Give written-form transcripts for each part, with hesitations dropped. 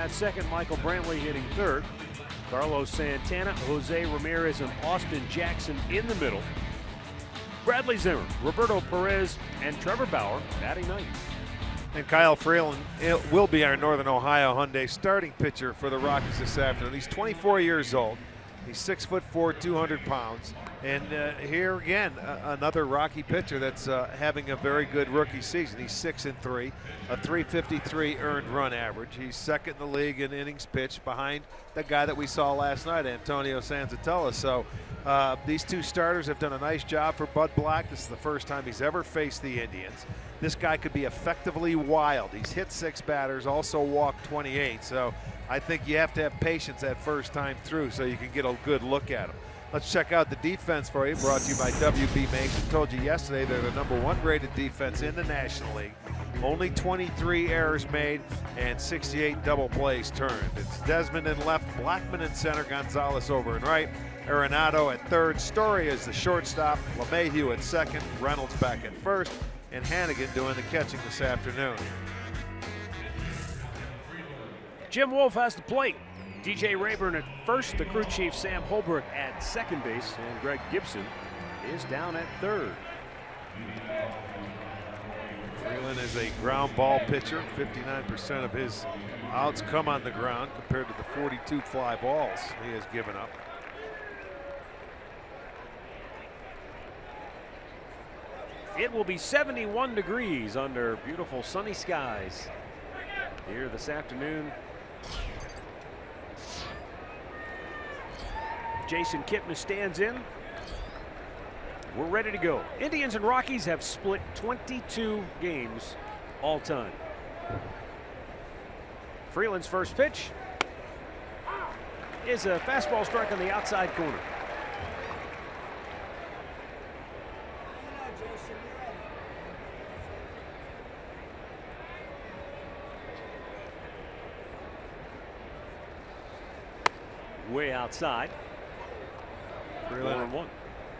At second, Michael Brantley hitting third. Carlos Santana, Jose Ramirez, and Austin Jackson in the middle. Bradley Zimmer, Roberto Perez, and Trevor Bauer batting ninth. And Kyle Freeland will be our Northern Ohio Hyundai starting pitcher for the Rockies this afternoon. He's 24 years old. He's 6'4", 200 pounds. And here again, another Rocky pitcher that's having a very good rookie season. He's 6-3, a .353 earned run average. He's second in the league in innings pitched behind the guy that we saw last night, Antonio Sanzatella. So these two starters have done a nice job for Bud Black. This is the first time he's ever faced the Indians. This guy could be effectively wild. He's hit 6 batters, also walked 28. So I think you have to have patience that first time through so you can get a good look at him. Let's check out the defense for you, brought to you by WB Mason. Told you yesterday they're the #1 graded defense in the National League. Only 23 errors made and 68 double plays turned. It's Desmond in left, Blackman in center, Gonzalez over in right, Arenado at third, Story is the shortstop, LeMahieu at second, Reynolds back at first, and Hannigan doing the catching this afternoon. Jim Wolf has the plate. DJ Rayburn at first, the crew chief Sam Holbrook at second base, and Greg Gibson is down at third. Freeland is a ground ball pitcher. 59% of his outs come on the ground compared to the 42 fly balls he has given up. It will be 71 degrees under beautiful sunny skies here this afternoon. Jason Kipnis stands in. We're ready to go. Indians and Rockies have split 22 games all time. Freeland's first pitch is a fastball strike on the outside corner. Way outside.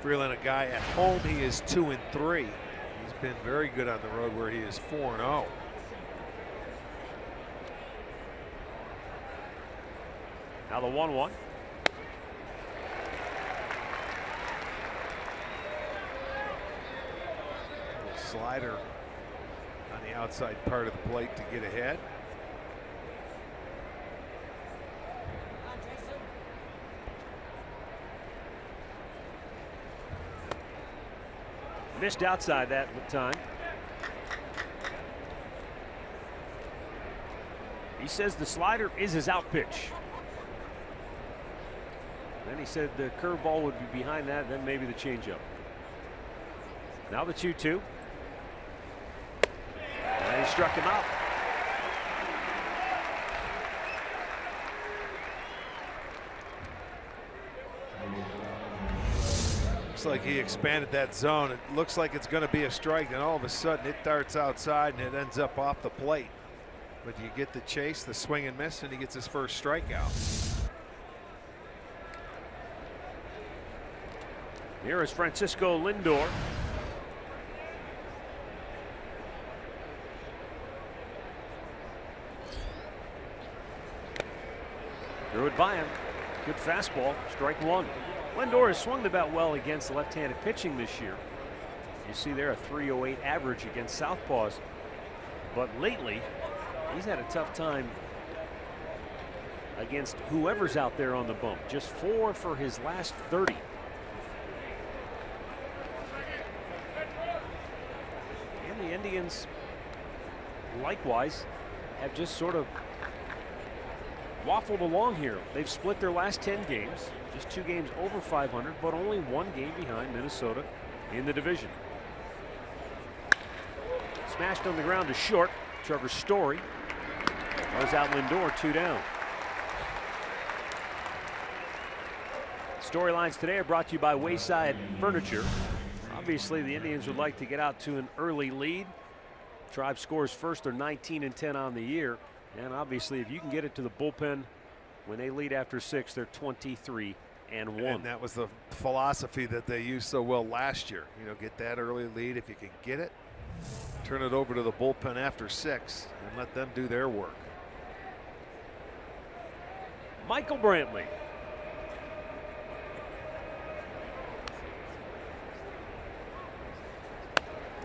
Freeland, a guy at home, he is 2-3. He's been very good on the road where he is 4-0. Now the 1-1. Slider on the outside part of the plate to get ahead. Missed outside that time. He says the slider is his out pitch. Then he said the curveball would be behind that, then maybe the changeup. Now the 2-2. And he struck him out. Looks like he expanded that zone. It looks like it's going to be a strike, and all of a sudden it darts outside and it ends up off the plate. But you get the chase, the swing and miss, and he gets his first strikeout. Here is Francisco Lindor. Threw it by him. Good fastball. Strike one. Lindor has swung the bat well against left-handed pitching this year. You see there a .308 average against southpaws. But lately, he's had a tough time against whoever's out there on the bump. Just 4 for his last 30. And the Indians, likewise, have just sort of waffled along here. They've split their last 10 games, just 2 games over 500, but only 1 game behind Minnesota in the division. Smashed on the ground to short. Trevor Story goes out Lindor, 2 down. Storylines today are brought to you by Wayside Furniture. Obviously, the Indians would like to get out to an early lead. Tribe scores first. They're 19-10 on the year. And obviously, if you can get it to the bullpen when they lead after 6, they're 23-1. And that was the philosophy that they used so well last year. You know, get that early lead if you can get it. Turn it over to the bullpen after 6 and let them do their work. Michael Brantley.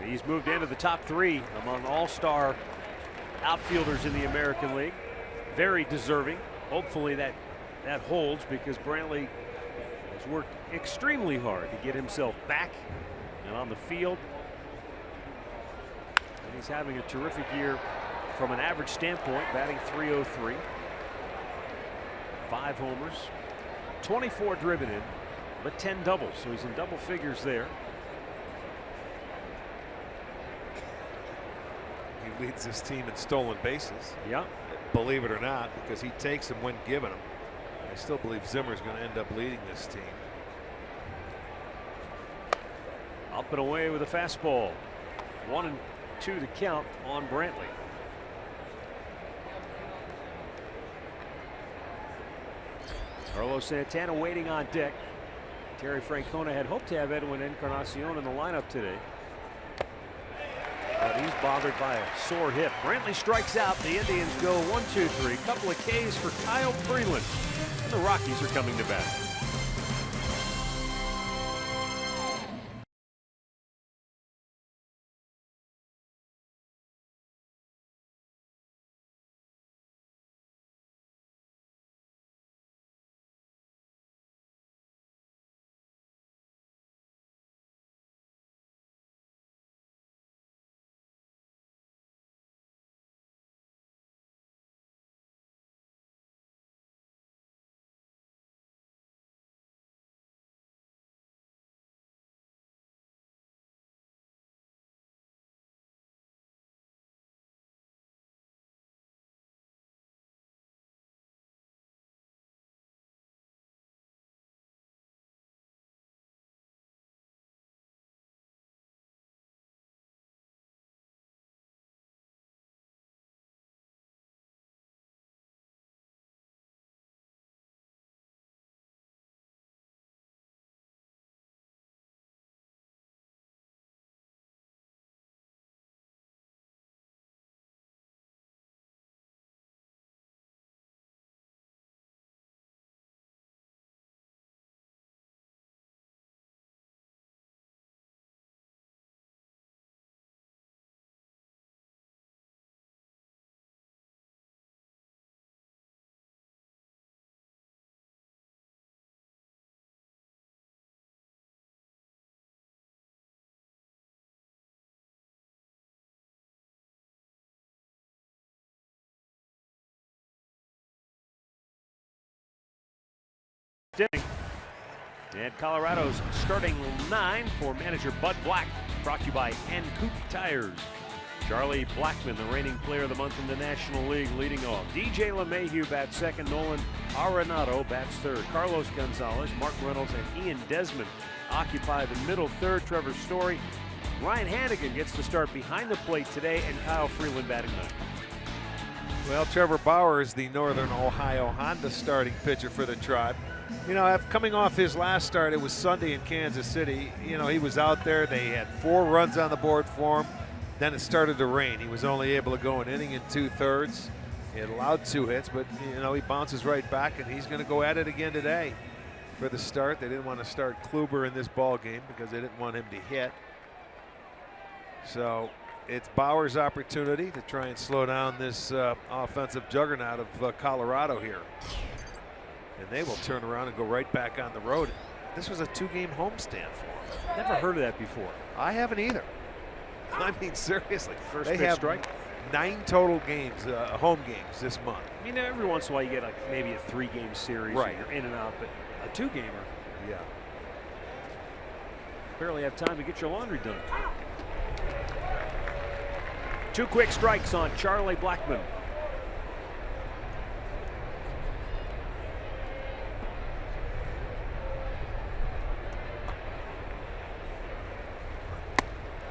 He's moved into the top 3 among all-star outfielders in the American League. Very deserving. Hopefully that holds, because Brantley has worked extremely hard to get himself back and on the field. And he's having a terrific year from an average standpoint, batting .303. 5 homers, 24 driven in, but 10 doubles, so he's in double figures there. He leads this team in stolen bases. Yeah. Believe it or not, because he takes them when given them. I still believe Zimmer's going to end up leading this team. Up and away with a fastball. 1-2 to count on Brantley. Carlos Santana waiting on deck. Terry Francona had hoped to have Edwin Encarnacion in the lineup today, but he's bothered by a sore hip. Brantley strikes out. The Indians go 1-2-3. Couple of Ks for Kyle Freeland. And the Rockies are coming to bat. And Colorado's starting 9 for manager Bud Black, brought to you by Hankook Tires. Charlie Blackmon, the reigning player of the month in the National League, leading off. DJ LeMahieu bats second. Nolan Arenado bats third. Carlos Gonzalez, Mark Reynolds, and Ian Desmond occupy the middle third. Trevor Story, Ryan Hannigan gets the start behind the plate today, and Kyle Freeland batting 9th. Well, Trevor Bauer is the Northern Ohio Honda starting pitcher for the Tribe. You know, coming off his last start, it was Sunday in Kansas City. You know, he was out there. They had 4 runs on the board for him. Then it started to rain. He was only able to go an inning and 2/3. He had allowed 2 hits, but, you know, he bounces right back, and he's going to go at it again today for the start. They didn't want to start Kluber in this ball game because they didn't want him to hit. So it's Bauer's opportunity to try and slow down this offensive juggernaut of Colorado here. And they will turn around and go right back on the road. This was a 2-game homestand for them. Never heard of that before. I haven't either. I mean, seriously. First they pitch have strike. 9 total games, home games this month. I mean, every once in a while you get like maybe a 3-game series. Right. You're in and out, but a 2-gamer. Yeah. Barely have time to get your laundry done. 2 quick strikes on Charlie Blackmon.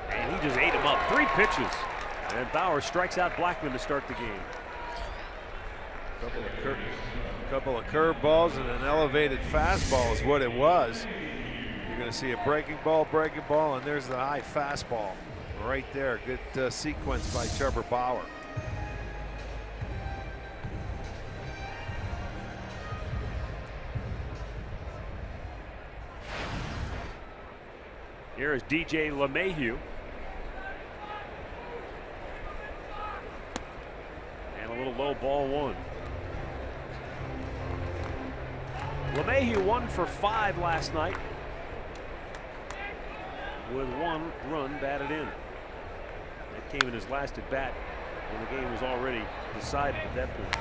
And he just ate him up. 3 pitches. And Bauer strikes out Blackmon to start the game. Couple of curveballs and an elevated fastball is what it was. You're going to see a breaking ball, and there's the high fastball right there. Good sequence by Trevor Bauer. Here is DJ LeMahieu. And a little low ball one. LeMahieu 1 for 5 last night with 1 run batted in. That came in his last at bat when the game was already decided at that point.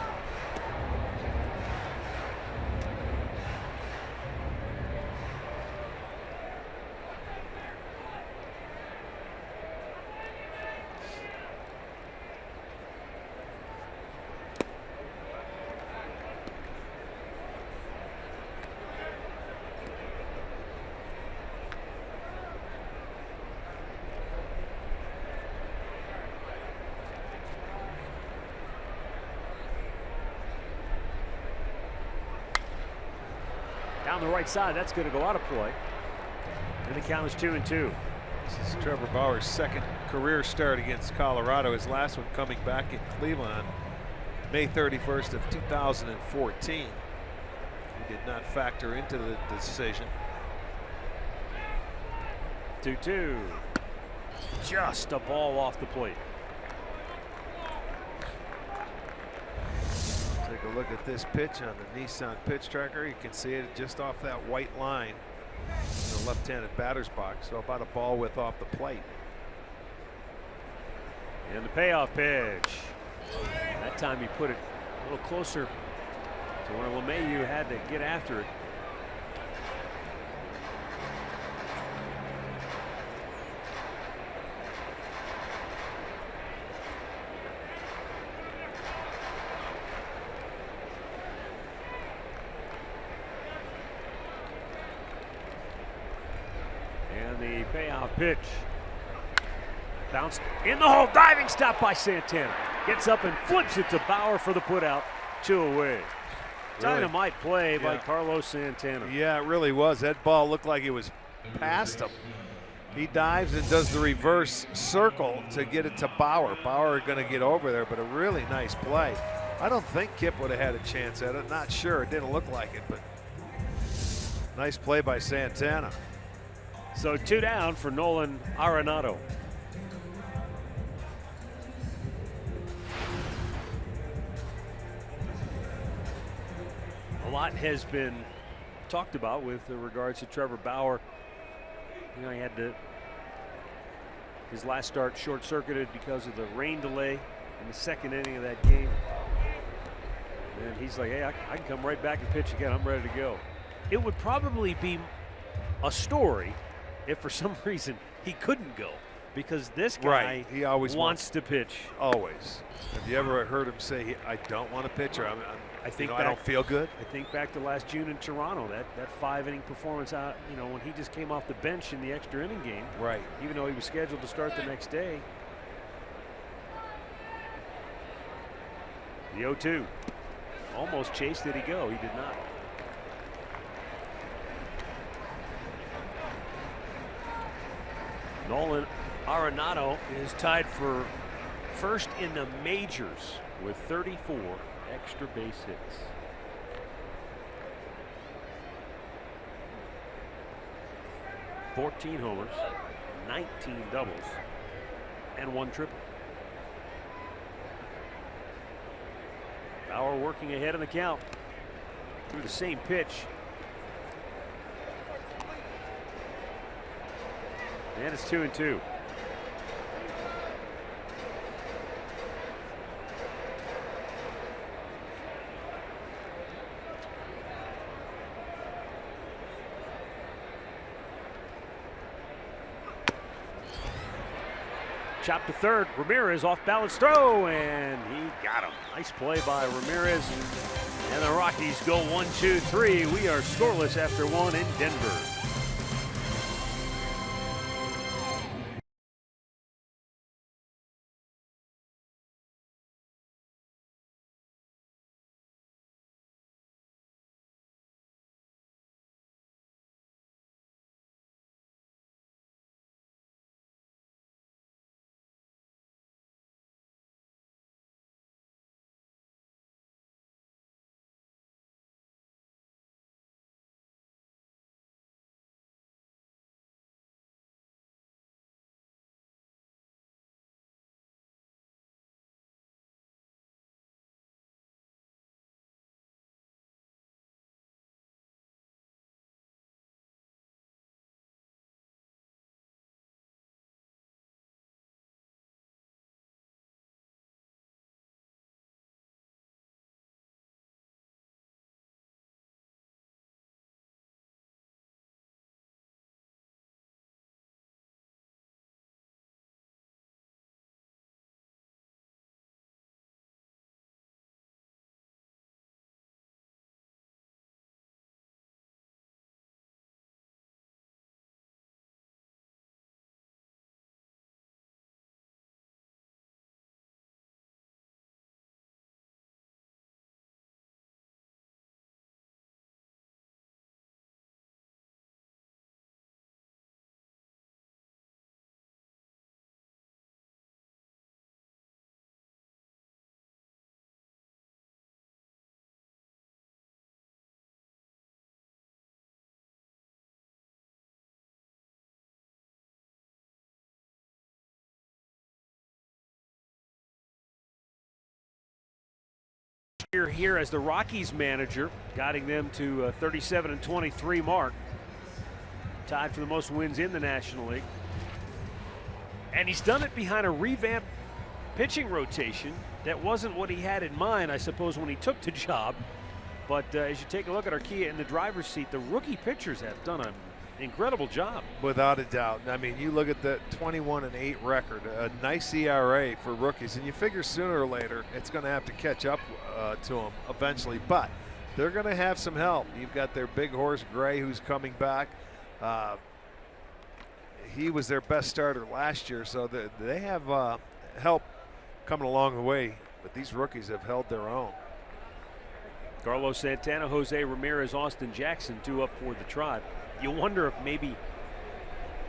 Down the right side, that's going to go out of play. And the count is 2-2. This is Trevor Bauer's second career start against Colorado. His last one coming back in Cleveland on May 31st of 2014. He did not factor into the decision. 2-2. Just a ball off the plate. Take a look at this pitch on the Nissan pitch tracker. You can see it just off that white line in the left-handed batter's box. So about a ball width off the plate. And the payoff pitch. That time he put it a little closer to where LeMahieu had to get after it. The payoff pitch. Bounced in the hole. Diving stop by Santana. Gets up and flips it to Bauer for the putout. 2 away. Really? Dynamite play by Carlos Santana. Yeah, it really was. That ball looked like it was past him. He dives and does the reverse circle to get it to Bauer. Bauer going to get over there, but a really nice play. I don't think Kip would have had a chance at it. Not sure. It didn't look like it, but nice play by Santana. So 2 down for Nolan Arenado. A lot has been talked about with regards to Trevor Bauer. You know, he had his last start short-circuited because of the rain delay in the second inning of that game. And he's like, hey, I can come right back and pitch again. I'm ready to go. It would probably be a story if for some reason he couldn't go, because this guy he always wants to pitch. Always. Have you ever heard him say, I don't want to pitch, or I think I don't feel good? I think back to last June in Toronto, that 5-inning performance out, you know, when he just came off the bench in the extra inning game. Right. Even though he was scheduled to start the next day. The 0-2. Almost chased. Did he go? He did not. Nolan Arenado is tied for first in the majors with 34 extra base hits. "14 homers, 19 doubles, and 1 triple. Bauer working ahead in the count through the same pitch. And it's 2-2. Chopped to third. Ramirez off balance throw, and he got him. Nice play by Ramirez. And the Rockies go 1-2-3. We are scoreless after 1 in Denver. Here as the Rockies manager, guiding them to a 37-23 mark, tied for the most wins in the National League. And he's done it behind a revamped pitching rotation that wasn't what he had in mind, I suppose, when he took the job. But as you take a look at Arcia in the driver's seat, the rookie pitchers have done an incredible job. Without a doubt. I mean, you look at the 21-8 record, a nice ERA for rookies, and you figure sooner or later it's going to have to catch up to them eventually. But they're going to have some help. You've got their big horse Gray, who's coming back. He was their best starter last year, so they have help coming along the way. But these rookies have held their own. Carlos Santana, Jose Ramirez, Austin Jackson, 2 up for the Tribe. You wonder if maybe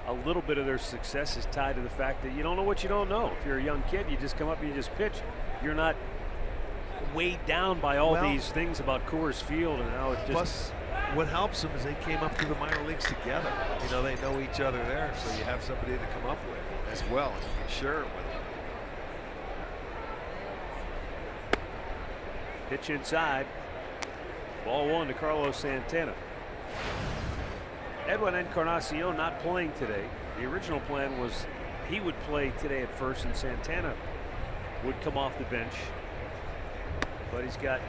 a little bit of their success is tied to the fact that you don't know what you don't know. If you're a young kid, you just come up and you just pitch. You're not weighed down by all these things about Coors Field and how it just. Plus, what helps them is they came up through the minor leagues together. You know, they know each other there, so you have somebody to come up with as well, and you can share it with them. Pitch inside. Ball 1 to Carlos Santana. Edwin Encarnacion not playing today. The original plan was he would play today at first and Santana would come off the bench. But he's got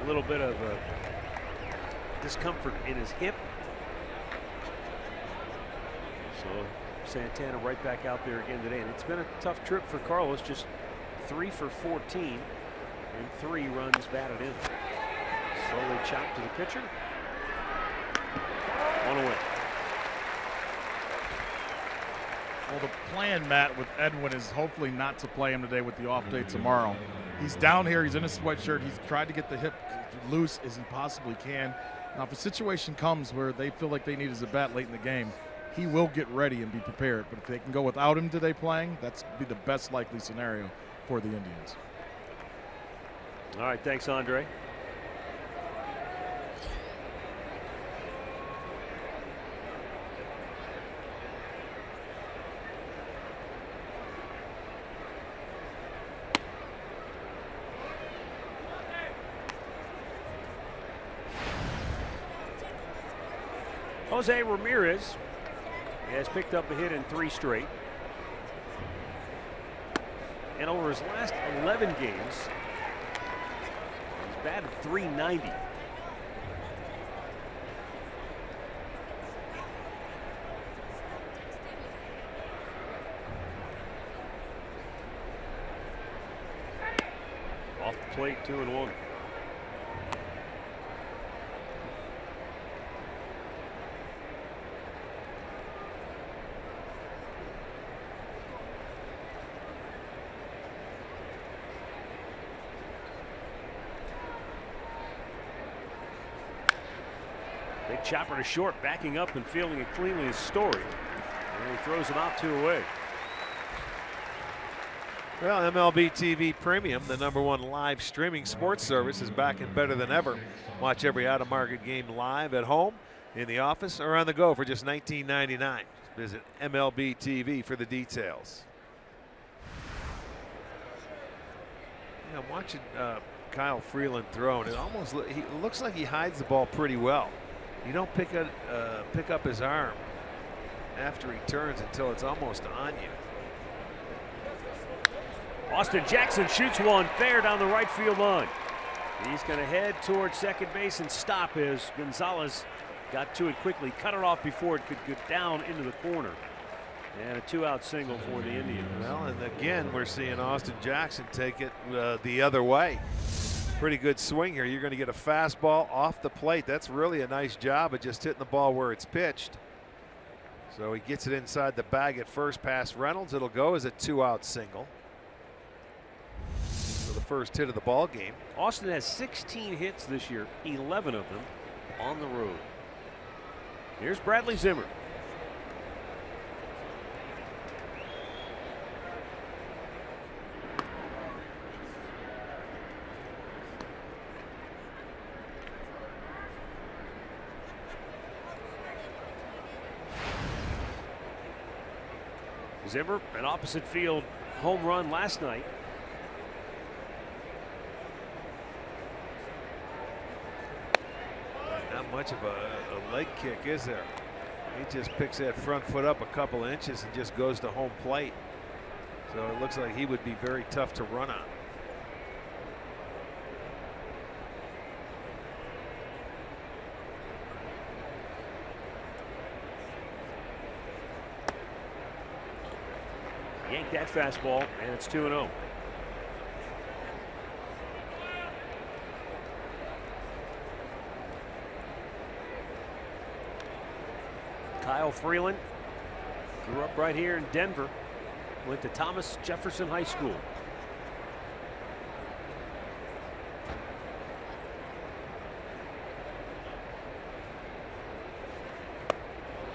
a little bit of a discomfort in his hip. So Santana right back out there again today. And it's been a tough trip for Carlos, just 3 for 14 and 3 runs batted in. Slowly chopped to the pitcher. 1 away. Well, the plan, Matt, with Edwin is hopefully not to play him today with the off day tomorrow. He's down here. He's in a sweatshirt. He's tried to get the hip loose as he possibly can. Now, if a situation comes where they feel like they need his at-bat late in the game, he will get ready and be prepared. But if they can go without him today playing, that's be the best likely scenario for the Indians. All right, thanks, Andre. Jose Ramirez has picked up a hit in 3 straight. And over his last 11 games, he's batted .390. Off the plate, 2-1. Big chopper to short, backing up and fielding it cleanly is Story. And he throws him out 2 away. Well, MLB TV Premium, the #1 live streaming sports service, is back and better than ever. Watch every out-of-market game live at home, in the office, or on the go for just $19.99. Visit MLB TV for the details. Yeah, I'm watching Kyle Freeland throw, and he looks like he hides the ball pretty well. You don't pick up his arm after he turns until it's almost on you. Austin Jackson shoots one fair down the right field line. He's going to head towards second base and stop as Gonzalez got to it quickly, cut it off before it could get down into the corner. And a 2-out single for the Indians. Well, and again, we're seeing Austin Jackson take it the other way. Pretty good swing here. You're going to get a fastball off the plate. That's really a nice job of just hitting the ball where it's pitched. So he gets it inside the bag at first, past Reynolds. It'll go as a 2-out single. So the first hit of the ball game. Austin has 16 hits this year, 11 of them on the road. Here's Bradley Zimmer. Zimmer, an opposite field home run last night. much of a leg kick, is there? He just picks that front foot up a couple inches and just goes to home plate. So it looks like he would be very tough to run on. Yank that fastball, and it's 2-0. Kyle Freeland grew up right here in Denver. Went to Thomas Jefferson High School.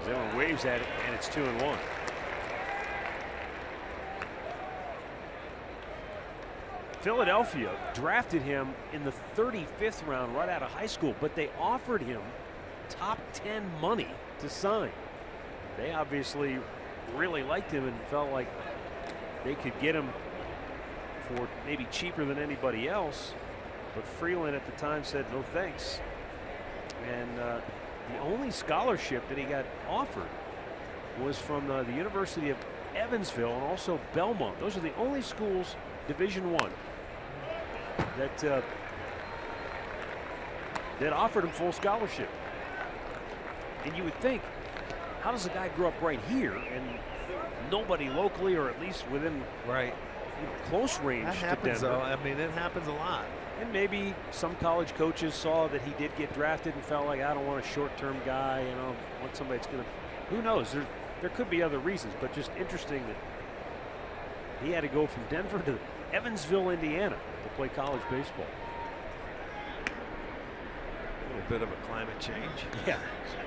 Zimmer waves at it, and it's 2-1. Philadelphia drafted him in the 35th round right out of high school, but they offered him top 10 money to sign. They obviously really liked him and felt like they could get him for maybe cheaper than anybody else, but Freeland at the time said no thanks. And the only scholarship that he got offered was from the University of Evansville and also Belmont. Those are the only schools, Division I, that offered him full scholarship. And you would think, how does a guy grow up right here and nobody locally, or at least within close range that happens, to Denver? though. I mean, it happens a lot. And maybe some college coaches saw that he did get drafted and felt like, I don't want a short-term guy, you know, I want somebody that's going to, who knows? There could be other reasons, but just interesting that he had to go from Denver to Evansville, Indiana to play college baseball. A little bit of a climate change. Yeah.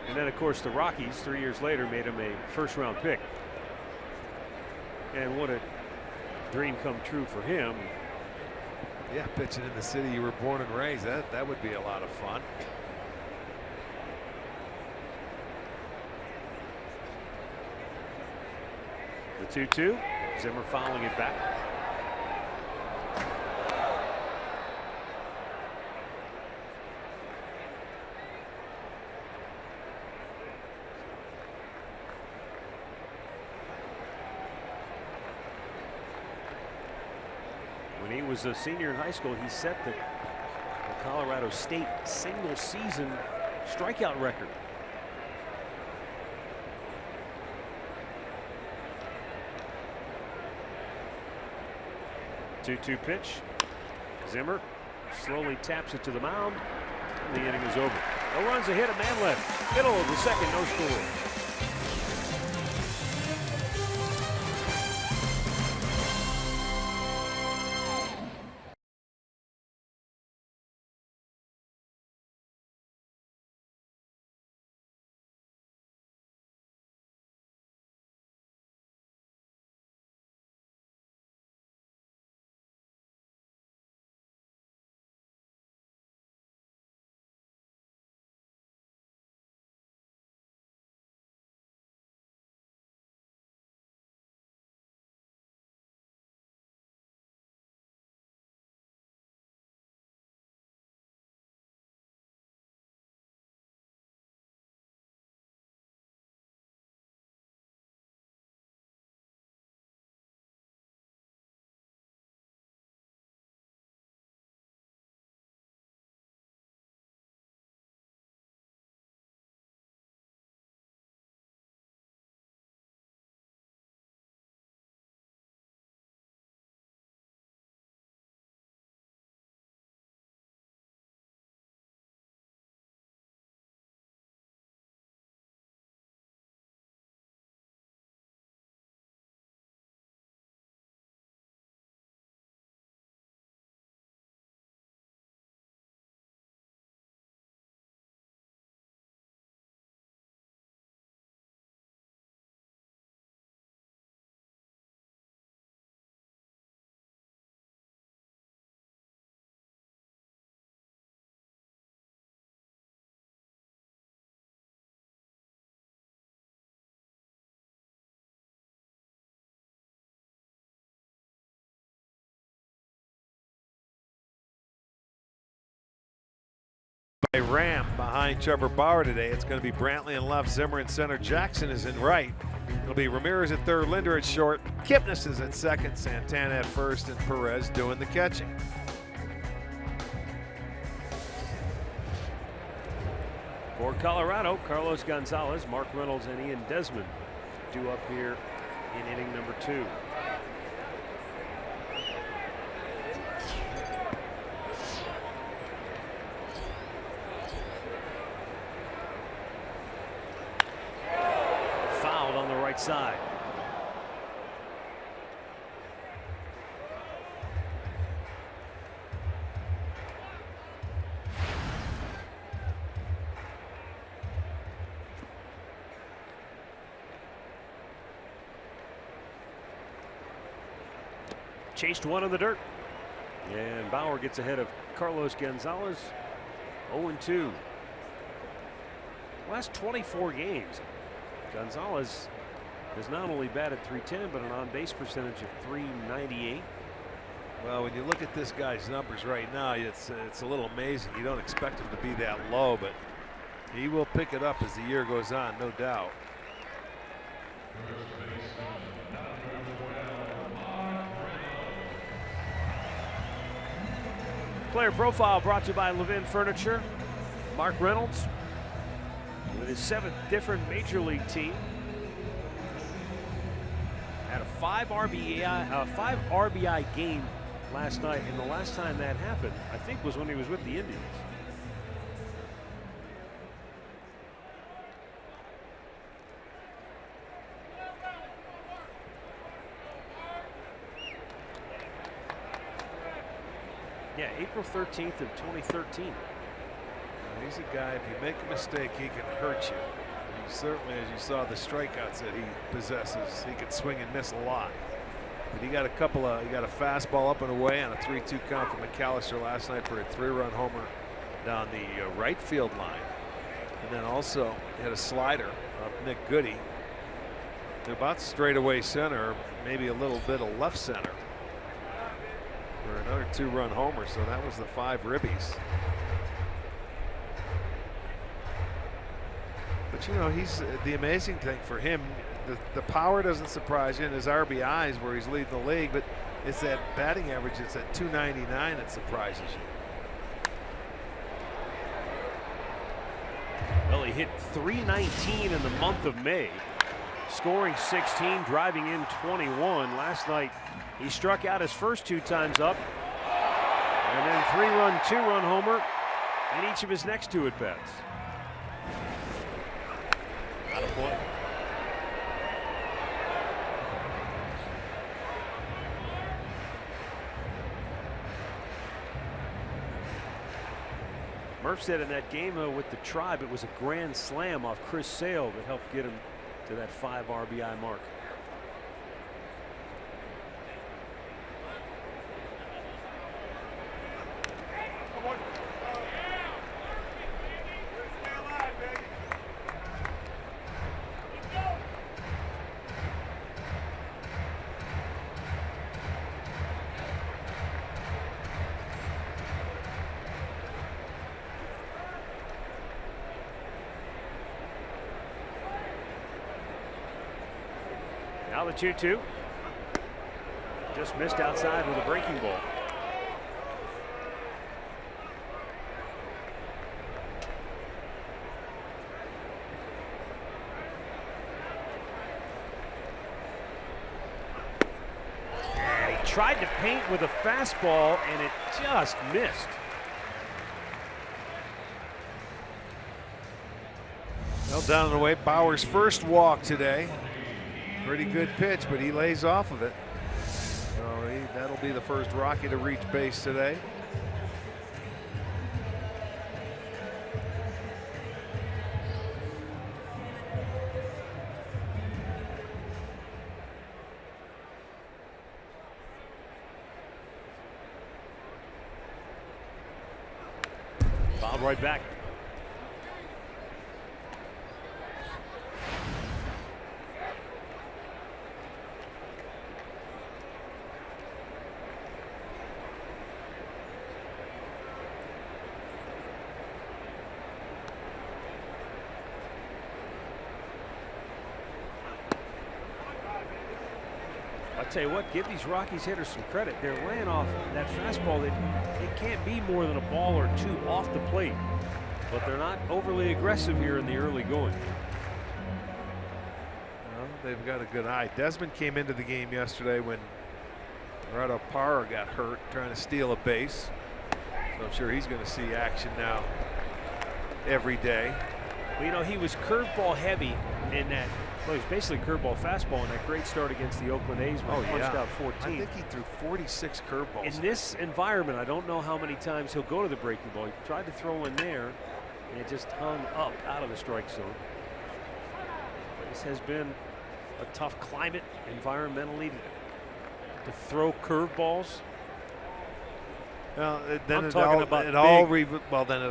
And then, of course, the Rockies 3 years later made him a first-round pick. And what a dream come true for him. Yeah, pitching in the city you were born and raised, that would be a lot of fun. The 2-2. Zimmer fouling it back. When he was a senior in high school, he set the Colorado State single season strikeout record. Two-two pitch. Zimmer slowly taps it to the mound. And the inning is over. No runs, a hit, a man left. Middle of the second, no score. by Ram behind Trevor Bauer today. It's going to be Brantley in left, Zimmer in center, Jackson is in right. It'll be Ramirez at third, Linder at short, Kipnis is at second, Santana at first, and Perez doing the catching. For Colorado, Carlos Gonzalez, Mark Reynolds, and Ian Desmond due up here in inning number 2. Fouled on the right side. Chased one in the dirt. And Bauer gets ahead of Carlos Gonzalez. 0-2. Last 24 games, Gonzalez has not only batted .310, but an on-base percentage of .398. Well, when you look at this guy's numbers right now, it's a little amazing. You don't expect him to be that low, but he will pick it up as the year goes on, no doubt. Player profile brought to you by Levin Furniture. Mark Reynolds with his 7th different major league team. Had a 5 RBI game last night, and the last time that happened, I think, was when he was with the Indians. Yeah, April 13th of 2013. He's a guy, if you make a mistake, he can hurt you. He certainly, as you saw the strikeouts that he possesses, he can swing and miss a lot. But he got a fastball up and away on a 3-2 count from McAllister last night for a 3-run homer down the right field line. And then also he had a slider up Nick Goody to about straightaway center, maybe a little bit of left center, for another 2-run homer. So that was the 5 ribbies. But you know, he's the amazing thing for him, the power doesn't surprise you, and his RBIs where he's leading the league, but it's that batting average, it's at .299 that surprises you. Well, he hit .319 in the month of May, scoring 16, driving in 21. Last night he struck out his first 2 times up, and then 3-run, 2-run homer in each of his next 2 at-bats. Out of play. Murph said in that game with the Tribe, it was a grand slam off Chris Sale that helped get him to that 5 RBI mark. Now the 2-2. Just missed outside with a breaking ball. And he tried to paint with a fastball, and it just missed. Well, down and away, Bauer's first walk today. Pretty good pitch, but he lays off of it. So that'll be the first Rocky to reach base today. Fouled right back. tell you what, give these Rockies hitters some credit. They're laying off that fastball that it can't be more than a ball or two off the plate. But they're not overly aggressive here in the early going. Well, they've got a good eye. Desmond came into the game yesterday when Rado Parra got hurt trying to steal a base. So I'm sure he's going to see action now every day. Well, you know, he was curveball heavy in that. Well, he was basically curveball fastball in that great start against the Oakland A's when he punched out 14. I think he threw 46 curveballs. In this environment, I don't know how many times he'll go to the breaking ball. He tried to throw in there, and it just hung up out of the strike zone. This has been a tough climate environmentally to throw curveballs. Well, then it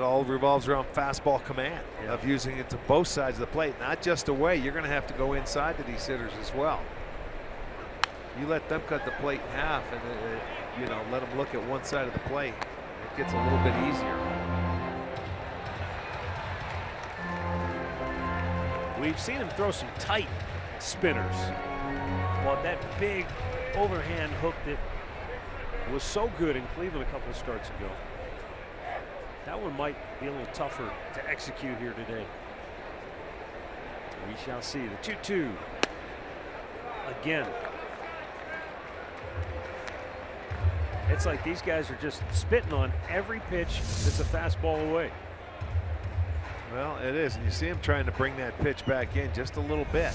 all revolves around fastball command, of using it to both sides of the plate, not just away. You're going to have to go inside to these hitters as well. You let them cut the plate in half, and you know, let them look at one side of the plate. It gets a little bit easier. We've seen him throw some tight spinners. Well, that big overhand hook that was so good in Cleveland a couple of starts ago. That one might be a little tougher to execute here today. We shall see. The 2-2 again. It's like these guys are just spitting on every pitch that's a fastball away. Well, it is, and you see him trying to bring that pitch back in just a little bit.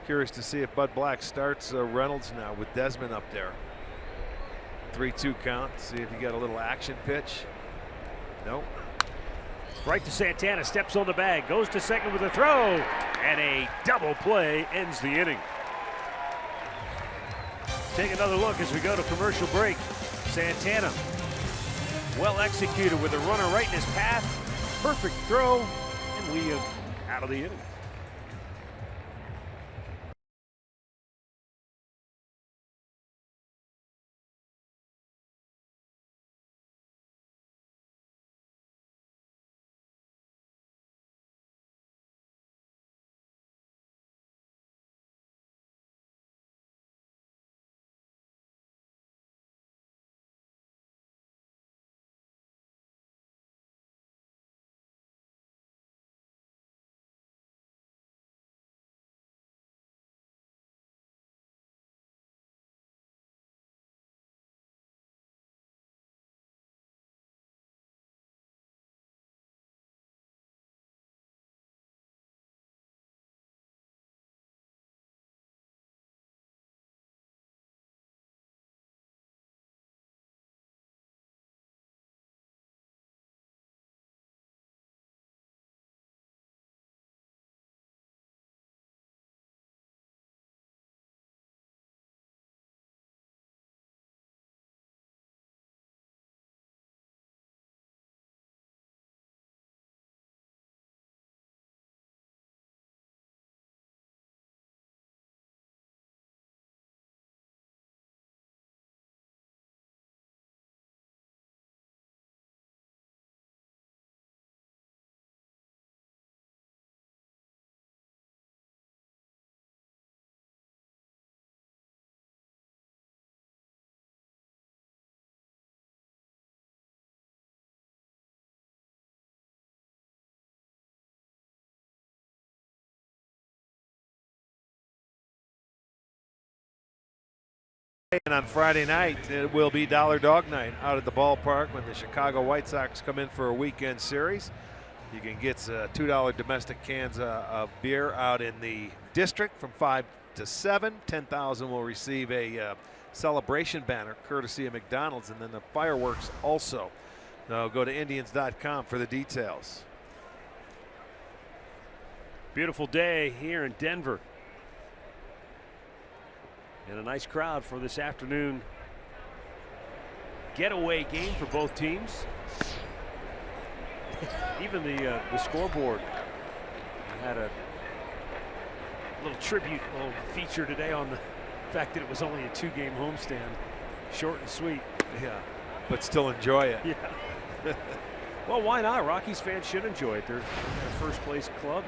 Curious to see if Bud Black starts Reynolds now with Desmond up there. 3-2 count. See if you got a little action pitch. Nope. Right to Santana, steps on the bag, goes to second with a throw, and a double play ends the inning. Take another look as we go to commercial break. Santana, well executed with a runner right in his path. Perfect throw, and we are out of the inning. And on Friday night, it will be Dollar Dog Night out at the ballpark when the Chicago White Sox come in for a weekend series. You can get $2 domestic cans of beer out in the district from 5 to 7. 10,000 will receive a celebration banner courtesy of McDonald's, and then the fireworks also. Now go to Indians.com for the details. Beautiful day here in Denver. And a nice crowd for this afternoon getaway game for both teams. Even the scoreboard had a little tribute, little feature today on the fact that it was only a 2-game homestand. Short and sweet. Yeah, but still enjoy it. Yeah. Well, why not? Rockies fans should enjoy it. They're a first place club.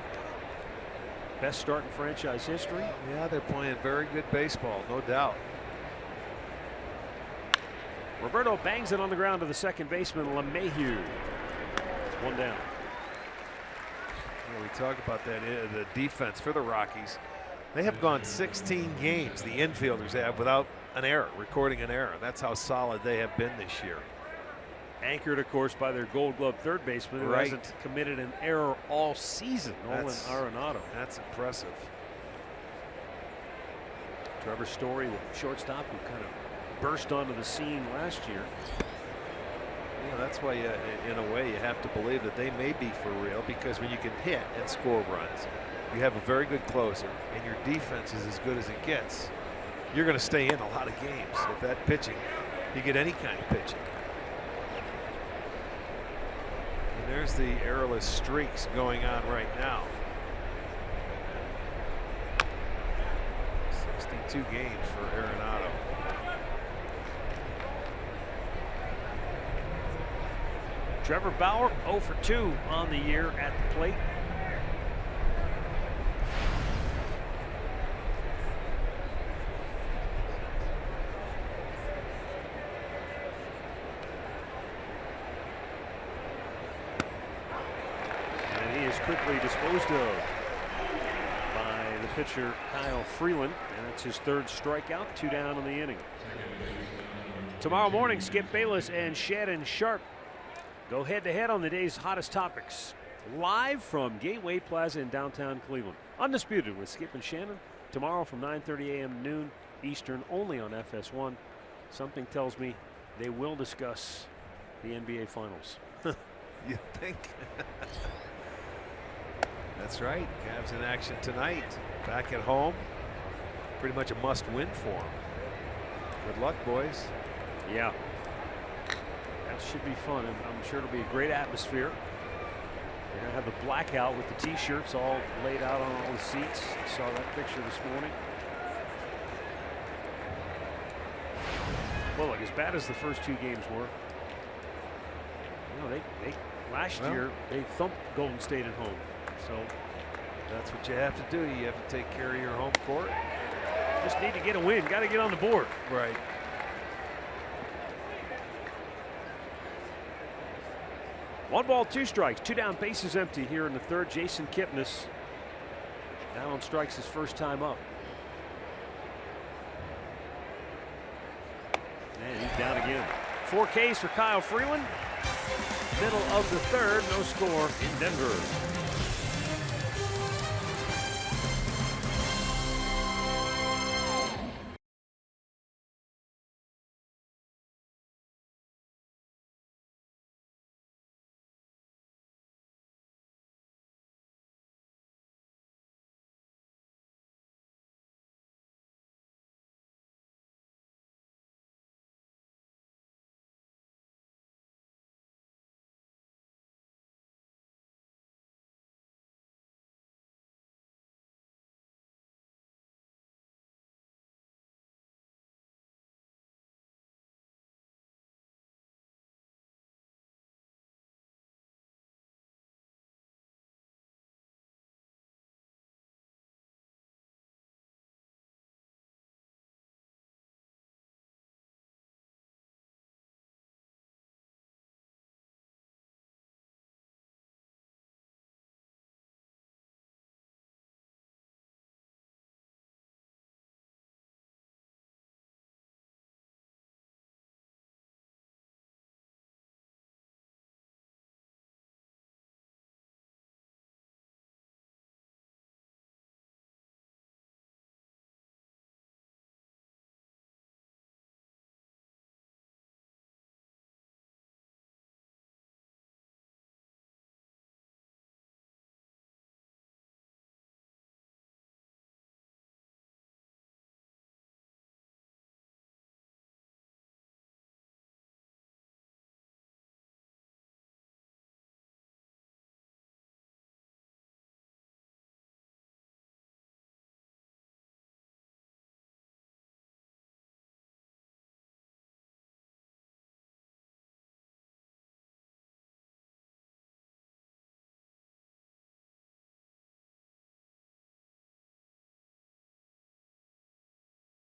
Best start in franchise history. Yeah, they're playing very good baseball, no doubt. Roberto bangs it on the ground to the second baseman, LeMahieu. One down. We talk about that, the defense for the Rockies. They have gone 16 games, the infielders have, without an error, recording an error. That's how solid they have been this year. Anchored, of course, by their Gold Glove third baseman, who hasn't committed an error all season, Nolan Arenado. That's impressive. Trevor Story, the shortstop, who kind of burst onto the scene last year. Yeah, that's why, in a way, you have to believe that they may be for real, because when you can hit and score runs, you have a very good closer, and your defense is as good as it gets. You're going to stay in a lot of games. If that pitching, you get any kind of pitching. And there's the errorless streaks going on right now. 62 games for Arenado. Trevor Bauer 0 for 2 on the year at the plate. And he is quickly disposed of by the pitcher Kyle Freeland, and that's his third strikeout, 2 down in the inning. Tomorrow morning, Skip Bayless and Shannon Sharp go head-to-head on the day's hottest topics, live from Gateway Plaza in downtown Cleveland. Undisputed with Skip and Shannon tomorrow from 9:30 a.m. to noon Eastern, only on FS1. Something tells me they will discuss the NBA Finals. You think? That's right. Cavs in action tonight. Back at home. Pretty much a must-win for them. Good luck, boys. Yeah. That should be fun, and I'm sure it'll be a great atmosphere. They're going to have the blackout with the T-shirts all laid out on all the seats. I saw that picture this morning. Well, look, as bad as the first 2 games were, you know, they last year they thumped Golden State at home. So that's what you have to do. You have to take care of your home court. Just need to get a win. Got to get on the board. Right. 1 ball, 2 strikes, 2 down, bases empty here in the third. Jason Kipnis down on strikes his first time up. And he's down again. 4 Ks for Kyle Freeland. Middle of the third, no score in Denver.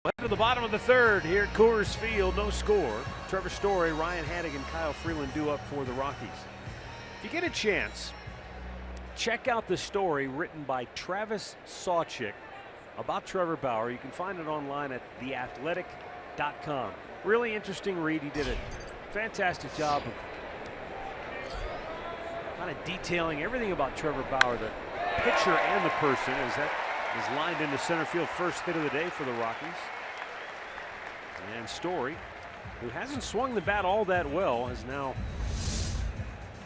To the bottom of the third here at Coors Field, no score. Trevor Story, Ryan Hannigan, Kyle Freeland due up for the Rockies. If you get a chance, check out the story written by Travis Sawchik about Trevor Bauer. You can find it online at theathletic.com. Really interesting read. He did a fantastic job of kind of detailing everything about Trevor Bauer, the pitcher and the person, as that is lined into center field. First hit of the day for the Rockies. And Story, who hasn't swung the bat all that well, has now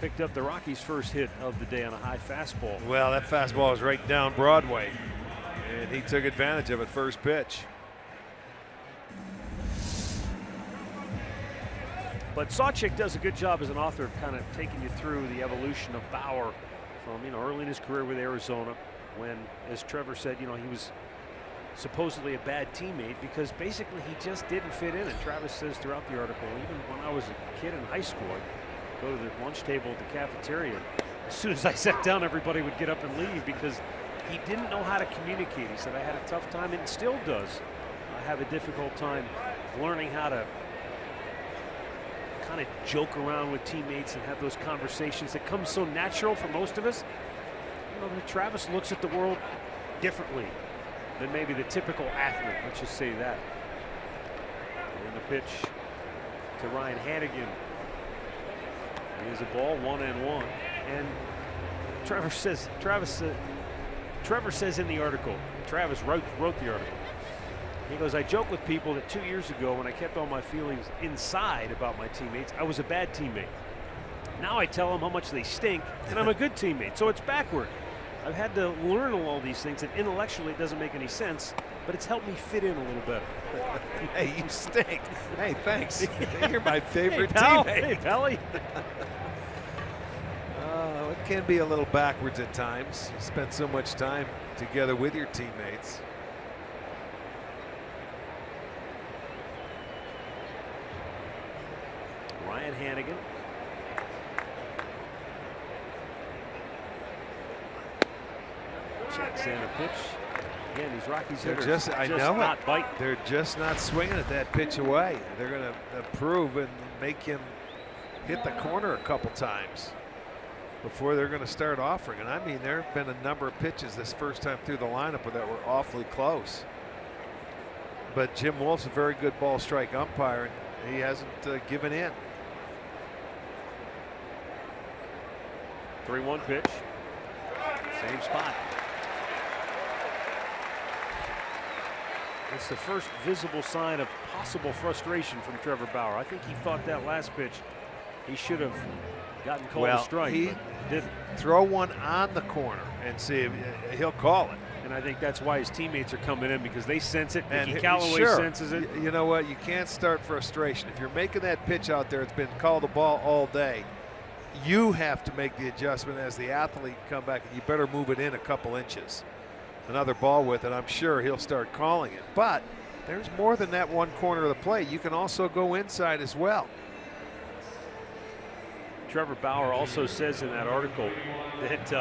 picked up the Rockies' first hit of the day on a high fastball. Well, that fastball is right down Broadway, and he took advantage of it first pitch. But Sawchik does a good job as an author of kind of taking you through the evolution of Bauer from, early in his career with Arizona, when, as Trevor said, he was supposedly a bad teammate because basically he just didn't fit in. And Travis says throughout the article, even when I was a kid in high school, I'd go to the lunch table at the cafeteria. As soon as I sat down, everybody would get up and leave because he didn't know how to communicate. He said, I had a tough time, and still does. I have a difficult time learning how to kind of joke around with teammates and have those conversations that come so natural for most of us. Travis looks at the world differently than maybe the typical athlete. Let's just say that. And the pitch to Ryan Hannigan. Here's a ball, 1-1. And Trevor says in the article, Travis wrote the article. He goes, I joke with people that 2 years ago when I kept all my feelings inside about my teammates, I was a bad teammate. Now I tell them how much they stink and I'm a good teammate. So it's backward. I've had to learn all these things, and intellectually it doesn't make any sense, but it's helped me fit in a little better. Hey, you stink. Hey, thanks. You're my favorite hey, pal. teammate. Hey, Pally. It can be a little backwards at times. You spend so much time together with your teammates. Ryan Hannigan. Checks in a pitch. Again, these Rockies hitters I know not it. bite. They're just not swinging at that pitch away. They're going to improve and make him hit the corner a couple times before they're going to start offering. And I mean, there have been a number of pitches this first time through the lineup that were awfully close. But Jim Wolf's a very good ball strike umpire, and he hasn't given in. 3-1 pitch. Same spot. It's the first visible sign of possible frustration from Trevor Bauer. I think he thought that last pitch he should have gotten called a strike. He didn't. Throw one on the corner and see if he'll call it. And I think that's why his teammates are coming in, because they sense it. Mickey Callaway senses it. You know what? You can't start frustration. If you're making that pitch out there, it's been called a ball all day. You have to make the adjustment as the athlete, come back, and you better move it in a couple inches. Another ball with it, I'm sure he'll start calling it. But there's more than that one corner of the plate. You can also go inside as well. Trevor Bauer also says in that article that,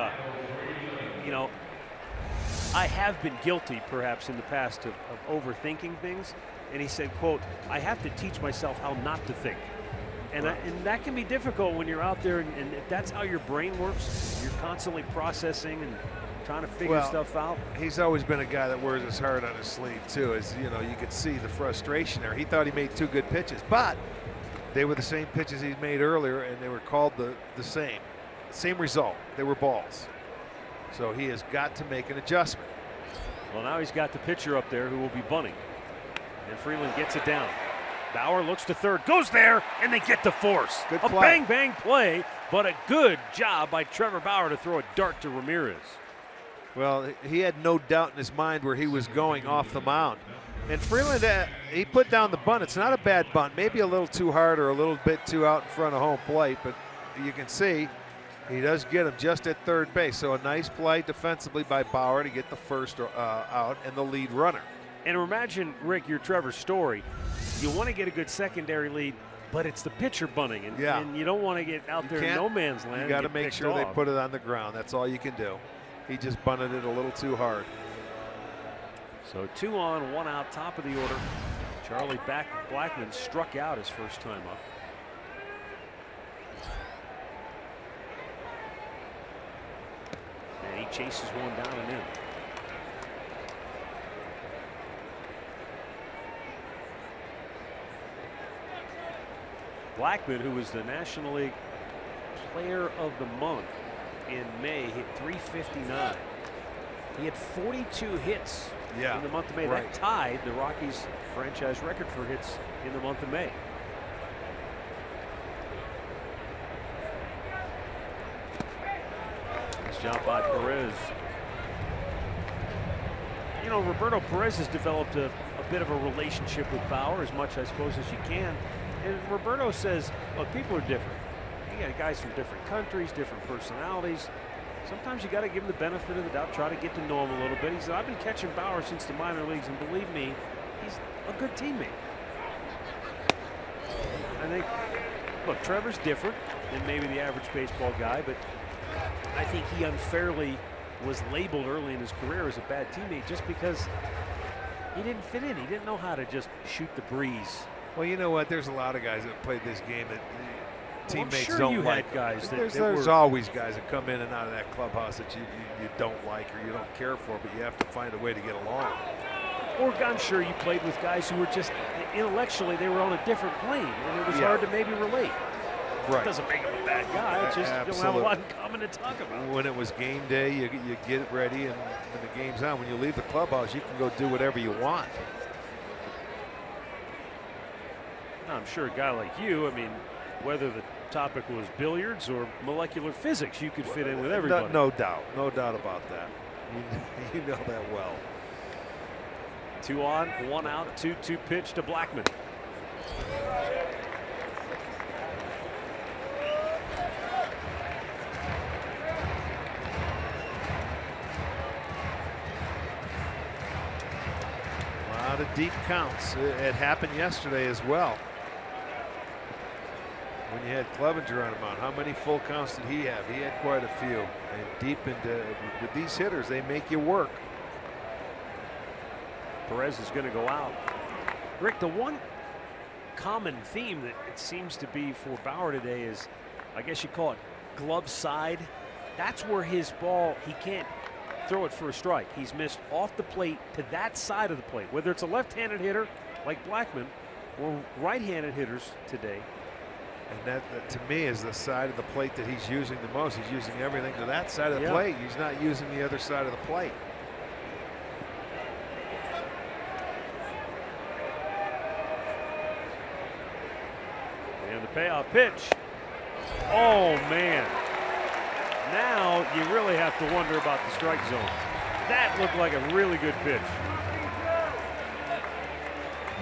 I have been guilty perhaps in the past of overthinking things. And he said, quote, I have to teach myself how not to think. And, and that can be difficult when you're out there, and if that's how your brain works, you're constantly processing and trying to figure stuff out. He's always been a guy that wears his heart on his sleeve too, as you could see the frustration there. He thought he made two good pitches, but they were the same pitches he made earlier, and they were called the same result. They were balls. So he has got to make an adjustment. Well, now he's got the pitcher up there who will be bunting, and Freeland gets it down. Bauer looks to third, goes there, and they get to force. Good a play. bang play, but a good job by Trevor Bauer to throw a dart to Ramirez. Well, he had no doubt in his mind where he was going off the mound. And Freeland, he put down the bunt. It's not a bad bunt, maybe a little too hard or a little bit too out in front of home plate, but you can see he does get him just at third base. So a nice play defensively by Bauer to get the first out and the lead runner. And imagine, Rick, your Trevor Story. You want to get a good secondary lead, but it's the pitcher bunting, and you don't want to get out there in no man's land. You got to make sure they put it on the ground. That's all you can do. He just bunted it a little too hard. So 2 on, 1 out, top of the order. Charlie Blackmon struck out his first time up. And he chases one down and in. Blackmon, who was the National League Player of the Month in May, hit .359. He had 42 hits in the month of May. That tied the Rockies franchise record for hits in the month of May. Nice job by Perez. You know, Roberto Perez has developed a bit of a relationship with Bauer, as much, I suppose, as you can. And Roberto says, look, people are different. You got guys from different countries, different personalities. Sometimes you got to give him the benefit of the doubt, try to get to know him a little bit. He said, I've been catching Bauer since the minor leagues, and believe me, he's a good teammate. I think, look, Trevor's different than maybe the average baseball guy, but I think he unfairly was labeled early in his career as a bad teammate just because he didn't fit in. He didn't know how to just shoot the breeze. Well, you know what? There's a lot of guys that played this game that teammates sure don't you like. Had guys that there's always guys that come in and out of that clubhouse that you don't like or you don't care for, but you have to find a way to get along. Or I'm sure you played with guys who were just intellectually they were on a different plane, and it was hard to maybe relate. Right. It doesn't make him a bad guy. It's just you don't have a lot in common to talk about. When it was game day, you get ready, and when the game's on, when you leave the clubhouse, you can go do whatever you want. I'm sure a guy like you, I mean, whether the topic was billiards or molecular physics, you could fit in with everybody. No doubt about that. You know that well. 2 on, 1 out, 2-2 pitch to Blackmon. A lot of deep counts. It happened yesterday as well. When you had Clevenger on the mound, how many full counts did he have? He had quite a few. And deep into with these hitters, they make you work. Perez is going to go out. Rick, the one common theme that it seems to be for Bauer today is, I guess you call it glove side. That's where his ball, he can't throw it for a strike. He's missed off the plate to that side of the plate, whether it's a left-handed hitter like Blackmon or right-handed hitters today. And that to me is the side of the plate that he's using the most. He's using everything to that side of the plate. He's not using the other side of the plate. And the payoff pitch. Oh, man. Now you really have to wonder about the strike zone. That looked like a really good pitch.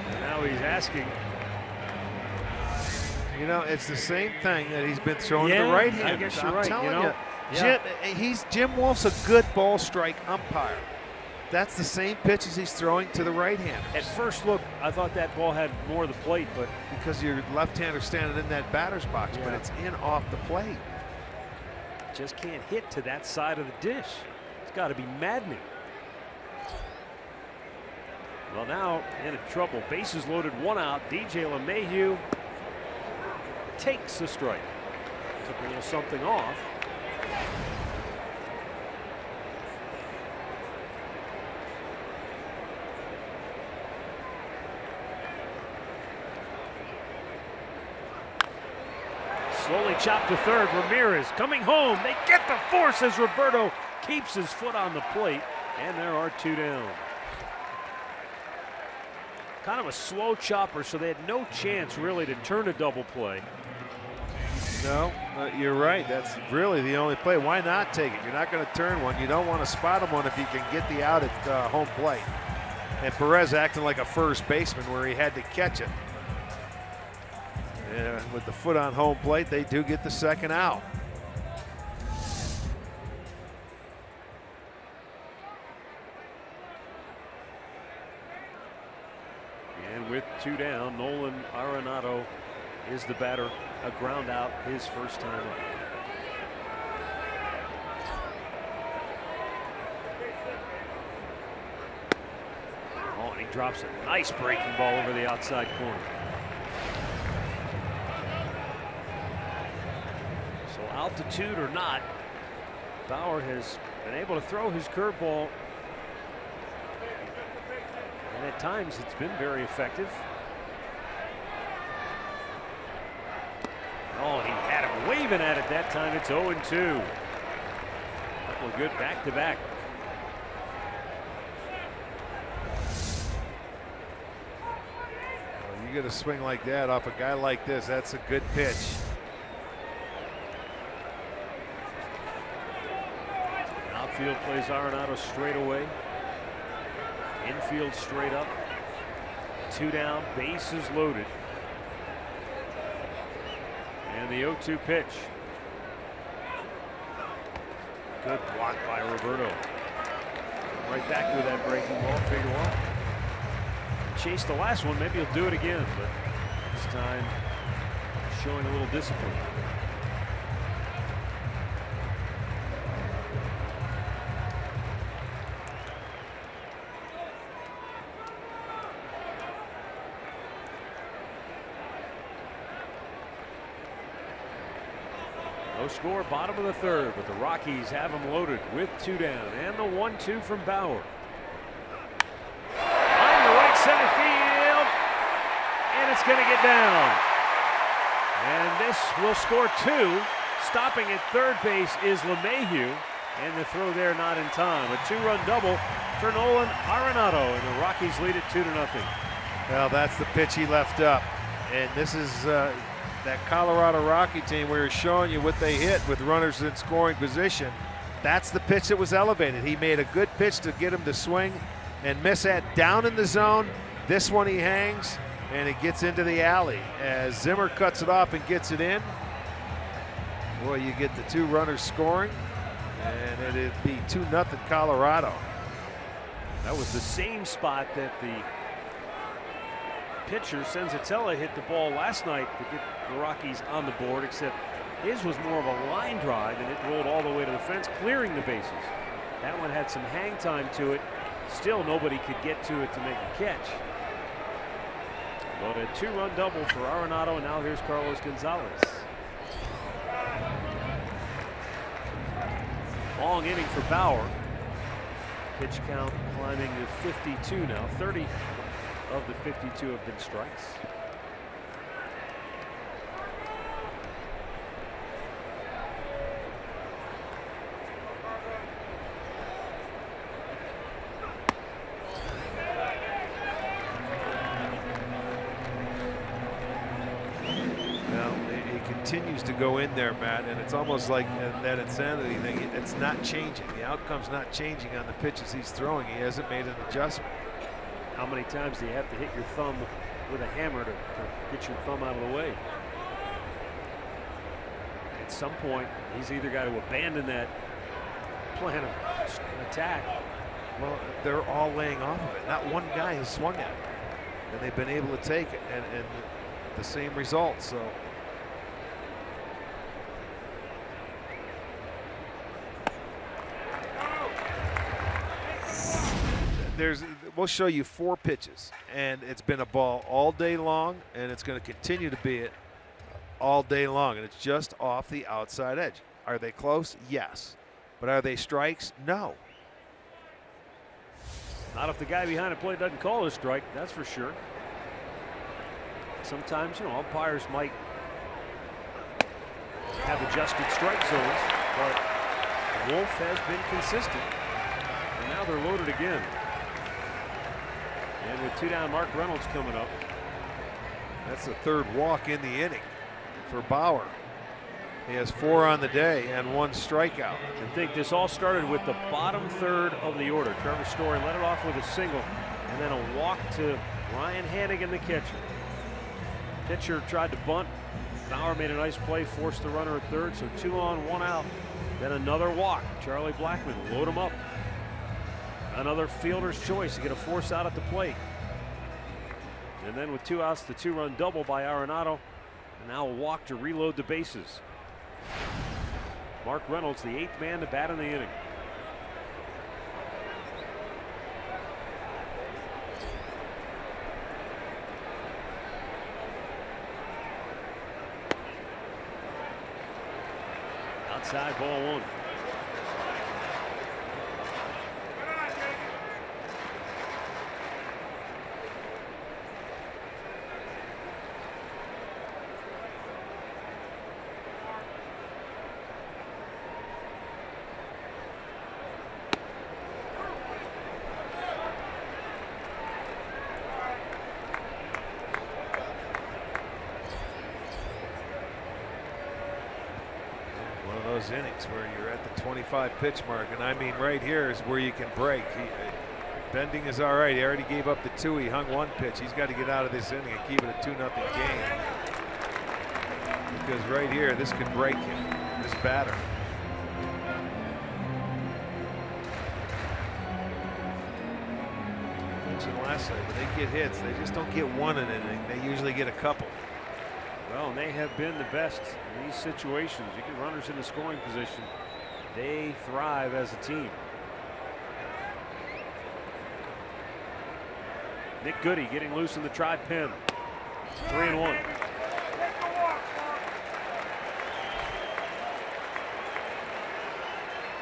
And now he's asking. You know, it's the same thing that he's been throwing to the right hand. I guess you're right. Telling you, Jim Wolf's a good ball strike umpire. That's the same pitches he's throwing to the right hand. At first look, I thought that ball had more of the plate, but because your left-hander standing in that batter's box, but it's in off the plate. Just can't hit to that side of the dish. It's got to be maddening. Well, now in trouble. Bases loaded, 1 out. DJ LeMahieu takes the strike. Took a little something off. Slowly chopped to third. Ramirez coming home. They get the force as Roberto keeps his foot on the plate. And there are 2 down. Kind of a slow chopper, so they had no chance really to turn a double play. No, you're right. That's really the only play. Why not take it? You're not going to turn one. You don't want to spot him one if you can get the out at home plate. And Perez acting like a first baseman where he had to catch it. And with the foot on home plate, they do get the second out. And with 2 down, Nolan Arenado is the batter. A ground out, his first time up. drops a nice breaking ball over the outside corner. So altitude or not, Bauer has been able to throw his curveball, and at times it's been very effective. Oh, he had him waving at it that time. It's 0-2. Couple of good back-to-back. Well, you get a swing like that off a guy like this, that's a good pitch. Outfield plays Arenado straight away. Infield straight up. 2 down, bases loaded. And the 0-2 pitch. Good block by Roberto. Right back with that breaking ball. Figure well, chase the last one. Maybe he'll do it again, but this time showing a little discipline. No score, bottom of the third, but the Rockies have them loaded with 2 down, and the 1-2 from Bauer. On the right center field, and it's going to get down. And this will score 2. Stopping at third base is LeMahieu, and the throw there not in time. A 2-run double for Nolan Arenado, and the Rockies lead it 2-0. Well, that's the pitch he left up, and this is that Colorado Rocky team we were showing you what they hit with runners in scoring position. That's the pitch that was elevated. He made a good pitch to get him to swing and miss at down in the zone. This one he hangs and it gets into the alley as Zimmer cuts it off and gets it in. Boy, you get the 2 runners scoring, and it'd be 2-0 Colorado. That was the same spot that the pitcher Senzatella hit the ball last night to get the Rockies on the board, except his was more of a line drive and it rolled all the way to the fence, clearing the bases. That one had some hang time to it. Still nobody could get to it to make a catch. But a 2-run double for Arenado, and now here's Carlos Gonzalez. Long inning for Bauer. Pitch count climbing to 52 now. 30 of the 52 have been strikes. Now he continues to go in there, Matt, and it's almost like that insanity thing. It's not changing. The outcome's not changing on the pitches he's throwing. He hasn't made an adjustment. How many times do you have to hit your thumb with a hammer to get your thumb out of the way? At some point, he's either got to abandon that plan of attack. Well, they're all laying off of it. Not one guy has swung at it, and they've been able to take it and the same result. So we'll show you 4 pitches, and it's been a ball all day long, and it's going to continue to be it all day long, and it's just off the outside edge. Are they close? Yes. But are they strikes? No. Not if the guy behind the plate doesn't call a strike, that's for sure. Sometimes, you know, umpires might have adjusted strike zones, but Wolf has been consistent, and now they're loaded again. And with 2 down, Mark Reynolds coming up. That's the 3rd walk in the inning for Bauer. He has 4 on the day and 1 strikeout. I think this all started with the bottom third of the order. Trevor Story led it off with a single, and then a walk to Ryan Hannigan, the catcher. Pitcher tried to bunt. Bauer made a nice play, forced the runner at third, so 2 on, 1 out. Then another walk. Charlie Blackmon load him up. Another fielder's choice to get a force out at the plate. And then with 2 outs, the 2-run double by Arenado, and now a walk to reload the bases. Mark Reynolds, the 8th man to bat in the inning. Outside, ball 1. Innings where you're at the 25 pitch mark, and I mean right here is where you can break. Bending is all right. He already gave up the 2. He hung 1 pitch. He's got to get out of this inning and keep it a 2-0 game, because right here this could break him, this batter. I mentioned last night, when they get hits, they just don't get 1 in an inning. They usually get a couple. Well, and they have been the best in these situations. You get runners in the scoring position. They thrive as a team. Nick Goody getting loose in the tri-pen. 3-1.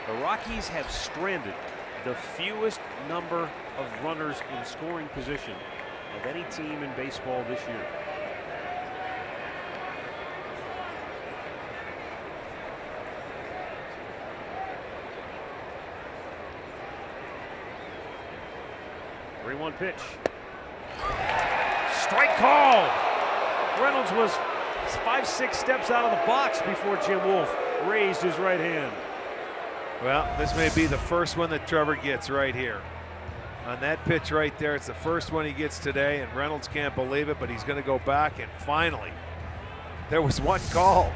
The Rockies have stranded the fewest number of runners in scoring position of any team in baseball this year. One pitch. Strike call. Reynolds was 5-6 steps out of the box before Jim Wolf raised his right hand. Well, this may be the first one that Trevor gets right here. On that pitch right there, it's the first one he gets today, and Reynolds can't believe it, but he's going to go back, and finally, there was 1 call.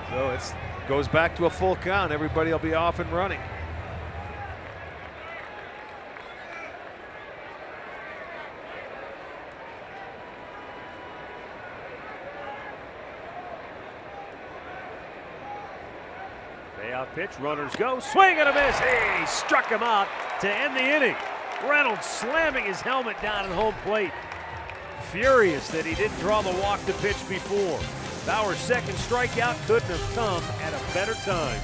So it goes back to a full count. Everybody will be off and running. Pitch, runners go, swing and a miss. He struck him out to end the inning. Reynolds slamming his helmet down at home plate. Furious that he didn't draw the walk to pitch before. Bauer's second strikeout couldn't have come at a better time.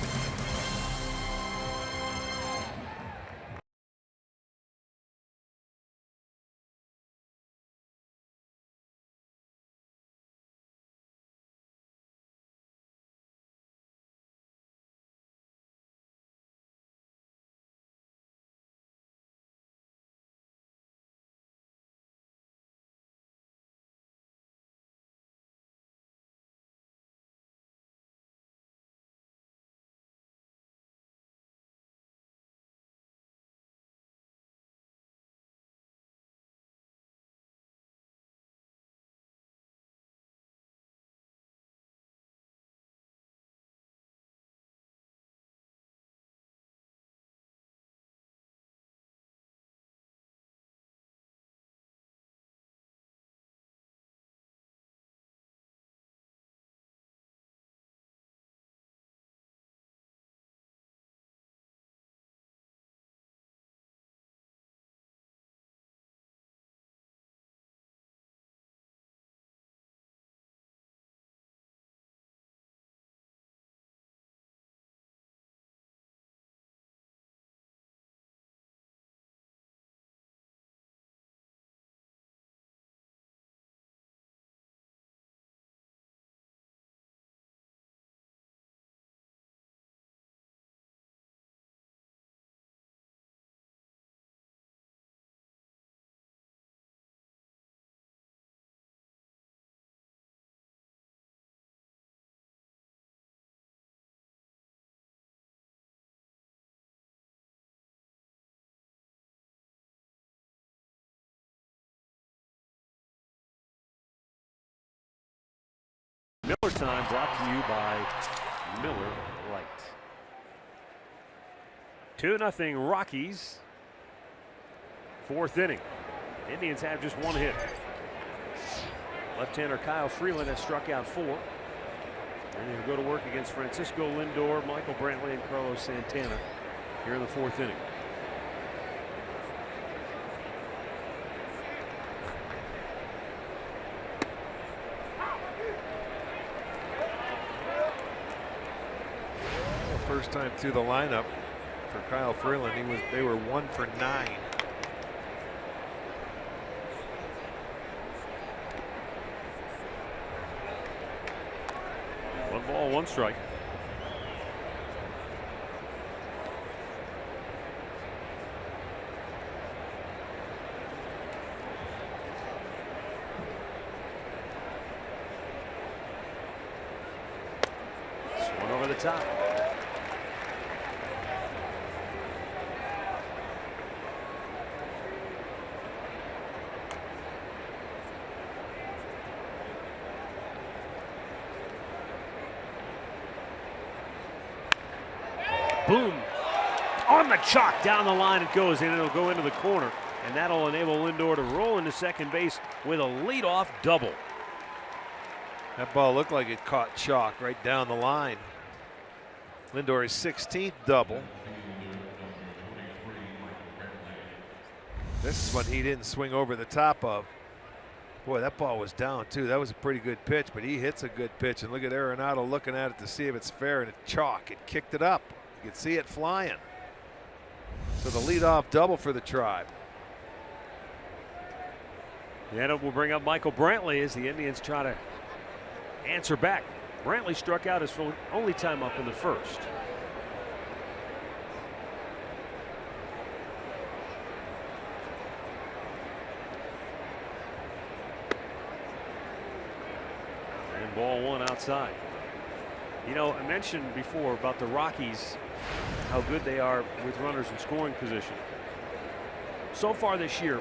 Miller time brought to you by Miller Lite. 2-0 Rockies. 4th inning. Indians have just 1 hit. Left-hander Kyle Freeland has struck out 4. And he'll go to work against Francisco Lindor, Michael Brantley, and Carlos Santana here in the 4th inning. First time through the lineup for Kyle Freeland. They were 1 for 9. One ball, one strike. Swung over the top. Boom. On the chalk, down the line it goes, and it'll go into the corner. And that'll enable Lindor to roll into second base with a leadoff double. That ball looked like it caught chalk right down the line. Lindor's 16th double. This is one he didn't swing over the top of. Boy, that ball was down too. That was a pretty good pitch, but he hits a good pitch. And look at Arenado looking at it to see if it's fair, and it chalk. It kicked it up. You can see it flying. So the leadoff double for the Tribe. And it will bring up Michael Brantley as the Indians try to answer back. Brantley struck out his only time up in the first. And ball one outside. You know, I mentioned before about the Rockies, how good they are with runners in scoring position. So far this year,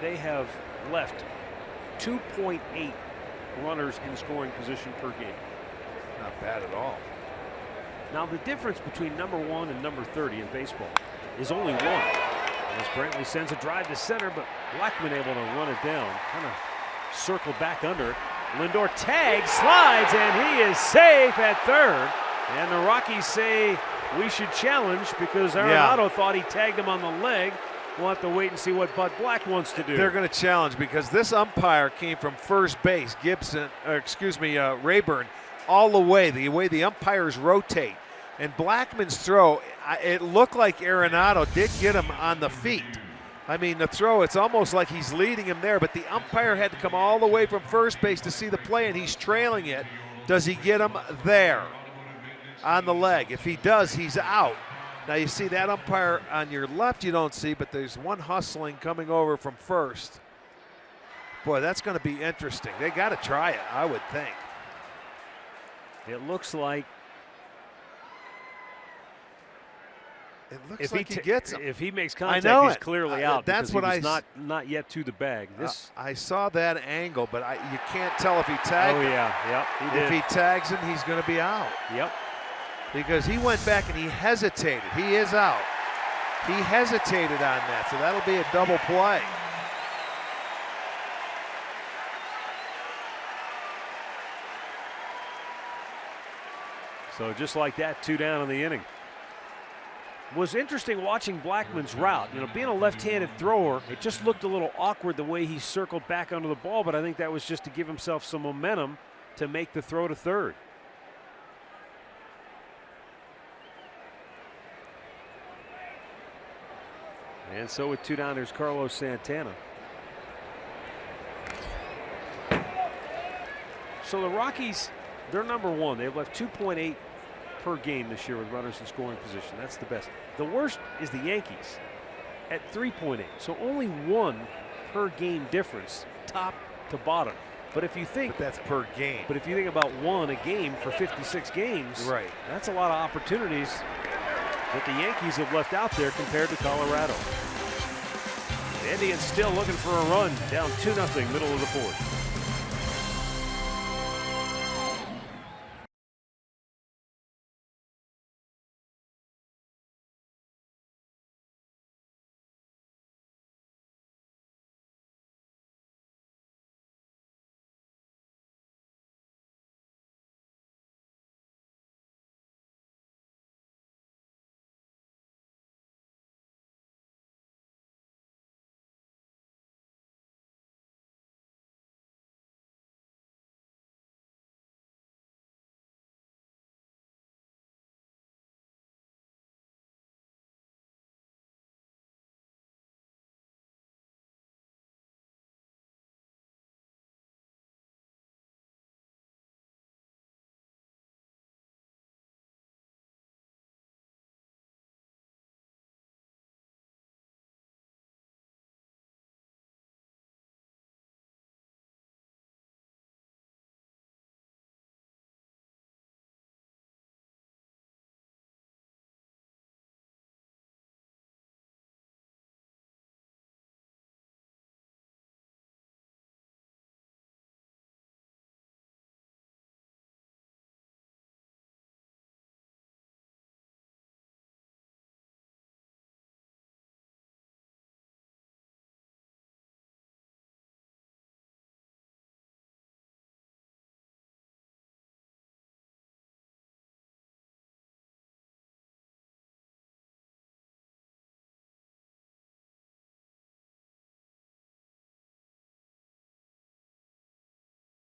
they have left 2.8 runners in scoring position per game. Not bad at all. Now the difference between number 1 and number 30 in baseball is only 1. As Brantley sends a drive to center, but Blackman able to run it down, kind of circle back under it. Lindor tags, slides, and he is safe at third. And the Rockies say we should challenge because Arenado thought he tagged him on the leg. We'll have to wait and see what Bud Black wants to do. They're going to challenge because this umpire came from first base, Rayburn, all the way the umpires rotate. And Blackman's throw, it looked like Arenado did get him on the feet. I mean, the throw, it's almost like he's leading him there, but the umpire had to come all the way from first base to see the play, and he's trailing it. Does he get him there on the leg? If he does, he's out. Now you see that umpire on your left you don't see, but there's one hustling coming over from first. Boy, that's going to be interesting. They got to try it, I would think. It looks like he gets him. If he makes contact, he's clearly out. That's what he's not yet to the bag. I saw that angle, but you can't tell if he tagged him. Oh yeah, yep. He did. If he tags him, he's going to be out. Yep. Because he went back and he hesitated. He is out. He hesitated on that, so that'll be a double play. So just like that, 2 down in the inning. Was interesting watching Blackman's route. You know, being a left-handed thrower, it just looked a little awkward the way he circled back under the ball, but I think that was just to give himself some momentum to make the throw to third. And so with 2 down, there's Carlos Santana. So the Rockies, they're number 1. They've left 2.8 per game this year with runners in scoring position. That's the best. The worst is the Yankees at 3.8. So only 1 per game difference, top to bottom. But if you think that's per game. But if you think about 1 a game for 56 games, right, that's a lot of opportunities that the Yankees have left out there compared to Colorado. The Indians still looking for a run, down 2-0, middle of the 4th.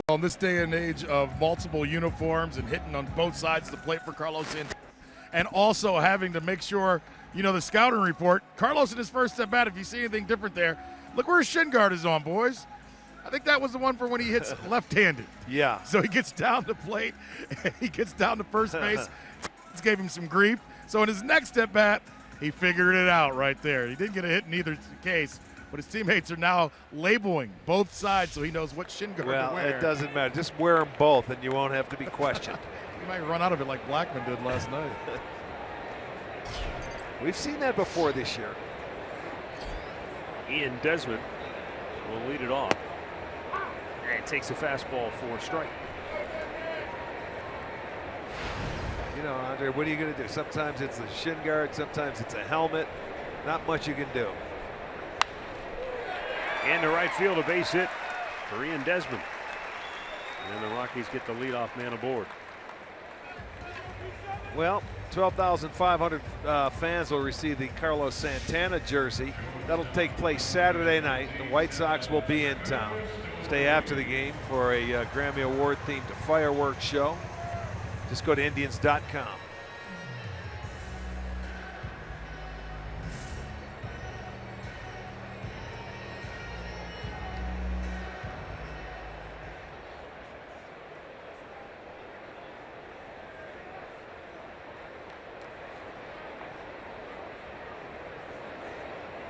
On this day and age of multiple uniforms and hitting on both sides of the plate for Carlos Santana, and also having to make sure, the scouting report, Carlos in his first at bat, if you see anything different there, look where his shin guard is on, boys. I think that was the one for when he hits left-handed. Yeah. So he gets down the plate, he gets down to first base. This gave him some grief. So in his next at bat, he figured it out right there. He didn't get a hit in either case, but his teammates are now labeling both sides so he knows what shin guard to wear. Well, it doesn't matter. Just wear them both, and you won't have to be questioned. You might run out of it like Blackman did last night. We've seen that before this year. Ian Desmond will lead it off. And takes a fastball for a strike. Andre, what are you going to do? Sometimes it's a shin guard, sometimes it's a helmet. Not much you can do. And to right field, a base hit for Ian Desmond. And the Rockies get the leadoff man aboard. Well, 12,500 fans will receive the Carlos Santana jersey. That'll take place Saturday night. The White Sox will be in town. Stay after the game for a Grammy Award themed fireworks show. Just go to Indians.com.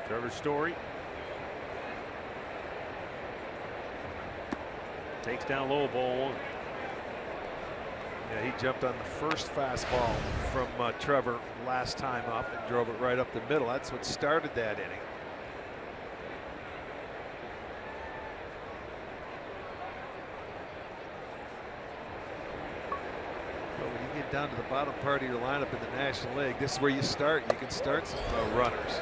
Trevor Story takes down low, ball one. Yeah, he jumped on the first fastball from Trevor last time up and drove it right up the middle. That's what started that inning. But when you get down to the bottom part of your lineup in the National League, this is where you start. You can start some runners.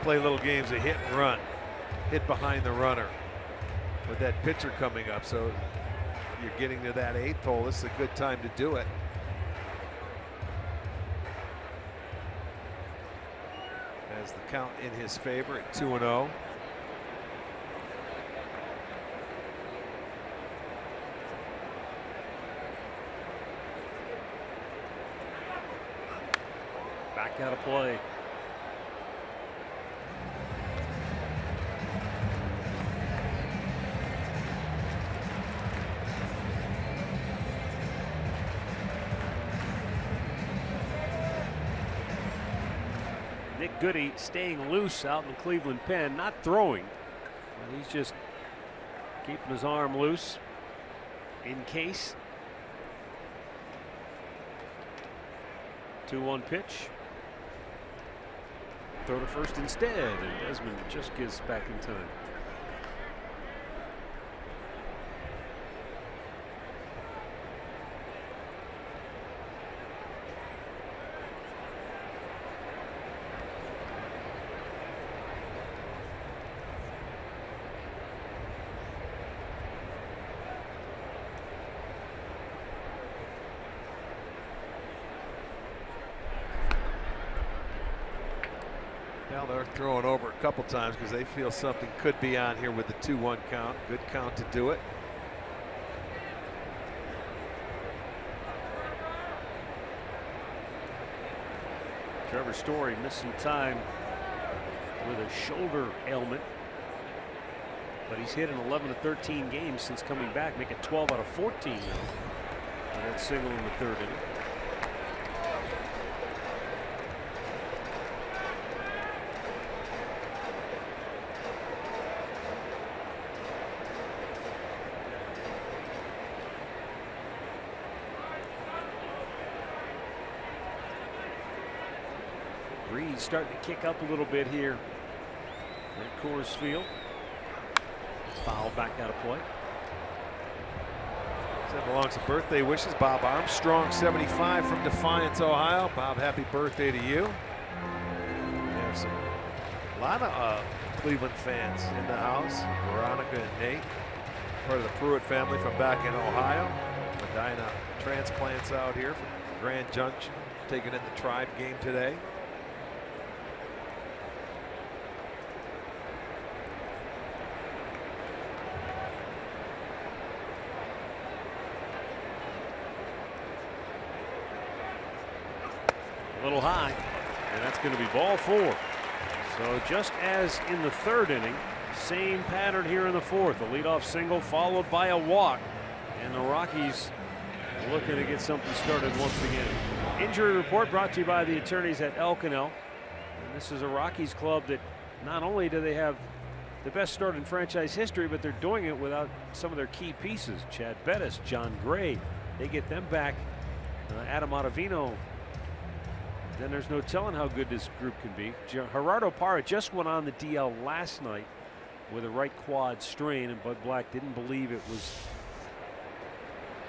Play little games of hit and run, hit behind the runner with that pitcher coming up. So you're getting to that 8th hole. This is a good time to do it. As the count in his favor at 2-0. Back out of play. Nick Goody staying loose out in the Cleveland pen, not throwing, but he's just keeping his arm loose in case. 2-1 pitch. Throw to first instead, and Desmond just gets back in time. Now they're throwing over a couple times because they feel something could be on here with the 2-1 count. Good count to do it. Trevor Story missed some time with a shoulder ailment, but he's hit in 11 of 13 games since coming back, making 12 out of 14 now. And that single in the 3rd inning. Breeze starting to kick up a little bit here at Coors Field. Foul back out of play. Send along some birthday wishes. Bob Armstrong, 75 from Defiance, Ohio. Bob, happy birthday to you. There's a lot of Cleveland fans in the house. Veronica and Nate, part of the Pruitt family from back in Ohio. Medina transplants out here from Grand Junction, taking in the Tribe game today. little high, and that's going to be ball 4. So just as in the 3rd inning, same pattern here in the 4th. A leadoff single followed by a walk, and the Rockies looking to get something started once again. Injury report brought to you by the attorneys at CLE. And this is a Rockies club that not only do they have the best start in franchise history, but they're doing it without some of their key pieces. Chad Bettis, John Gray, they get them back. Adam Ottavino. Then there's no telling how good this group can be. Gerardo Parra just went on the DL last night with a right quad strain, and Bud Black didn't believe it was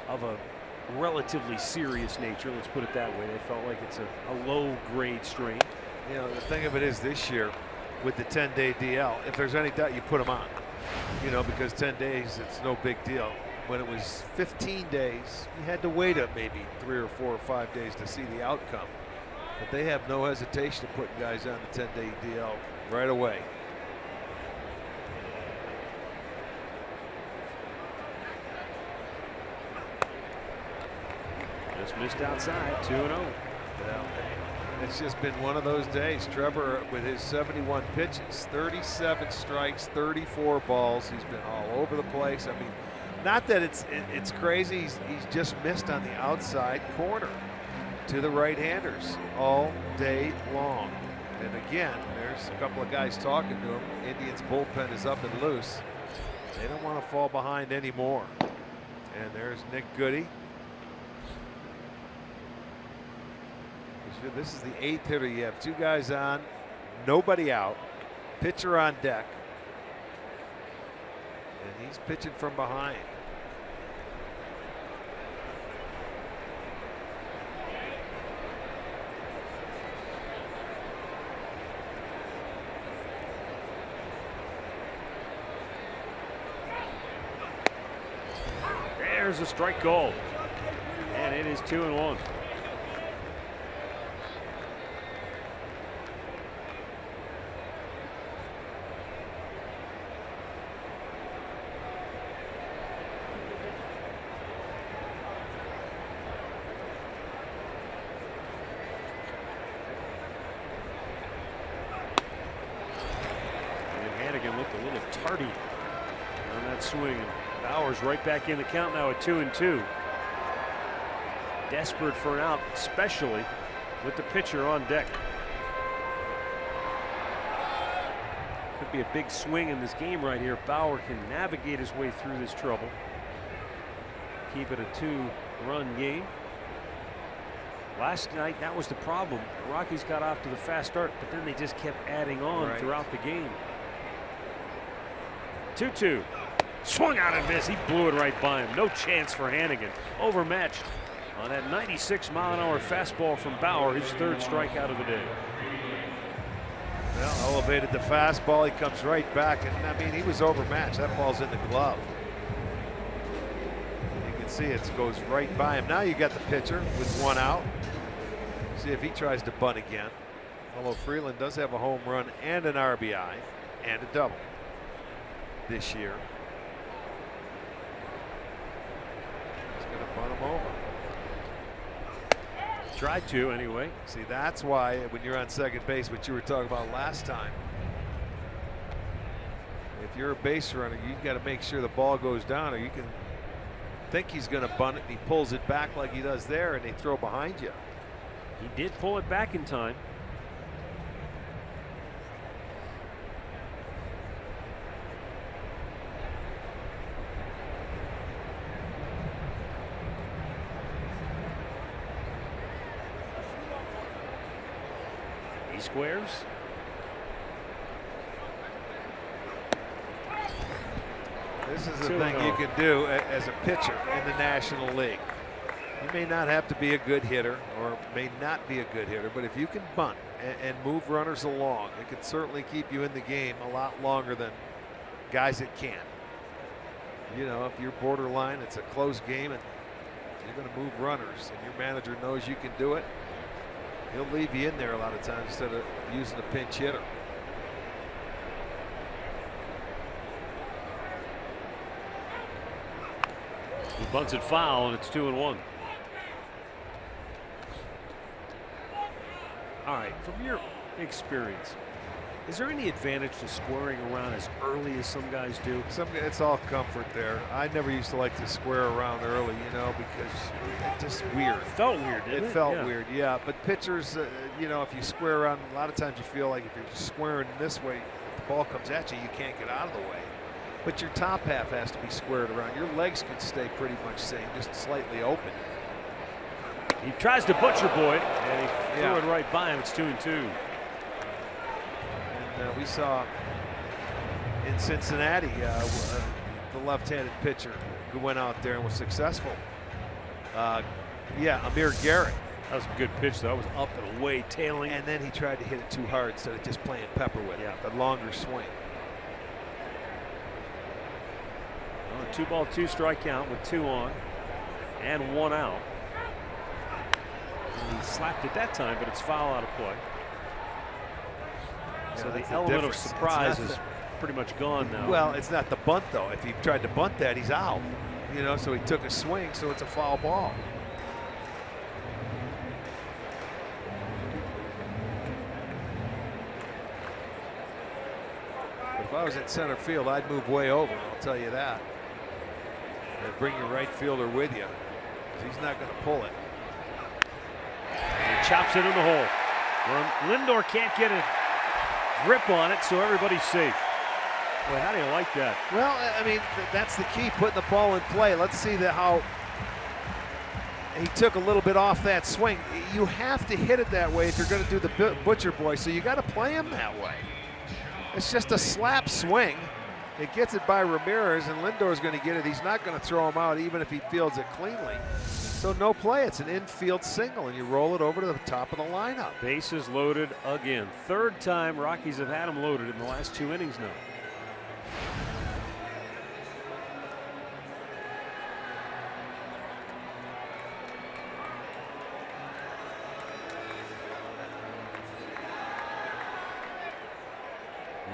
of a relatively serious nature. Let's put it that way. They felt like it's a low-grade strain. You know, the thing of it is this year with the 10-day DL, if there's any doubt, you put them on. You know, because 10 days, it's no big deal. When it was 15 days, you had to wait up maybe 3 or 4 or 5 days to see the outcome. But they have no hesitation of putting guys on the 10-day DL right away. Just missed outside, 2-0. Well, it's just been one of those days. Trevor, with his 71 pitches, 37 strikes, 34 balls. He's been all over the place. I mean, not that it's crazy. He's just missed on the outside corner to the right-handers all day long. And again, there's a couple of guys talking to him. Indians bullpen is up and loose. They don't want to fall behind anymore. And there's Nick Goody. This is the 8th hitter. You have 2 guys on, nobody out, pitcher on deck, and he's pitching from behind. There's a strike goal, and it is 2-1. Looked a little tardy on that swing. And Bauer's right back in the count now at 2-2. Desperate for an out, especially with the pitcher on deck. Could be a big swing in this game right here if Bauer can navigate his way through this trouble. Keep it a 2-run game. Last night, that was the problem. The Rockies got off to the fast start, but then they just kept adding on throughout the game. 2-2. Swung out and missed. He blew it right by him. No chance for Hannigan. Overmatched on that 96-mile-an-hour fastball from Bauer, his 3rd strikeout of the day. Well, elevated the fastball. He comes right back. And I mean, he was overmatched. That ball's in the glove. You can see it goes right by him. Now you got the pitcher with 1 out. See if he tries to bunt again. Although Freeland does have a home run and an RBI and a double this year. He's going to bunt him over. Tried to anyway. See, that's why when you're on second base, what you were talking about last time, if you're a base runner, you've got to make sure the ball goes down, or you can think he's going to bunt it and he pulls it back like he does there, and they throw behind you. He did pull it back in time. Squares. This is the thing you can do as a pitcher in the National League. You may not have to be a good hitter or may not be a good hitter, but if you can bunt and move runners along, it can certainly keep you in the game a lot longer than guys that can't. You know, if you're borderline, it's a close game and you're going to move runners and your manager knows you can do it, he'll leave you in there a lot of times instead of using a pinch hitter. He bunts it foul, and it's 2-1. All right, from your experience, is there any advantage to squaring around as early as some guys do? It's all comfort there. I never used to like to square around early, you know, because it's just weird. It felt weird, didn't it? It felt weird, yeah. But pitchers, you know, if you square around, a lot of times you feel like if you're squaring this way, if the ball comes at you, you can't get out of the way. But your top half has to be squared around. Your legs can stay pretty much same, just slightly open. He tries to butcher Boyd, and he threw it right by him. It's 2-2. And we saw in Cincinnati the left-handed pitcher who went out there and was successful. Amir Garrett. That was a good pitch, though. That was up and away, tailing. And then he tried to hit it too hard instead of just playing pepper with it, the longer swing. 2-ball, 2-strike count with 2 on and 1 out. And he slapped it that time, but it's foul out of play. So the element of surprise is pretty much gone now. Well, it's not the bunt, though. If he tried to bunt that, he's out. You know, so he took a swing, so it's a foul ball. But if I was in center field, I'd move way over, I'll tell you that. And bring your right fielder with you. He's not going to pull it. He chops it in the hole. Lindor can't get a grip on it, so everybody's safe. Boy, how do you like that? Well, I mean, that's the key, putting the ball in play. Let's see how he took a little bit off that swing. You have to hit it that way if you're going to do the Butcher Boy, so you got to play him that way. It's just a slap swing. It gets it by Ramirez, and Lindor's going to get it. He's not going to throw him out even if he fields it cleanly. So no play. It's an infield single, and you roll it over to the top of the lineup. Bases loaded again. 3rd time Rockies have had him loaded in the last 2 innings now.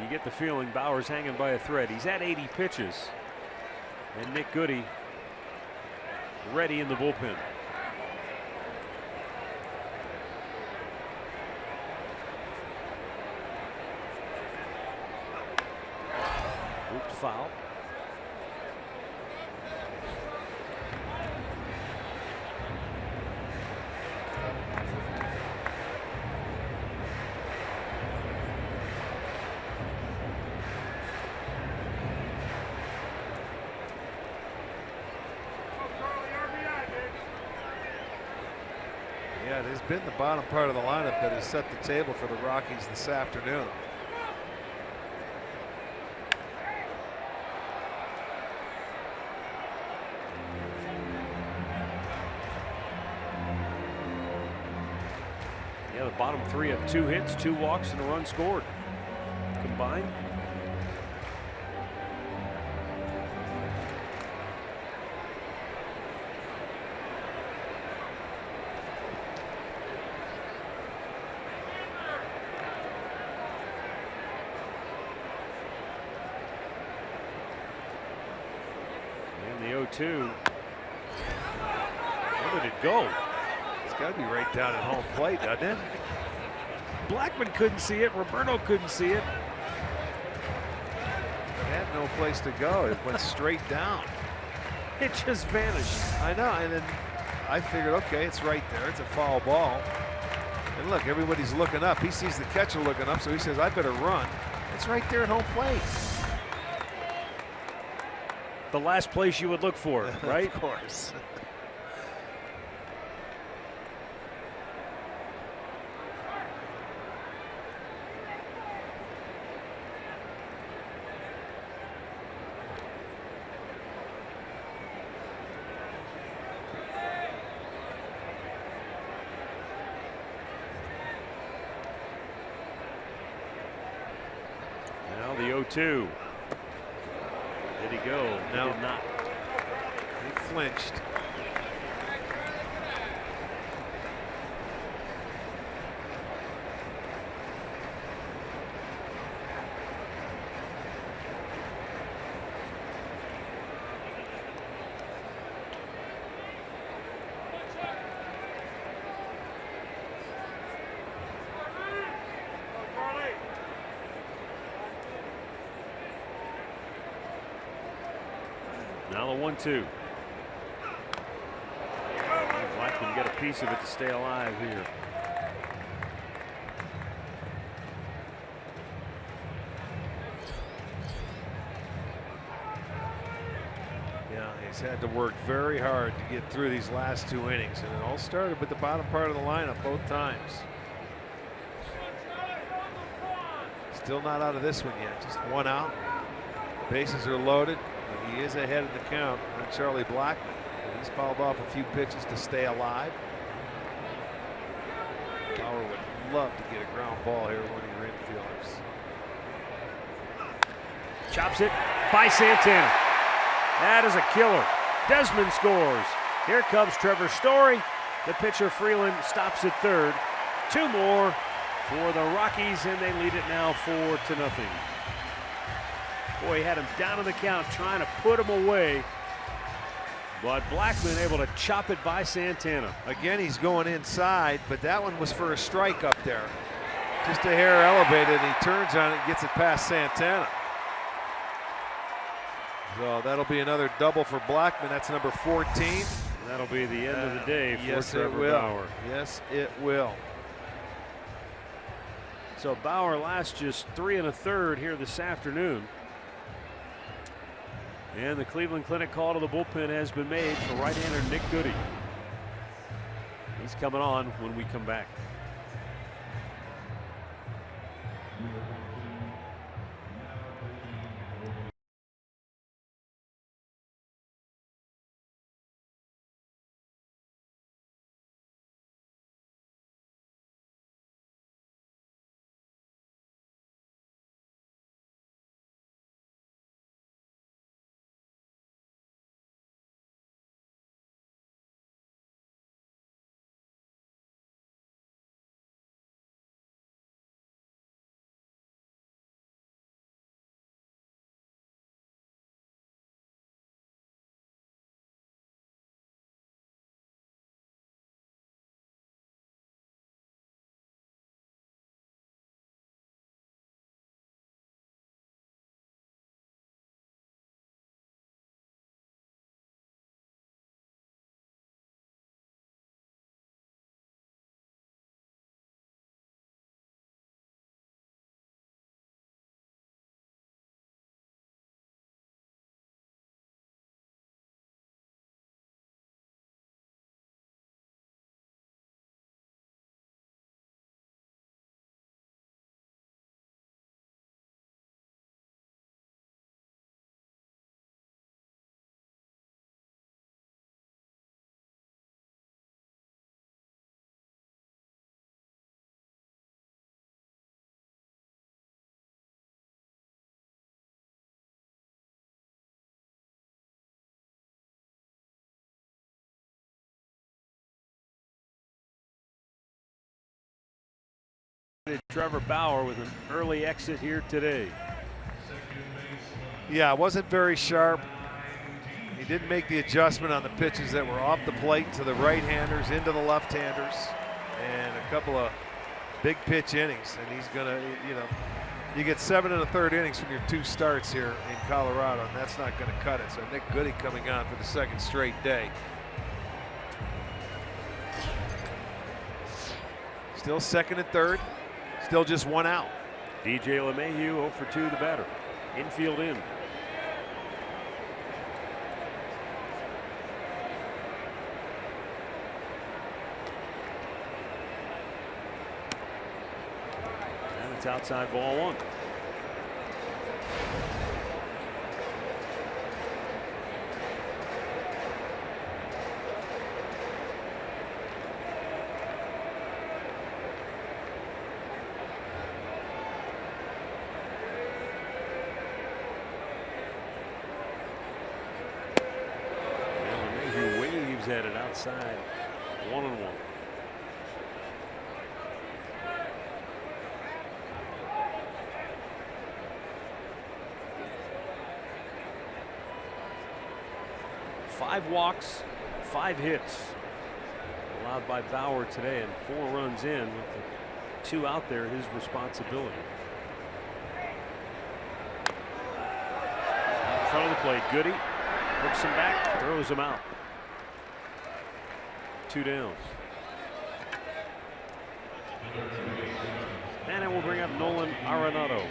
You get the feeling Bauer's hanging by a thread. He's at 80 pitches. And Nick Goody ready in the bullpen. Oop, foul. Yeah, it has been the bottom part of the lineup that has set the table for the Rockies this afternoon. Yeah, the bottom 3 have 2 hits, 2 walks, and a run scored combined. The 0-2. Where did it go? It's got to be right down at home plate, doesn't it? Blackman couldn't see it. Roberto couldn't see it. It had no place to go. It went straight down. It just vanished. I know, and then I figured, okay, it's right there. It's a foul ball. And look, everybody's looking up. He sees the catcher looking up, so he says, I better run. It's right there at home plate. The last place you would look for, right? Of course. Now the 0-2. Did he go? No. He did not. He flinched. Now the 1-2. Blackman get a piece of it to stay alive here. Yeah, he's had to work very hard to get through these last 2 innings, and it all started with the bottom part of the lineup both times. Still not out of this one yet, just 1 out. Bases are loaded. He is ahead of the count on Charlie Blackman. He's fouled off a few pitches to stay alive. Bauer would love to get a ground ball here, one of your infielders. Chops it by Santana. That is a killer. Desmond scores. Here comes Trevor Story. The pitcher Freeland stops at third. 2 more for the Rockies, and they lead it now 4-0. Boy, he had him down in the count, trying to put him away. But Blackman able to chop it by Santana. Again, he's going inside, but that one was for a strike up there. Just a hair elevated, and he turns on it and gets it past Santana. So that'll be another double for Blackman. That's number 14. That'll be the end of the day for yes, Trevor it will. Bauer. Yes, it will. So Bauer lasts just 3 1/3 here this afternoon. And the Cleveland Clinic call to the bullpen has been made for right-hander Nick Goody. He's coming on when we come back. Trevor Bauer with an early exit here today. Yeah, it wasn't very sharp. He didn't make the adjustment on the pitches that were off the plate to the right-handers, into the left-handers, and a couple of big pitch innings. And he's gonna, you get 7 1/3 innings from your 2 starts here in Colorado, and that's not gonna cut it. So Nick Goody coming on for the 2nd straight day. Still 2nd and 3rd. Still just 1 out. DJ LeMahieu 0 for 2, the batter. Infield in. And it's outside, ball 1. At it outside, 1-1. Five walks, 5 hits allowed by Bauer today, and 4 runs in with the 2 out there, his responsibility. In front of the plate, Goody Hooks him back, throws him out. 2 down. And it will bring up Nolan Arenado.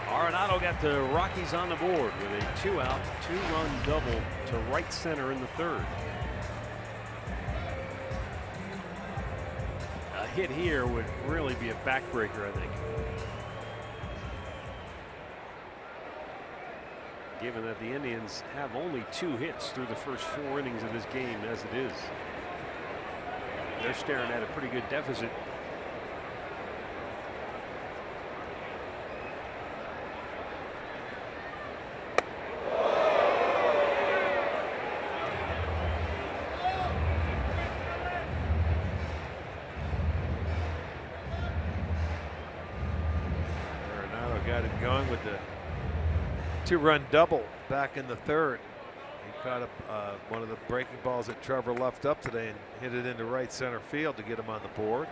Arenado got the Rockies on the board with a 2-out, 2-run double to right center in the 3rd. A hit here would really be a backbreaker, I think. Given that the Indians have only 2 hits through the first 4 innings of this game as it is. They're staring at a pretty good deficit. Got it going with the 2-run double back in the 3rd. He caught up one of the breaking balls that Trevor left up today and hit it into right center field to get him on the board.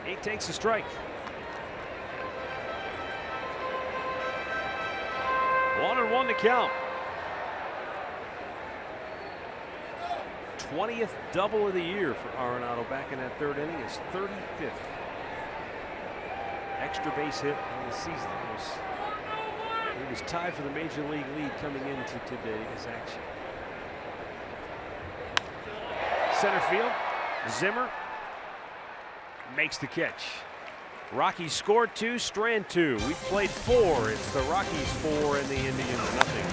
He takes a strike. 1-1 to count. 20th double of the year for Arenado back in that 3rd inning. His 35th extra base hit on the season. He was tied for the major league lead coming into today's action. Center field, Zimmer makes the catch. Rockies scored 2, Strand 2. We've played 4. It's the Rockies 4 and the Indians nothing.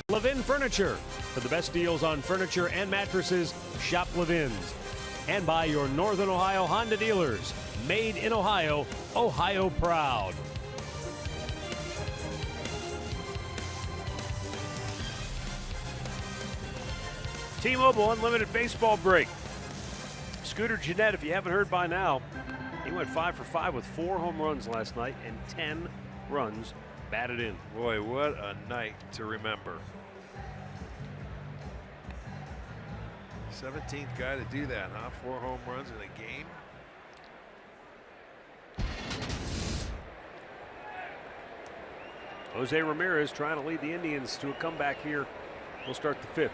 Levin Furniture. For the best deals on furniture and mattresses, shop Levin's. And by your Northern Ohio Honda dealers. Made in Ohio, Ohio proud. T-Mobile Unlimited Baseball Break. Scooter Gennett, if you haven't heard by now, he went 5 for 5 with 4 home runs last night and 10 runs batted in. Boy, what a night to remember. 17th guy to do that, huh? 4 home runs in a game. Jose Ramirez trying to lead the Indians to a comeback here. We'll start the 5th.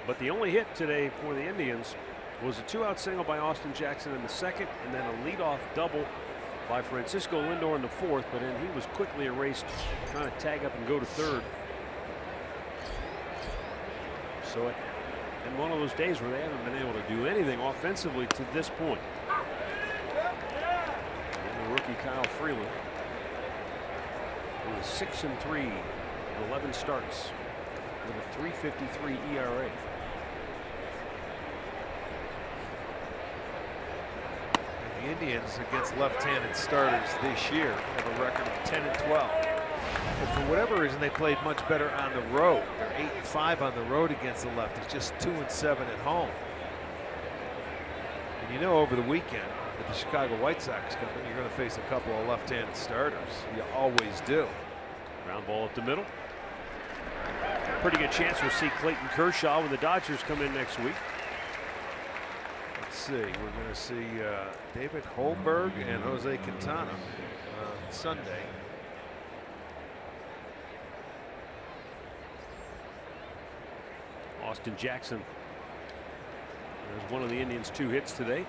But the only hit today for the Indians was a 2-out single by Austin Jackson in the 2nd, and then a leadoff double by Francisco Lindor in the 4th, but then he was quickly erased trying to tag up and go to 3rd. So in one of those days where they haven't been able to do anything offensively to this point. And the rookie Kyle Freeland, who is 6-3 in 11 starts with a 3.53 ERA. The Indians against left-handed starters this year have a record of 10-12. But for whatever reason, they played much better on the road. They're 8-5 on the road against the lefties, just 2-7 at home. And you know, over the weekend, with the Chicago White Sox coming, you're going to face a couple of left-handed starters. You always do. Ground ball up the middle. Pretty good chance we'll see Clayton Kershaw when the Dodgers come in next week. Let's see. We're going to see David Holberg and Jose Quintana Sunday. Austin Jackson is one of the Indians' 2 hits today.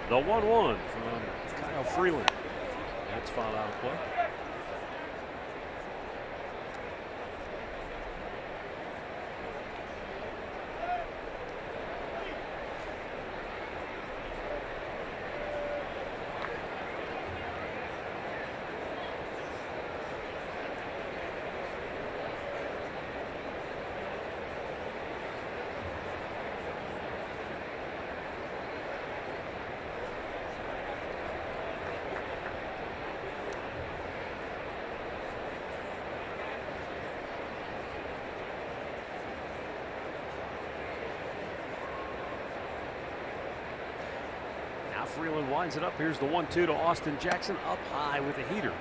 The 1-1 from Kyle Freeland. That's fouled out of play. Freeland winds it up. Here's the 1-2 to Austin Jackson, up high with a heater.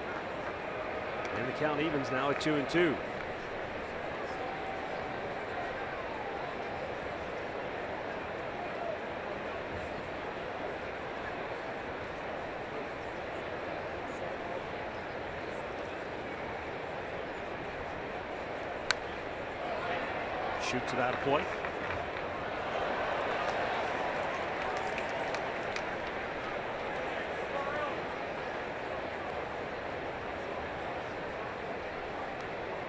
And the count evens now at 2-2. Shoots it out of play.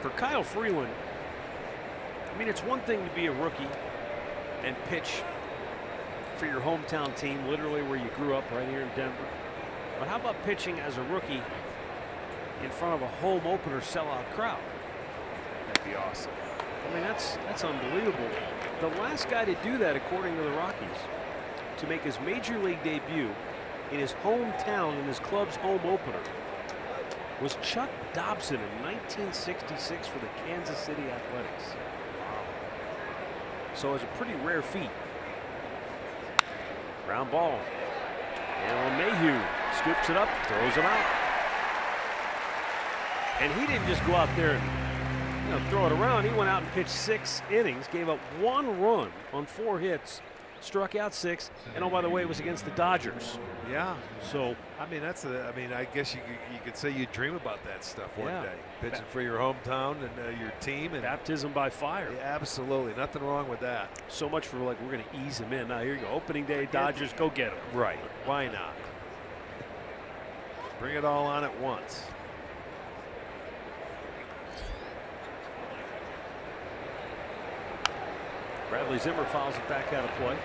For Kyle Freeland, I mean, it's one thing to be a rookie and pitch for your hometown team, literally where you grew up right here in Denver. But how about pitching as a rookie in front of a home opener sellout crowd? That'd be awesome. I mean, that's unbelievable. The last guy to do that, according to the Rockies, to make his major league debut in his hometown in his club's home opener, was Chuck Dobson in 1966 for the Kansas City Athletics. So it's a pretty rare feat. Ground ball. And Mayhew scoops it up, throws it out. And he didn't just go out there and throw it around. He went out and pitched 6 innings, gave up 1 run on 4 hits, struck out 6, and oh, by the way, it was against the Dodgers. Yeah. So I mean, I guess you could say you dream about that stuff one Yeah. day, pitching for your hometown and your team. And baptism by fire. yeah, absolutely, nothing wrong with that. So much for like, we're going to ease him in. Now here you go, opening day, Dodgers, go get him. Right? Why not? Bring it all on at once. Bradley Zimmer fouls it back out of play.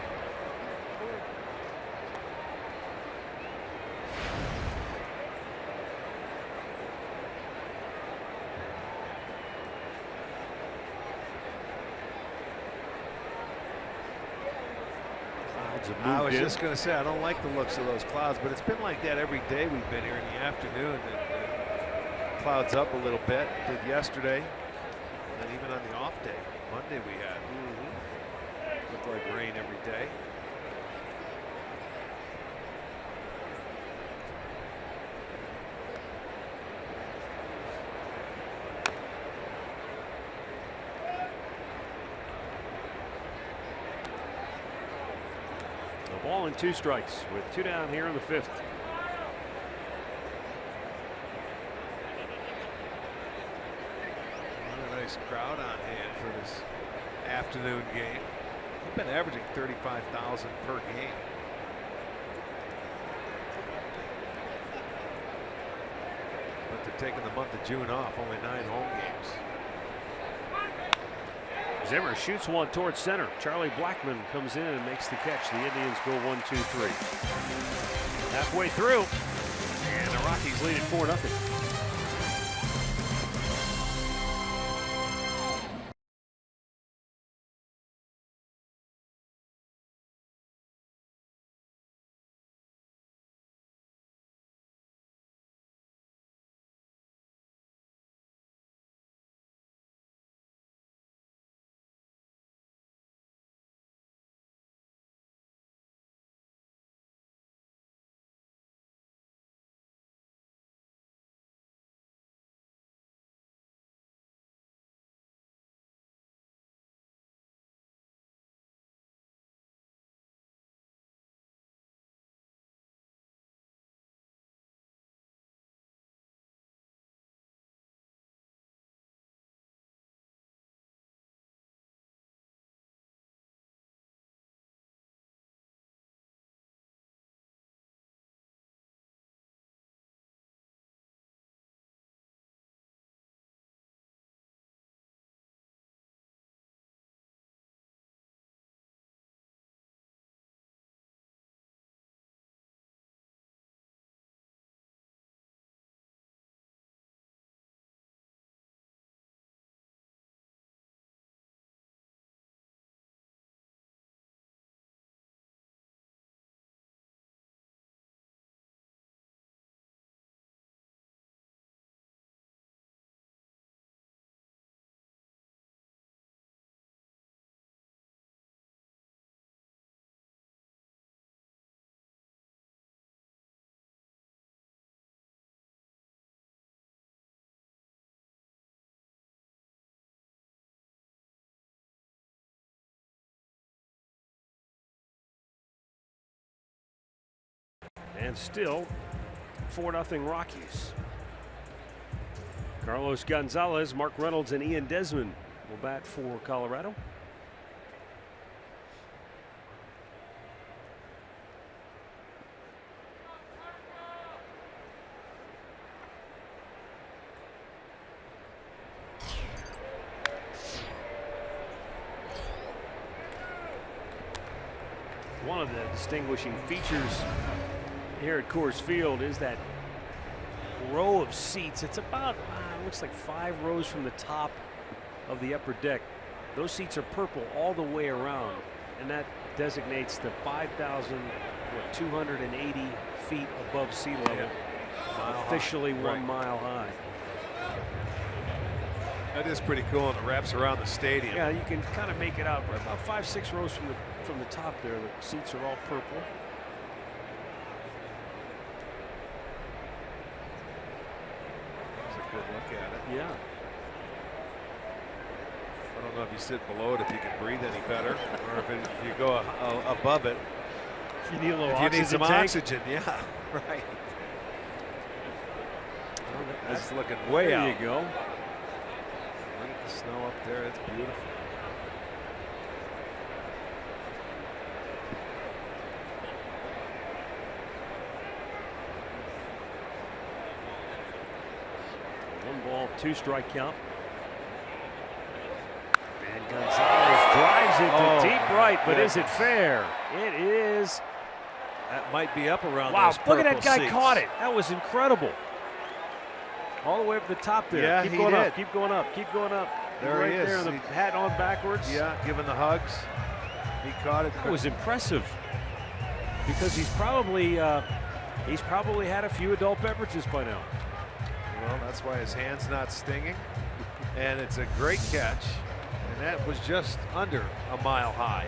I was just going to say, I don't like the looks of those clouds, but it's been like that every day we've been here in the afternoon. And clouds up a little bit. Did yesterday, and even on the off day, Monday we had. Looked like rain every day. ball and 2 strikes with 2 down here in the 5th. What a nice crowd on hand for this afternoon game. They've been averaging 35,000 per game. But they're taking the month of June off, only 9 home games. Zimmer shoots one towards center. Charlie Blackmon comes in and makes the catch. The Indians go 1-2-3. Halfway through, and the Rockies lead at 4-0. And still 4-0 Rockies. Carlos Gonzalez, Mark Reynolds, and Ian Desmond will bat for Colorado. One of the distinguishing features here at Coors Field is that row of seats. It's about, looks like 5 rows from the top of the upper deck. Those seats are purple all the way around, and that designates the 5,280 feet above sea level, officially 1 mile high. That is pretty cool, and it wraps around the stadium. Yeah, you can kind of make it out. Right about 5-6 rows from the top there. The seats are all purple. That's a good look at it. Yeah. I don't know if you sit below it, if you can breathe any better, or if you go above it. If you need a little if you need some tank. oxygen, yeah, right. That's looking way out. There you go. Look at the snow up there. It's beautiful. One ball, 2 strike count. And Gonzalez drives it to deep right, but is it fair? It is. That might be up around Wow, those look at that guy seats. caught it. That was incraudible. All the way up the top there. Yeah, keep he going did. up, keep going up, keep going up. There right he is. there, the hat on backwards. Yeah, giving the hugs. He caught it. That was impressive because he's probably had a few adult beverages by now. Well, that's why his hand's not stinging. And it's a great catch. And that was just under a mile high.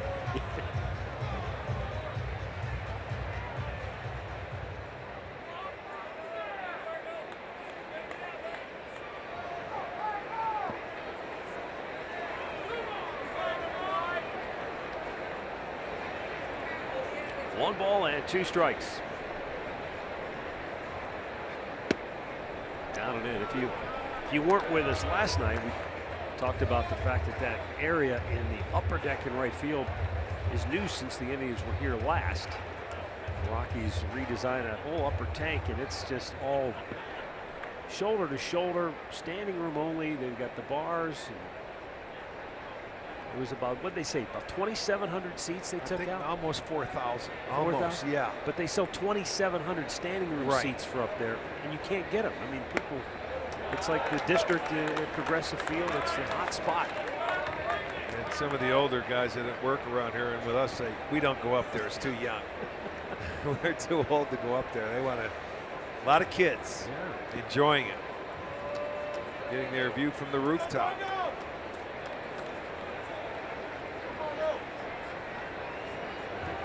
1 ball and 2 strikes. Down and in. If you weren't with us last night, we talked about the fact that that area in the upper deck in right field is new since the Indians were here last. The Rockies redesigned that whole upper tank, and it's just all shoulder to shoulder, standing room only. They've got the bars. It was about, what they say, about 2,700 seats they took out? Almost 4,000. 4,000? Yeah. But they sell 2,700 standing room seats for up there, and you can't get them. I mean, people, it's like the district at Progressive Field. It's the hot spot. And some of the older guys that work around here and with us say, we don't go up there. It's too young. We're too old to go up there. They want a lot of kids enjoying it, getting their view from the rooftop.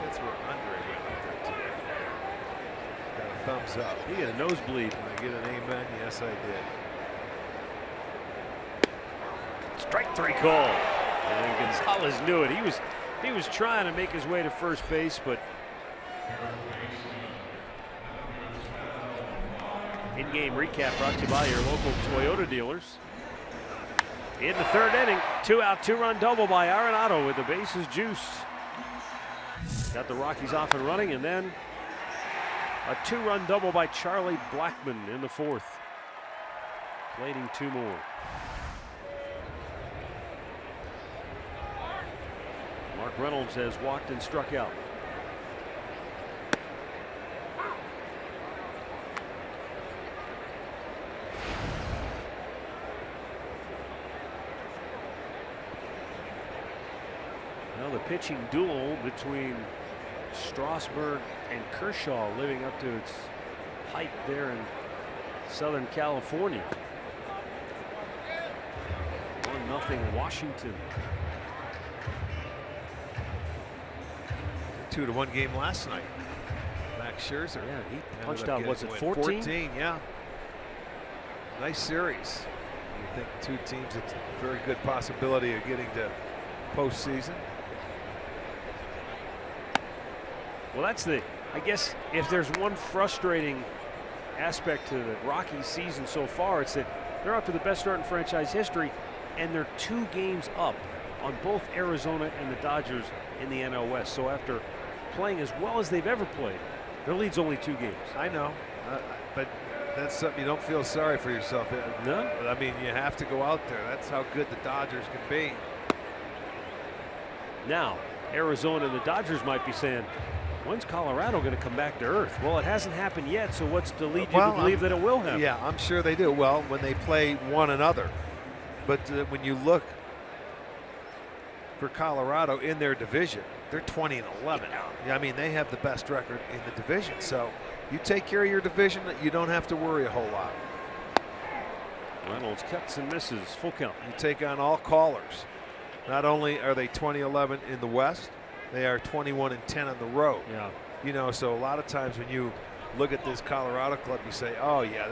That's where Andre went up there today. Got a thumbs up. He got a nosebleed. Did I get an amen? Yes, I did. Strike 3 call. And Gonzalez knew it. He was trying to make his way to first base, but in-game recap brought to you by your local Toyota dealers. In the 3rd inning, 2-out, 2-run double by Arenado with the bases juiced. Got the Rockies off and running, and then a 2-run double by Charlie Blackmon in the 4th. Plating 2 more. Mark Reynolds has walked and struck out. Now the pitching duel between Strasburg and Kershaw living up to its height there in Southern California. 1-0 Washington. 2-1 game last night. Max Scherzer. Yeah, he punched out, what's it, 14? 14, yeah. Nice series. You think 2 teams, it's a very good possibility of getting to postseason. Well, that's I guess if there's one frustrating aspect to the Rockies season so far, it's that they're up to the best start in franchise history, and they're 2 games up on both Arizona and the Dodgers in the NL West. So after playing as well as they've ever played, their lead's only 2 games. I know, but that's something you don't feel sorry for yourself. No? I mean, you have to go out there. That's how good the Dodgers can be. Now, Arizona and the Dodgers might be saying, when's Colorado going to come back to earth? Well, it hasn't happened yet, so what's to lead you to believe that it will happen? Yeah, I'm sure they do. Well, when they play one another. But when you look for Colorado in their division, they're 20-11. Yeah, I mean, they have the best record in the division. So you take care of your division, you don't have to worry a whole lot. Reynolds cuts and misses. Full count. You take on all callers. Not only are they 20-11 in the West, they are 21-10 on the road. Yeah. You know, so a lot of times when you look at this Colorado club, you say, oh, yeah,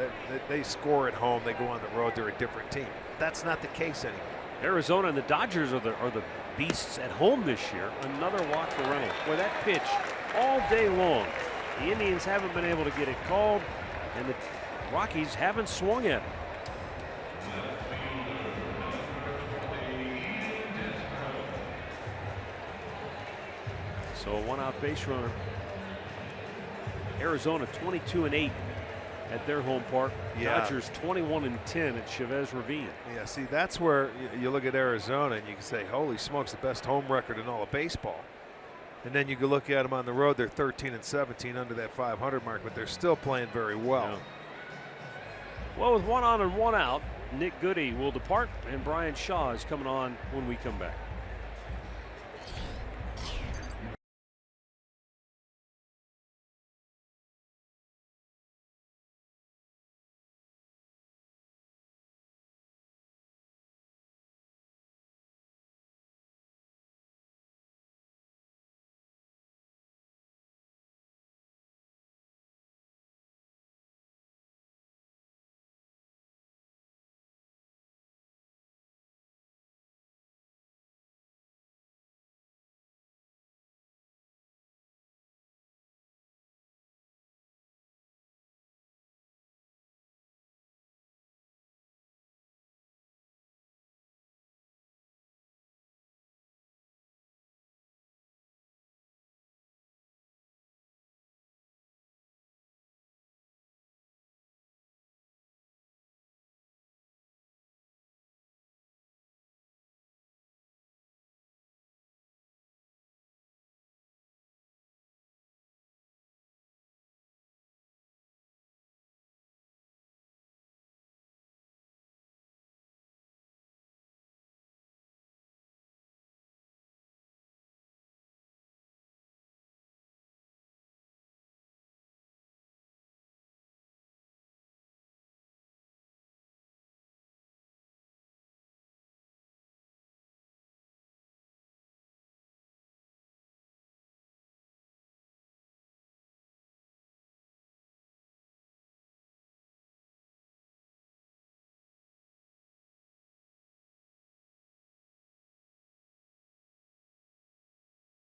they score at home. They go on the road. They're a different team. That's not the case anymore. Arizona and the Dodgers are the beasts at home this year. Another walk for Reynolds. Boy, that pitch all day long. The Indians haven't been able to get it called, and the Rockies haven't swung at it. So a 1-out base runner. Arizona 22-8 at their home park. Yeah. Dodgers 21-10 at Chavez Ravine. Yeah, see, that's where you look at Arizona and you can say, holy smokes, the best home record in all of baseball. And then you can look at them on the road, they're 13-17 under that 500 mark, but they're still playing very well. Yeah. Well, with 1 on and 1 out, Nick Goody will depart, and Brian Shaw is coming on when we come back.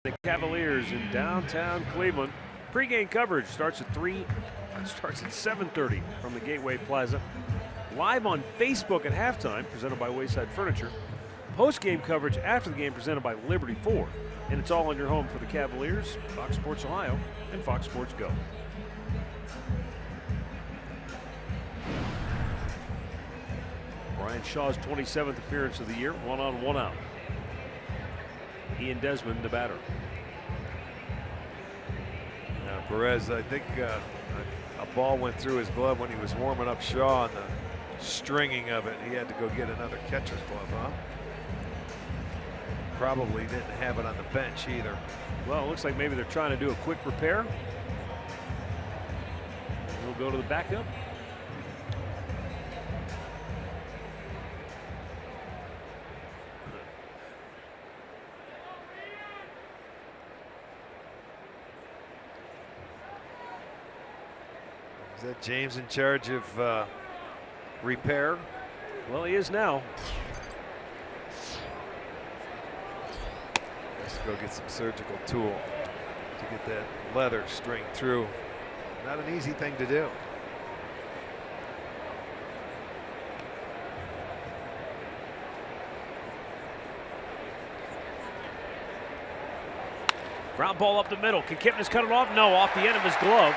The Cavaliers in downtown Cleveland. Pre-game coverage starts at 7:30 from the Gateway Plaza. Live on Facebook at halftime, presented by Wayside Furniture. Post-game coverage after the game presented by Liberty Ford. And it's all on your home for the Cavaliers, Fox Sports Ohio, and Fox Sports Go. Brian Shaw's 27th appearance of the year, 1 on, 1 out. Ian Desmond, the batter. Perez, I think a ball went through his glove when he was warming up Shaw, and the stringing of it, he had to go get another catcher's glove, huh? Probably didn't have it on the bench either. Well, it looks like maybe they're trying to do a quick repair. We'll go to the backup. Is that James in charge of repair? Well, he is now. Let's go get some surgical tool to get that leather string through. Not an easy thing to do. Ground ball up the middle. Can Kipnis cut it off? No, off the end of his glove.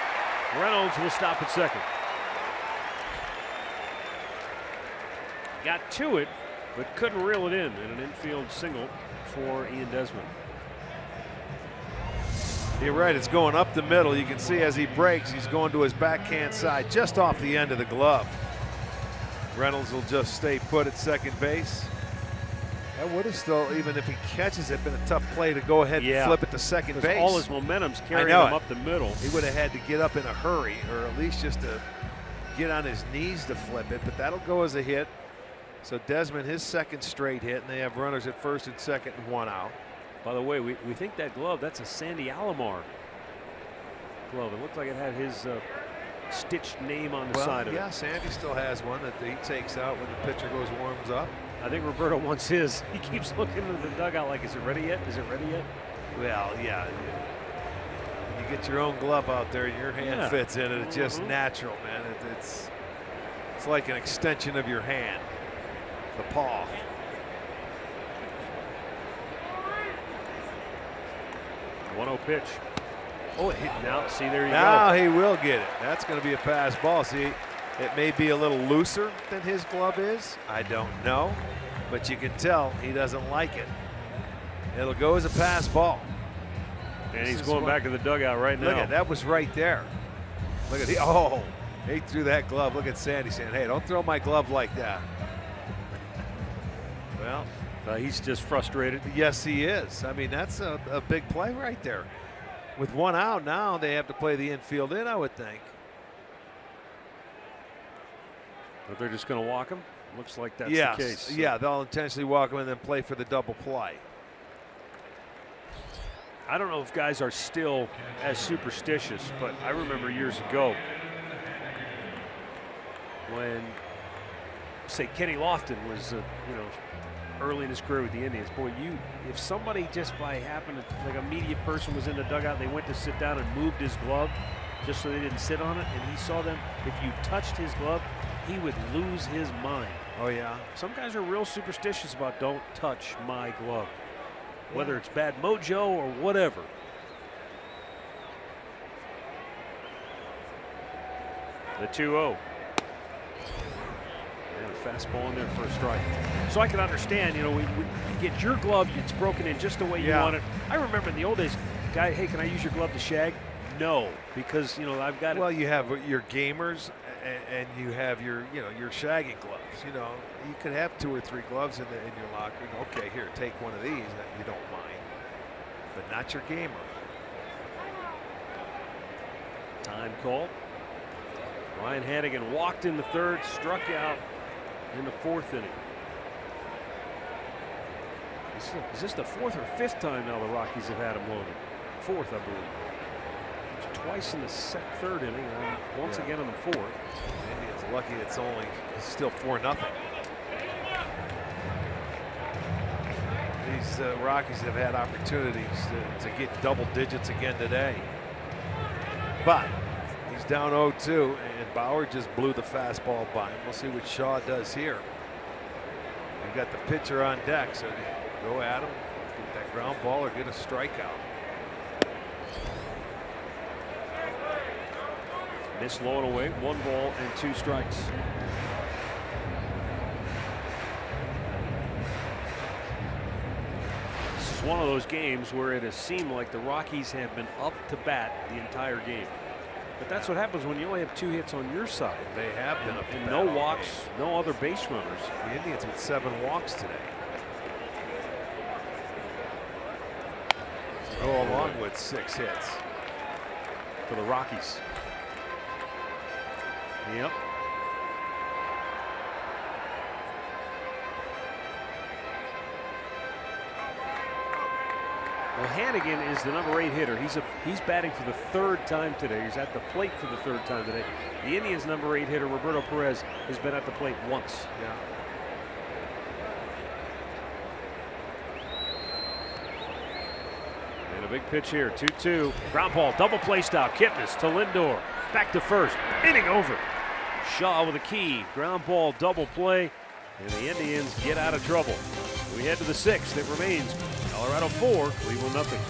Reynolds will stop at second. Got to it, but couldn't reel it in an infield single for Ian Desmond. You're right, it's going up the middle. You can see as he breaks, he's going to his backhand side just off the end of the glove. Reynolds will just stay put at second base. That would have still, even if he catches it, been a tough play to go ahead and flip it to second base. All his momentum's carrying him up the middle. He would have had to get up in a hurry, or at least just to get on his knees to flip it, but that'll go as a hit. So Desmond, his second straight hit, and they have runners at first and second and 1 out. By the way, we think that glove, that's a Sandy Alomar glove. It looked like it had his stitched name on the side of it. Yeah, Sandy still has one that he takes out when the pitcher warms up. I think Roberto wants his. He keeps looking into the dugout like, is it ready yet? Is it ready yet? Well, yeah. When you get your own glove out there, your hand fits in it. It's just natural, man. It's like an extension of your hand, the paw. One-0 pitch. Oh, it hit now. See, there you go. Now he will get it. That's going to be a pass ball. See, it may be a little looser than his glove is. I don't know, but you can tell he doesn't like it. It'll go as a pass ball. And he's going back to the dugout right now. Look at that, was right there. Look at he threw that glove. Look at Sandy saying, "Hey, don't throw my glove like that." Well, he's just frustrated. Yes, he is. I mean, that's a big play right there. With 1 out now, they have to play the infield in, I would think. But they're just going to walk him? Looks like that's the case. So. Yeah, they'll intentionally walk him and then play for the double play. I don't know if guys are still as superstitious, but I remember years ago when, say, Kenny Lofton was, early in his career with the Indians. Boy, if somebody just by happened, like a media person was in the dugout, they went to sit down and moved his glove just so they didn't sit on it, and he saw them, if you touched his glove, he would lose his mind. Oh, yeah. Some guys are real superstitious about don't touch my glove, whether it's bad mojo or whatever. The 2-0. And a fastball in there for a strike. So I can understand, we get your glove, it's broken in just the way you want it. I remember in the old days, guy, hey, can I use your glove to shag? No, because I've got. Well, you have your gamers, and you have your shagging gloves. You could have 2 or 3 gloves in your locker. Okay, here, take one of these. You don't mind, but not your gamer. Time call. Ryan Hannigan walked in the 3rd, struck out in the 4th inning. Is this the 4th or 5th time now the Rockies have had him loaded? 4th, I believe. It's twice in the 3rd inning, and once again in the 4th. Maybe it's lucky it's still 4-0. These Rockies have had opportunities to get double digits again today. But he's down 0-2, and Bauer just blew the fastball by him. We'll see what Shaw does here. You got the pitcher on deck, so go at him, get that ground ball or get a strikeout. Miss low and away, 1 ball and 2 strikes. This is one of those games where it has seemed like the Rockies have been up to bat the entire game. But that's what happens when you only have 2 hits on your side. They have been up to bat. No walks, no other base runners. The Indians with 7 walks today. Go along with 6 hits for the Rockies. Yep. Well, Hannigan is the number 8 hitter. He's batting for the 3rd time today. He's at the plate for the 3rd time today. The Indians' number 8 hitter, Roberto Perez, has been at the plate once. Yeah. And a big pitch here, 2-2. Ground ball, double play stop. Kipnis to Lindor. Back to first. Inning over. Shaw with a key. Ground ball, double play. And the Indians get out of trouble. We head to the 6th. It remains Colorado 4, Cleveland nothing.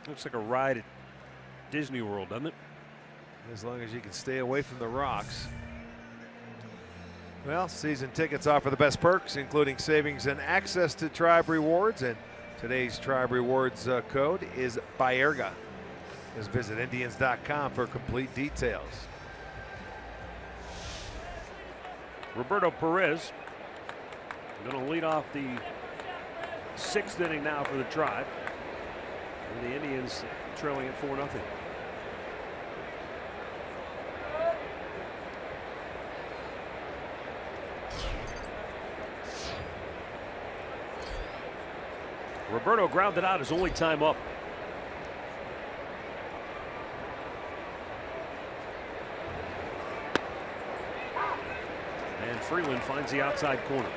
Looks like a ride at Disney World, doesn't it? As long as you can stay away from the rocks. Well, season tickets offer the best perks, including savings and access to Tribe Rewards. And today's Tribe Rewards code is Baerga. Just visit Indians.com for complete details. Roberto Perez going to lead off the 6th inning now for the Tribe. And the Indians trailing at 4-0. Roberto grounded out his only time up. And Freeland finds the outside corner.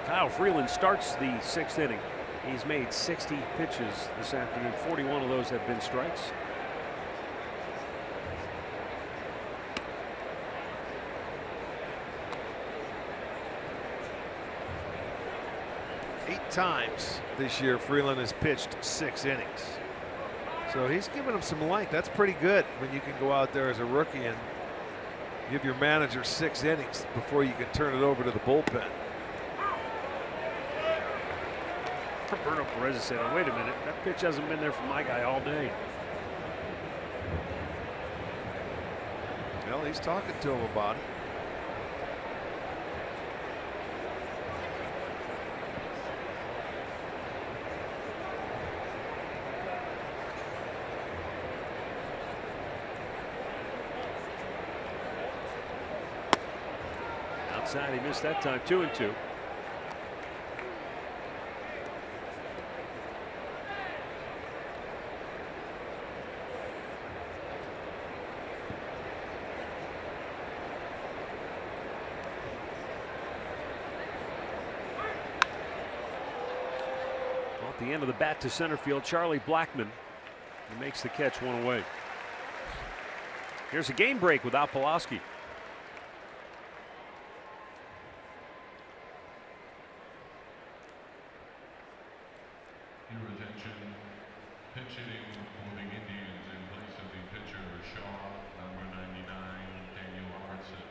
Kyle Freeland starts the 6th inning. He's made 60 pitches this afternoon. 41 of those have been strikes. Eight times this year Freeland has pitched 6 innings. So he's giving him some length. That's pretty good when you can go out there as a rookie and give your manager 6 innings before you can turn it over to the bullpen. Roberto Perez said, oh, wait a minute, that pitch hasn't been there for my guy all day. Well, he's talking to him about it. Outside, he missed that time. 2-2. Off the end of the bat to center field, Charlie Blackmon. He makes the catch, one away. Here's a game break without Pulaski. Your attention, pitch hitting for the Indians in place of the pitcher Shaw, number 99, Daniel Robertson.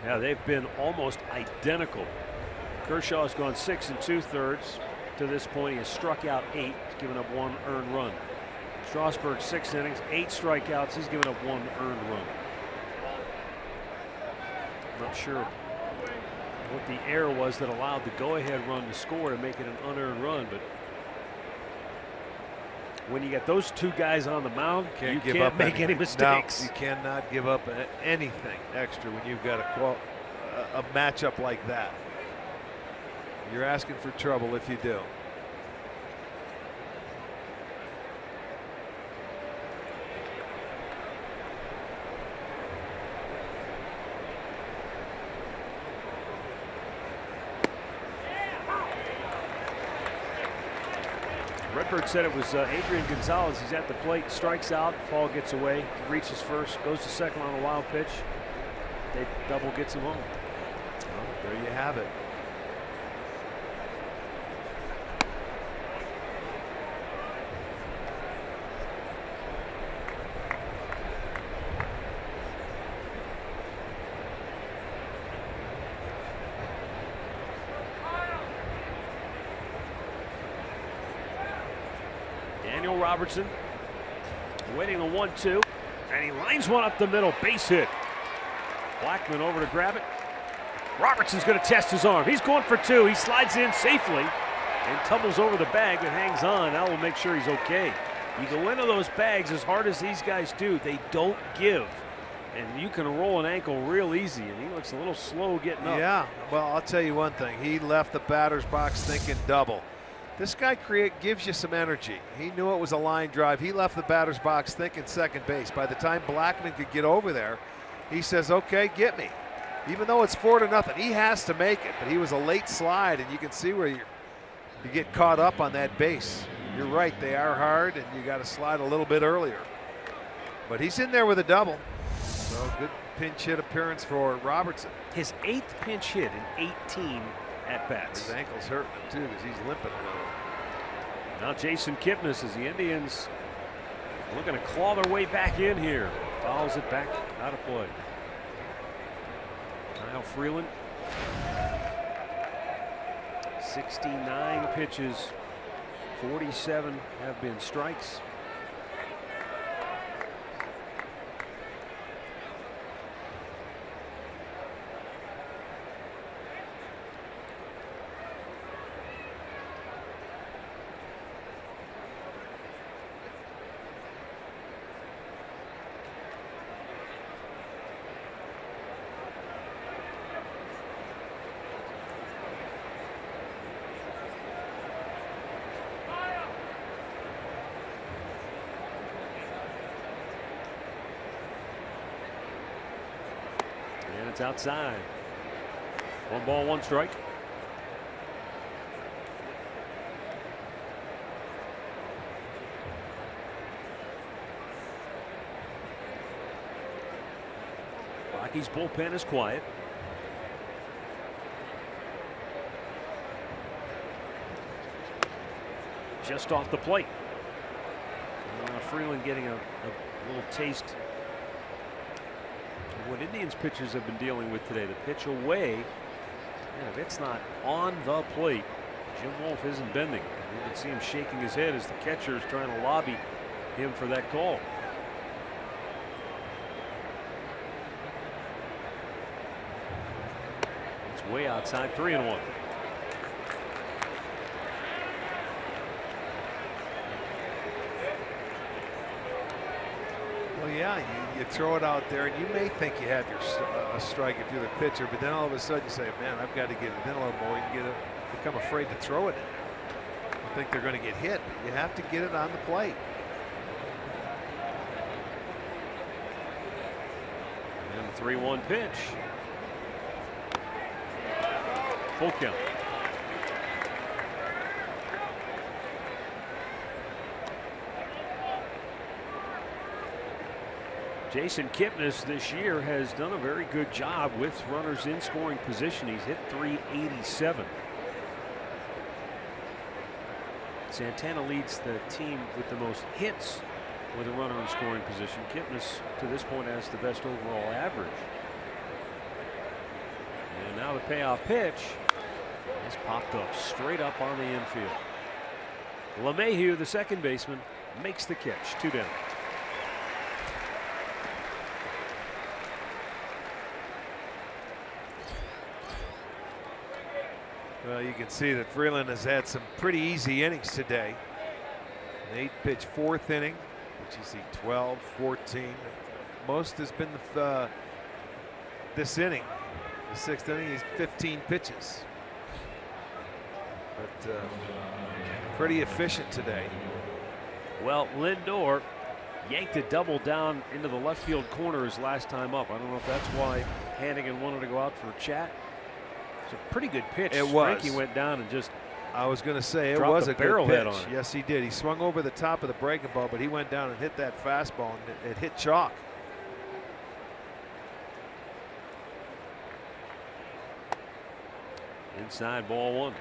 Yeah, they've been almost identical. Kershaw's gone 6 2/3 to this point. He has struck out 8, given up 1 earned run. Strasburg 6 innings, 8 strikeouts. He's given up 1 earned run. Not sure what the error was that allowed the go-ahead run to score to make it an unearned run, but when you got those two guys on the mound, you can't make any mistakes. No, you cannot give up anything extra when you've got a matchup like that. You're asking for trouble if you do. Redbird said it was Adrian Gonzalez. He's at the plate, strikes out, ball gets away, reaches first, goes to second on a wild pitch. They double, gets him home. Well, there you have it. Daniel Robertson waiting the 1-2, and he lines one up the middle, base hit. Blackmon over to grab it. Robertson's going to test his arm. He's going for 2. He slides in safely and tumbles over the bag but hangs on. That will make sure he's okay. You go into those bags as hard as these guys do, they don't give. And you can roll an ankle real easy, and he looks a little slow getting up. Yeah, well, I'll tell you one thing. He left the batter's box thinking double. This guy gives you some energy. He knew it was a line drive. He left the batter's box thinking second base. By the time Blackmon could get over there, he says, okay, get me. Even though it's 4-0, he has to make it. But he was a late slide, and you can see where you get caught up on that base. You're right, they are hard, and you got to slide a little bit earlier. But he's in there with a double. So good pinch hit appearance for Robertson. His 8th pinch hit in 18 at-bats. His ankle's hurting him, too, because he's limping a little. Now Jason Kipnis, as the Indians looking to claw their way back in here. Fouls it back out of play. Kyle Freeland, 69 pitches, 47 have been strikes. It's outside. 1 ball, 1 strike. Rockies bullpen is quiet. Just off the plate. Freeland getting a little taste what Indians pitchers have been dealing with today. The pitch away And if it's not on the plate, Jim Wolf isn't bending. You can see him shaking his head as the catcher is trying to lobby him for that call. It's way outside, 3-1. Well, yeah, you throw it out there, and you may think you have a strike if you're the pitcher, but then all of a sudden you say, man, I've got to get it in a little more. You become afraid to throw it in. You think they're going to get hit, but you have to get it on the plate. And the 3-1 pitch. Full count. Jason Kipnis this year has done a very good job with runners in scoring position. He's hit .387. Santana leads the team with the most hits with a runner in scoring position. Kipnis to this point has the best overall average. And now the payoff pitch is popped up straight up on the infield. LeMahieu, the second baseman, makes the catch. 2 down. Well, you can see that Freeland has had some pretty easy innings today. An 8-pitch 4th inning, which you see 12, 14. Most has been this inning. The 6th inning, he's 15 pitches. But pretty efficient today. Well, Lindor yanked a double down into the left field corner his last time up. I don't know if that's why Hannigan wanted to go out for a chat. It's a pretty good pitch. It was. Frankie went down and just. I was going to say it dropped was a a barrel good head pitch. on it. Yes, he did. He swung over the top of the breaking ball, but he went down and hit that fastball, and it hit chalk. Inside, ball 1.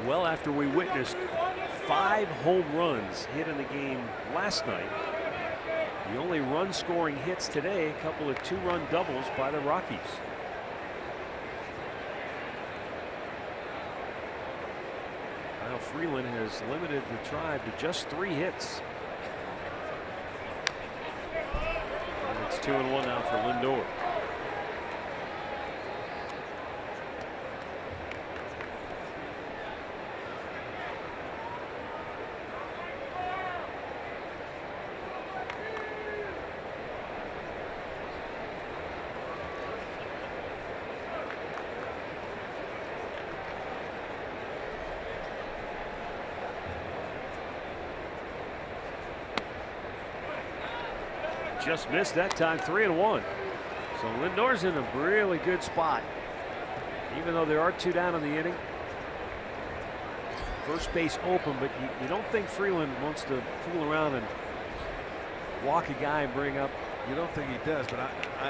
Well, after we witnessed 5 home runs hit in the game last night, the only run scoring hits today, a couple of 2-run doubles by the Rockies. Kyle Freeland has limited the Tribe to just 3 hits. And it's 2-1 now for Lindor. Just missed that time, 3-1. So Lindor's in a really good spot. Even though there are 2 down in the inning. First base open, but you don't think Freeland wants to fool around and walk a guy and bring up. You don't think he does, but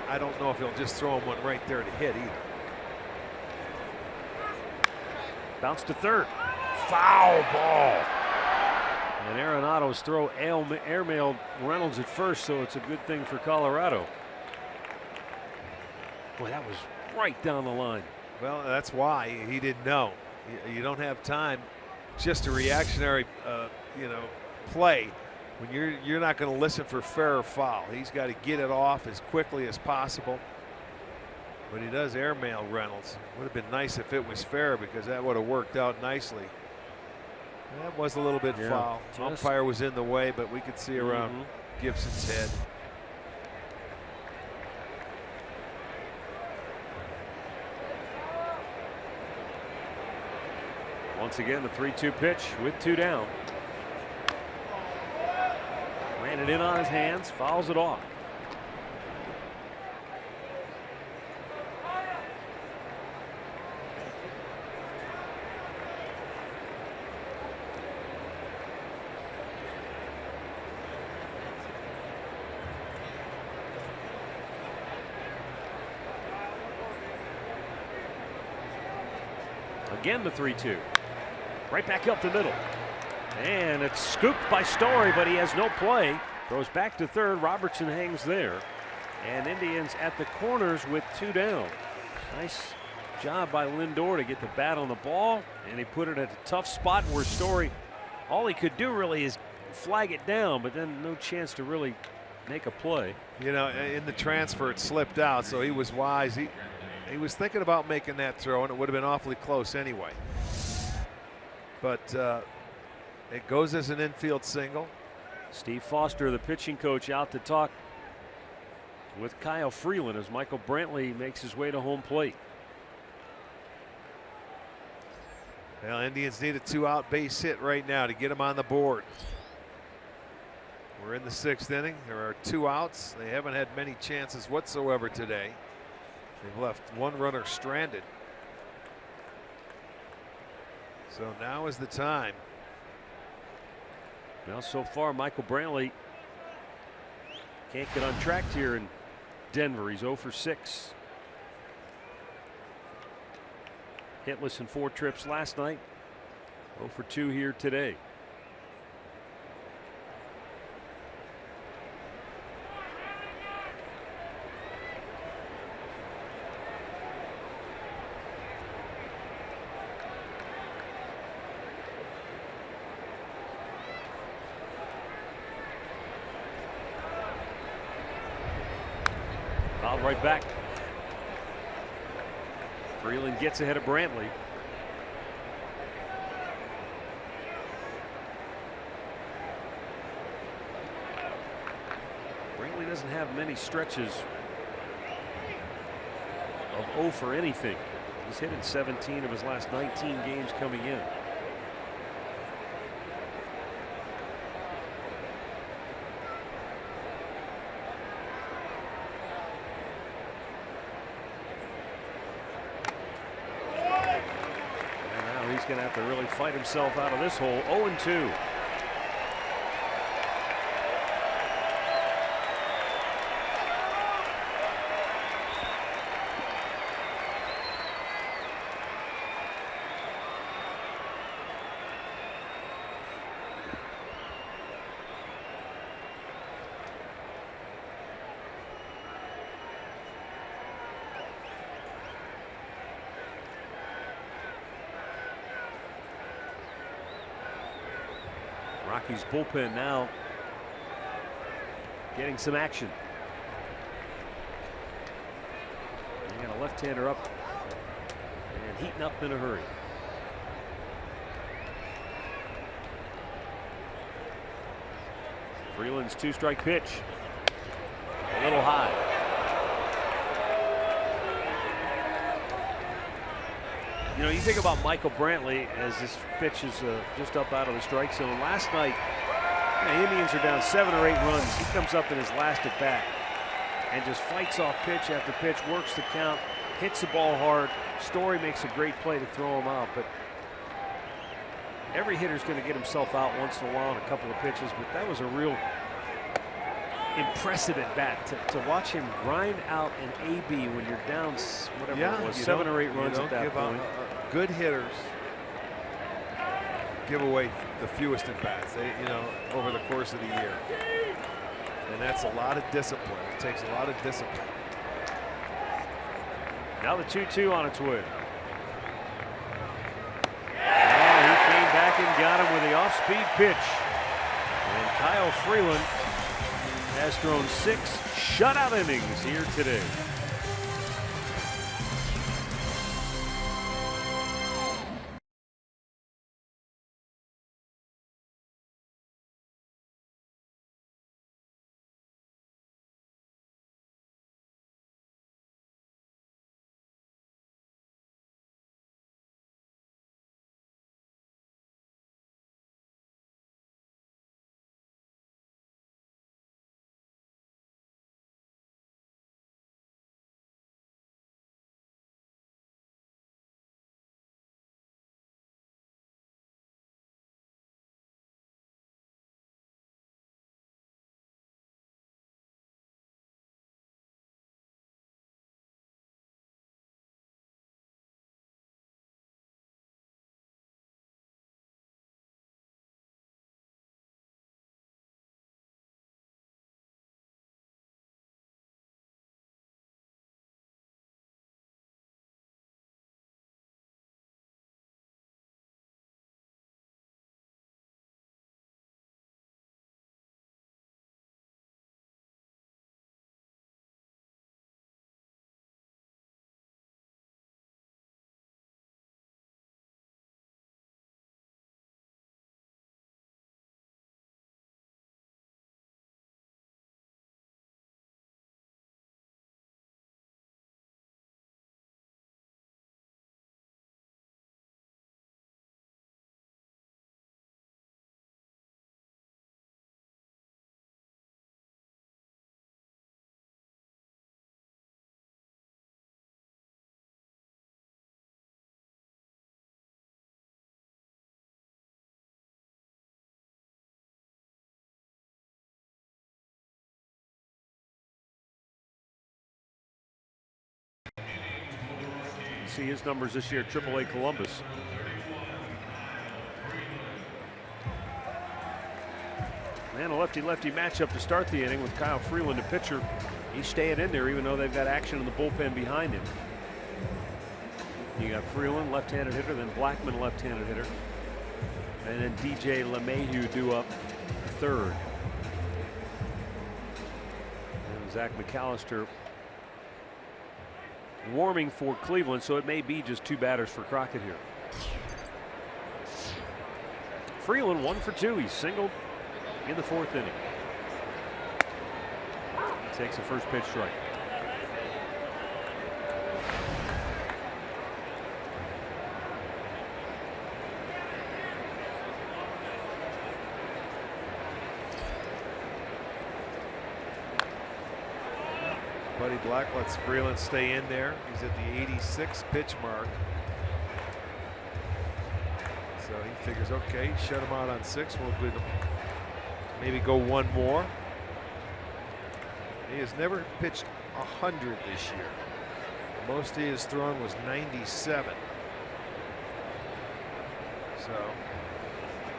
I don't know if he'll just throw him one right there to hit either. Bounce to third. Foul ball. And Arenado's throw airmailed Reynolds at first, so it's a good thing for Colorado. Boy, that was right down the line. Well, that's why he didn't know. You don't have time. Just a reactionary, play. When you're not going to listen for fair or foul. He's got to get it off as quickly as possible. But he does airmail Reynolds. Would have been nice if it was fair, because that would have worked out nicely. That was a little bit foul. Umpire was in the way, but we could see around Gibson's head. Once again, the 3-2 pitch with 2 down. Ran it in on his hands, fouls it off. Again the 3-2. Right back up the middle. And it's scooped by Story, but he has no play. Throws back to third. Robertson hangs there. And Indians at the corners with 2 down. Nice job by Lindor to get the bat on the ball. And he put it at a tough spot where Story, all he could do really is flag it down, but then no chance to really make a play. You know, in the transfer it slipped out, so he was wise. He was thinking about making that throw, and it would have been awfully close anyway. But it goes as an infield single. Steve Foster, the pitching coach, out to talk with Kyle Freeland as Michael Brantley makes his way to home plate. Well, Indians need a 2-out base hit right now to get them on the board. We're in the 6th inning. There are 2 outs. They haven't had many chances whatsoever today. They've left 1 runner stranded. So now is the time. Now, so far, Michael Brantley can't get on track here in Denver. He's 0 for 6. Hitless in 4 trips last night. 0 for 2 here today. Fouled right back. Freeland gets ahead of Brantley. Brantley doesn't have many stretches of 0 for anything. He's hit in 17 of his last 19 games coming in. He's going to have to really fight himself out of this hole. 0-2. Rockies bullpen now getting some action. They got a left-hander up and heating up in a hurry. Freeland's 2-strike pitch. A little high. You know, you think about Michael Brantley as this pitch is just up out of the strike zone. Last night, the Indians are down 7 or 8 runs. He comes up in his last at bat and just fights off pitch after pitch, works the count, hits the ball hard. Story makes a great play to throw him out, but every hitter's going to get himself out once in a while on a couple of pitches, but that was a real impressive at bat to watch him grind out an AB when you're down whatever it was, 7 or 8 runs at that point. Good hitters give away the fewest at bats, over the course of the year, and that's a lot of discipline. It takes a lot of discipline. Now the 2-2 on its way. Oh, he came back and got him with the off-speed pitch, and Kyle Freeland has thrown 6 shutout innings here today. see his numbers this year at AAA Columbus. And a lefty-lefty matchup to start the inning with Kyle Freeland, the pitcher. He's staying in there even though they've got action in the bullpen behind him. You got Freeland, left-handed hitter, then Blackman, left-handed hitter. And then DJ LeMahieu due up third. And Zach McAllister warming for Cleveland, so it may be just 2 batters for Crockett here. Freeland 1 for 2. He's singled in the 4th inning. He takes the first pitch strike. Buddy Black lets Freeland stay in there. He's at the 86 pitch mark. So he figures, okay, shut him out on 6. We'll maybe go 1 more. He has never pitched 100 this year. Most he has thrown was 97. So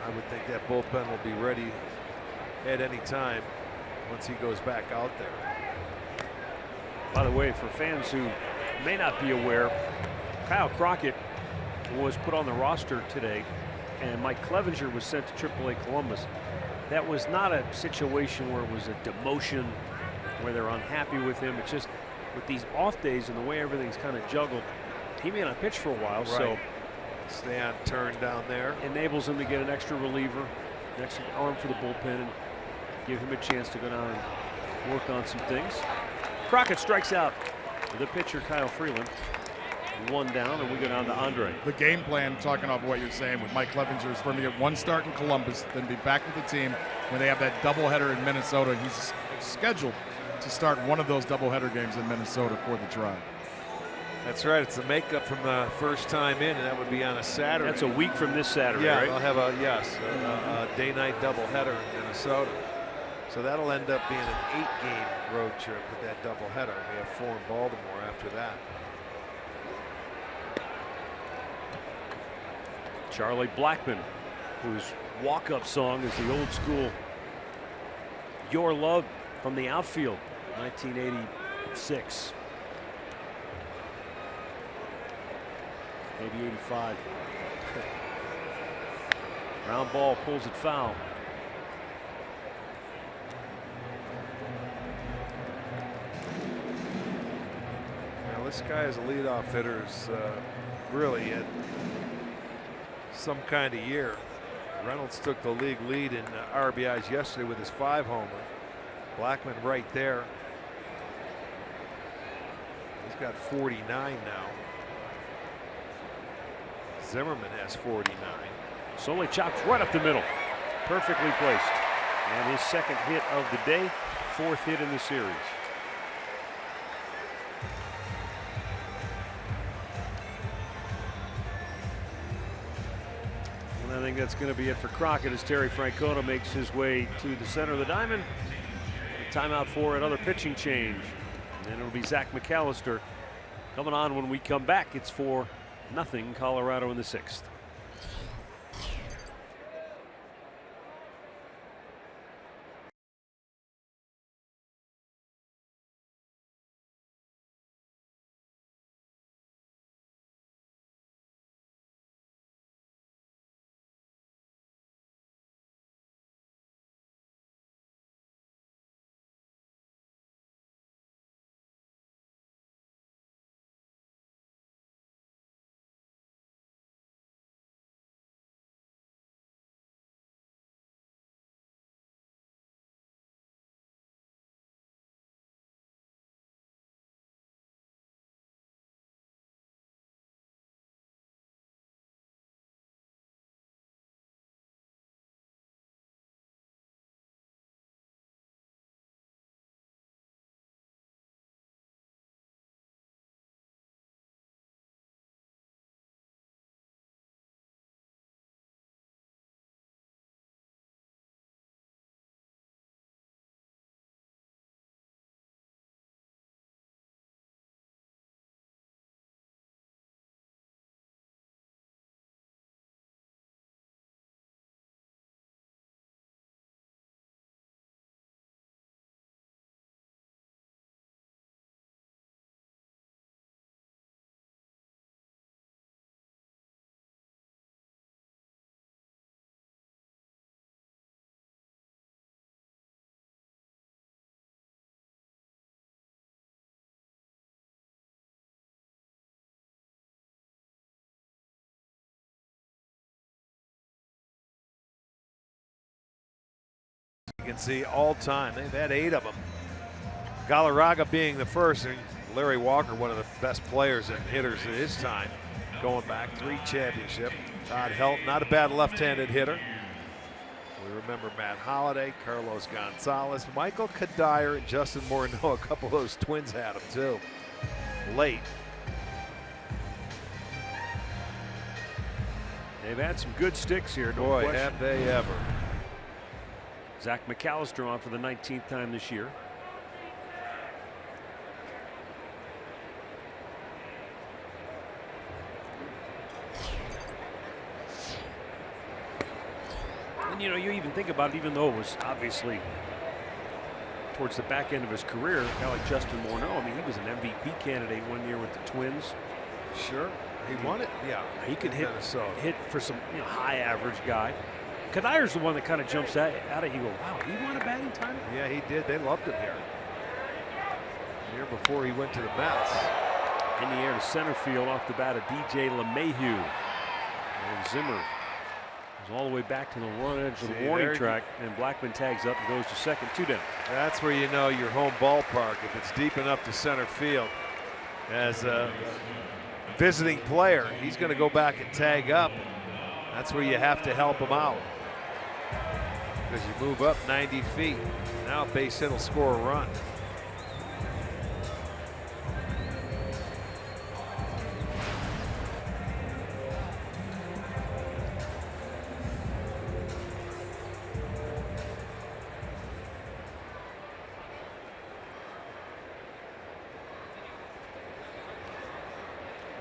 I would think that bullpen will be ready at any time once he goes back out there. By the way, for fans who may not be aware, Kyle Crockett was put on the roster today, and Mike Clevenger was sent to AAA Columbus. That was not a situation where it was a demotion, where they're unhappy with him. It's just with these off days and the way everything's kind of juggled, he may not pitch for a while, so stay on turn down there. Enables him to get an extra reliever, an extra arm for the bullpen, and give him a chance to go down and work on some things. Crockett strikes out the pitcher Kyle Freeland. 1 down, and we go down to Andre. The game plan, talking off what you're saying with Mike Clevenger, is for him to get 1 start in Columbus, then be back with the team when they have that doubleheader in Minnesota. And he's scheduled to start one of those doubleheader games in Minnesota for the Tribe. That's right. It's the makeup from the first time in, and that would be on a Saturday. That's a week from this Saturday, yeah, right? they'll have a day-night doubleheader in Minnesota. So that'll end up being an 8-game road trip with that doubleheader. We have 4 in Baltimore after that. Charlie Blackmon, whose walk-up song is the old school Your Love from the outfield, 1986. Maybe 85. Ground ball, pulls it foul. Now this guy as a leadoff hitter is really at some kind of year. Reynolds took the league lead in RBIs yesterday with his 5-homer. Blackmon right there. He's got 49 now. Zimmerman has 49. Solely chops right up the middle. Perfectly placed. And his 2nd hit of the day, 4th hit in the series. And I think that's going to be it for Crockett as Terry Francona makes his way to the center of the diamond. Timeout for another pitching change. And it'll be Zach McAllister coming on when we come back. It's 4-0 Colorado in the 6th. can see all time. They've had 8 of them. Galarraga being the first, and Larry Walker, one of the best players and hitters at his time, going back 3 championships. Todd Helton, not a bad left-handed hitter. We remember Matt Holliday, Carlos Gonzalez, Michael Kadire, and Justin Morneau. A couple of those Twins had them too. Late. They've had some good sticks here, no Boy, question. have they ever. Zach McAllister on for the 19th time this year. And you know, you even think about it, even though it was obviously towards the back end of his career, a guy like Justin Morneau, I mean, he was an MVP candidate one year with the Twins. Sure, he won it. Yeah, He could hit Minnesota. for some high average guy. Kadire's the one that kind of jumps out at you. Go, wow, he won a batting title? Yeah, he did. They loved him here. The year before he went to the Mets. In the air to center field off the bat of DJ LeMahieu. And Zimmer is all the way back to the run edge of the warning track, and Blackman tags up and goes to second, 2 down. That's where you know your home ballpark, if it's deep enough to center field. As a visiting player, he's going to go back and tag up. That's where you have to help him out, because you move up 90 feet. Now a base hit will score a run.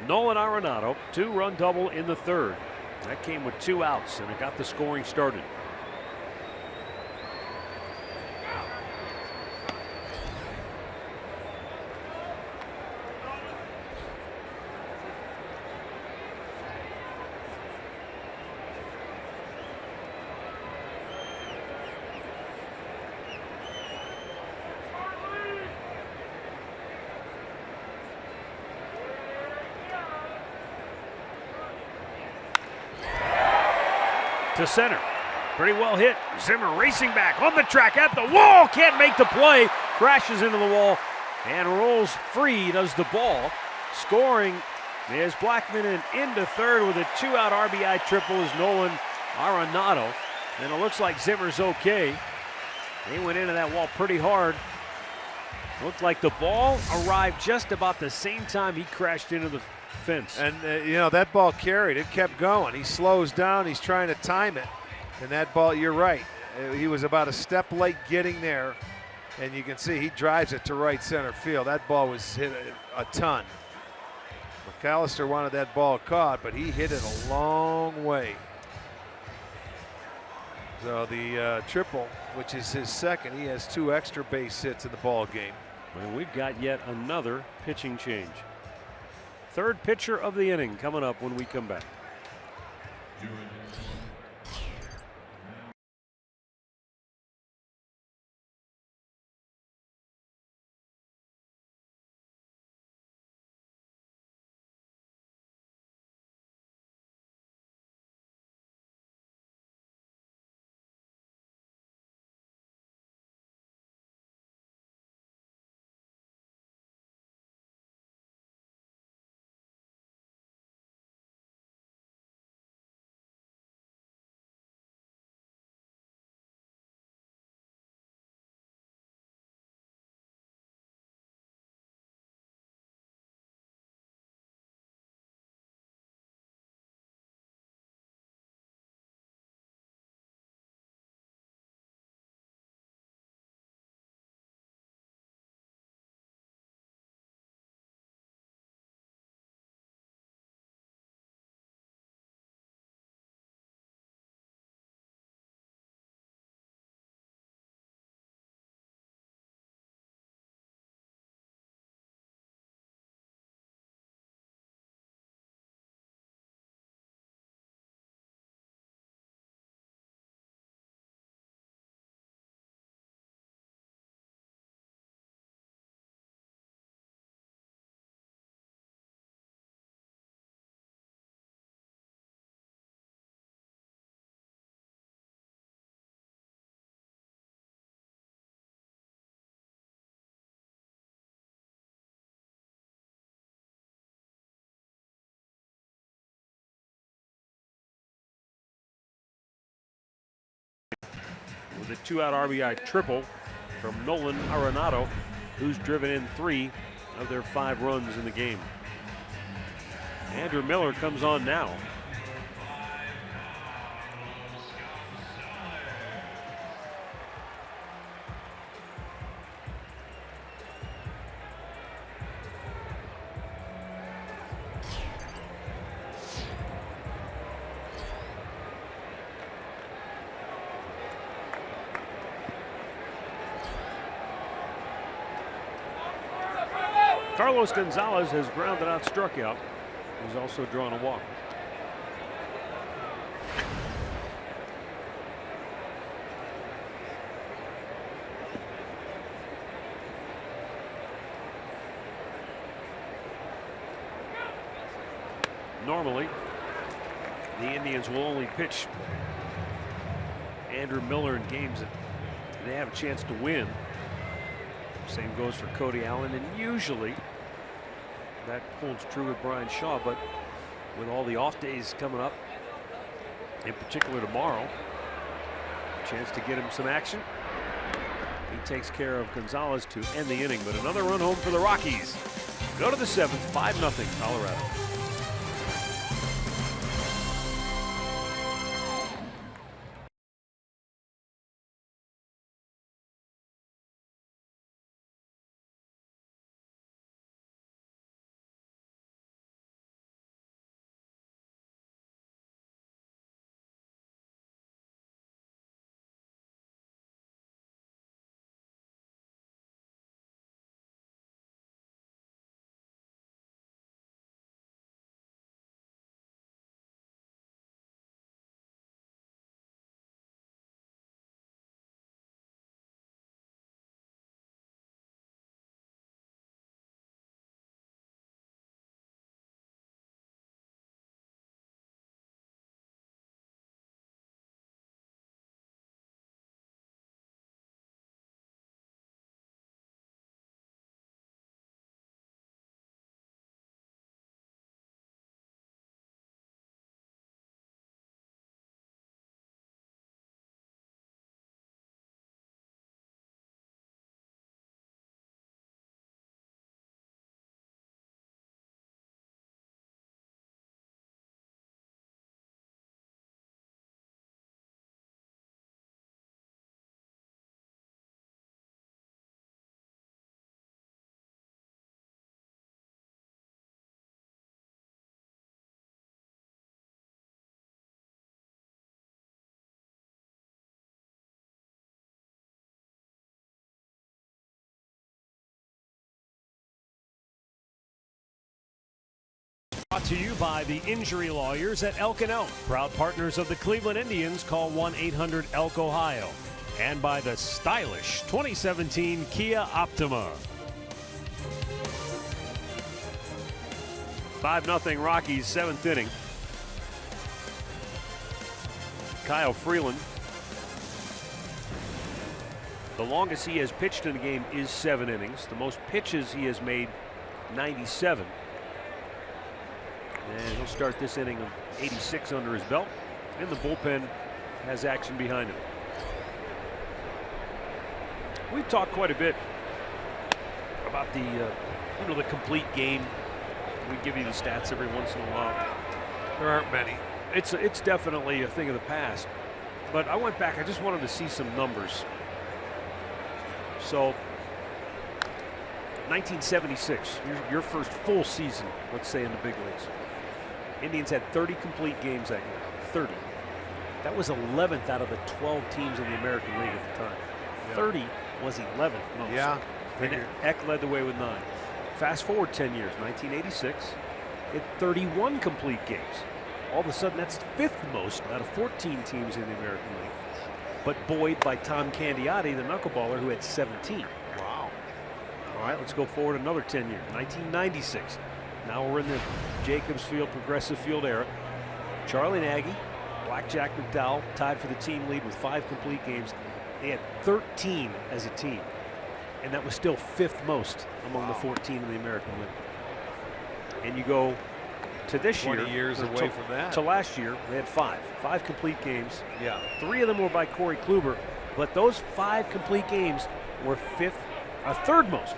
Nolan Arenado, 2-run double in the 3rd. That came with 2 outs, and it got the scoring started. To center. Pretty well hit. Zimmer racing back on the track at the wall. Can't make the play. Crashes into the wall and rolls free. Does the ball. Scoring is Blackman, and into 3rd with a 2-out RBI triple is Nolan Arenado. And it looks like Zimmer's okay. He went into that wall pretty hard. Looked like the ball arrived just about the same time he crashed into the fence. And you know, that ball carried. It kept going. He slows down. He's trying to time it. And that ball, you're right. He was about a step late getting there. And you can see he drives it to right center field. That ball was hit a ton. McAllister wanted that ball caught, but he hit it a long way. So the triple, which is his 2nd, he has 2 extra base hits in the ball game. And we've got yet another pitching change. 3rd pitcher of the inning coming up when we come back. with a 2-out RBI triple from Nolan Arenado, who's driven in 3 of their 5 runs in the game. Andrew Miller comes on now. Carlos Gonzalez has grounded out, struck out. He's also drawn a walk. Normally, the Indians will only pitch Andrew Miller in games that they have a chance to win. Same goes for Cody Allen, and usually that holds true with Brian Shaw, but with all the off days coming up, in particular tomorrow, a chance to get him some action. He takes care of Gonzalez to end the inning, but another run home for the Rockies. Go to the 7th, 5-0 Colorado. Brought to you by the injury lawyers at Elk & Elk, proud partners of the Cleveland Indians. Call 1-800-ELK-OHIO. And by the stylish 2017 Kia Optima. 5-0 Rockies, 7th inning. Kyle Freeland. The longest he has pitched in a game is 7 innings. The most pitches he has made, 97. And he'll start this inning of 86 under his belt. And the bullpen has action behind him. We've talked quite a bit about the complete game. We give you the stats every once in a while. There aren't many. It's definitely a thing of the past. But I went back. I just wanted to see some numbers. So 1976, your first full season, let's say, in the big leagues. Indians had 30 complete games that year. 30. That was 11th out of the 12 teams in the American League at the time. Yeah. 30 was 11th most. Yeah. And Eck led the way with 9. Fast forward 10 years, 1986, it 31 complete games. All of a sudden, that's the 5th most out of 14 teams in the American League. But buoyed by Tom Candiotti, the knuckleballer, who had 17. Wow. All right, let's go forward another 10 years. 1996. Now we're in the Jacobs Field, Progressive Field era. Charlie Nagy, Blackjack McDowell tied for the team lead with 5 complete games. They had 13 as a team, and that was still 5th most among the 14 in the American League. And you go to this 20 year, years away from that. To last year, they had 5 complete games. Yeah. 3 of them were by Corey Kluber, But those 5 complete games were third most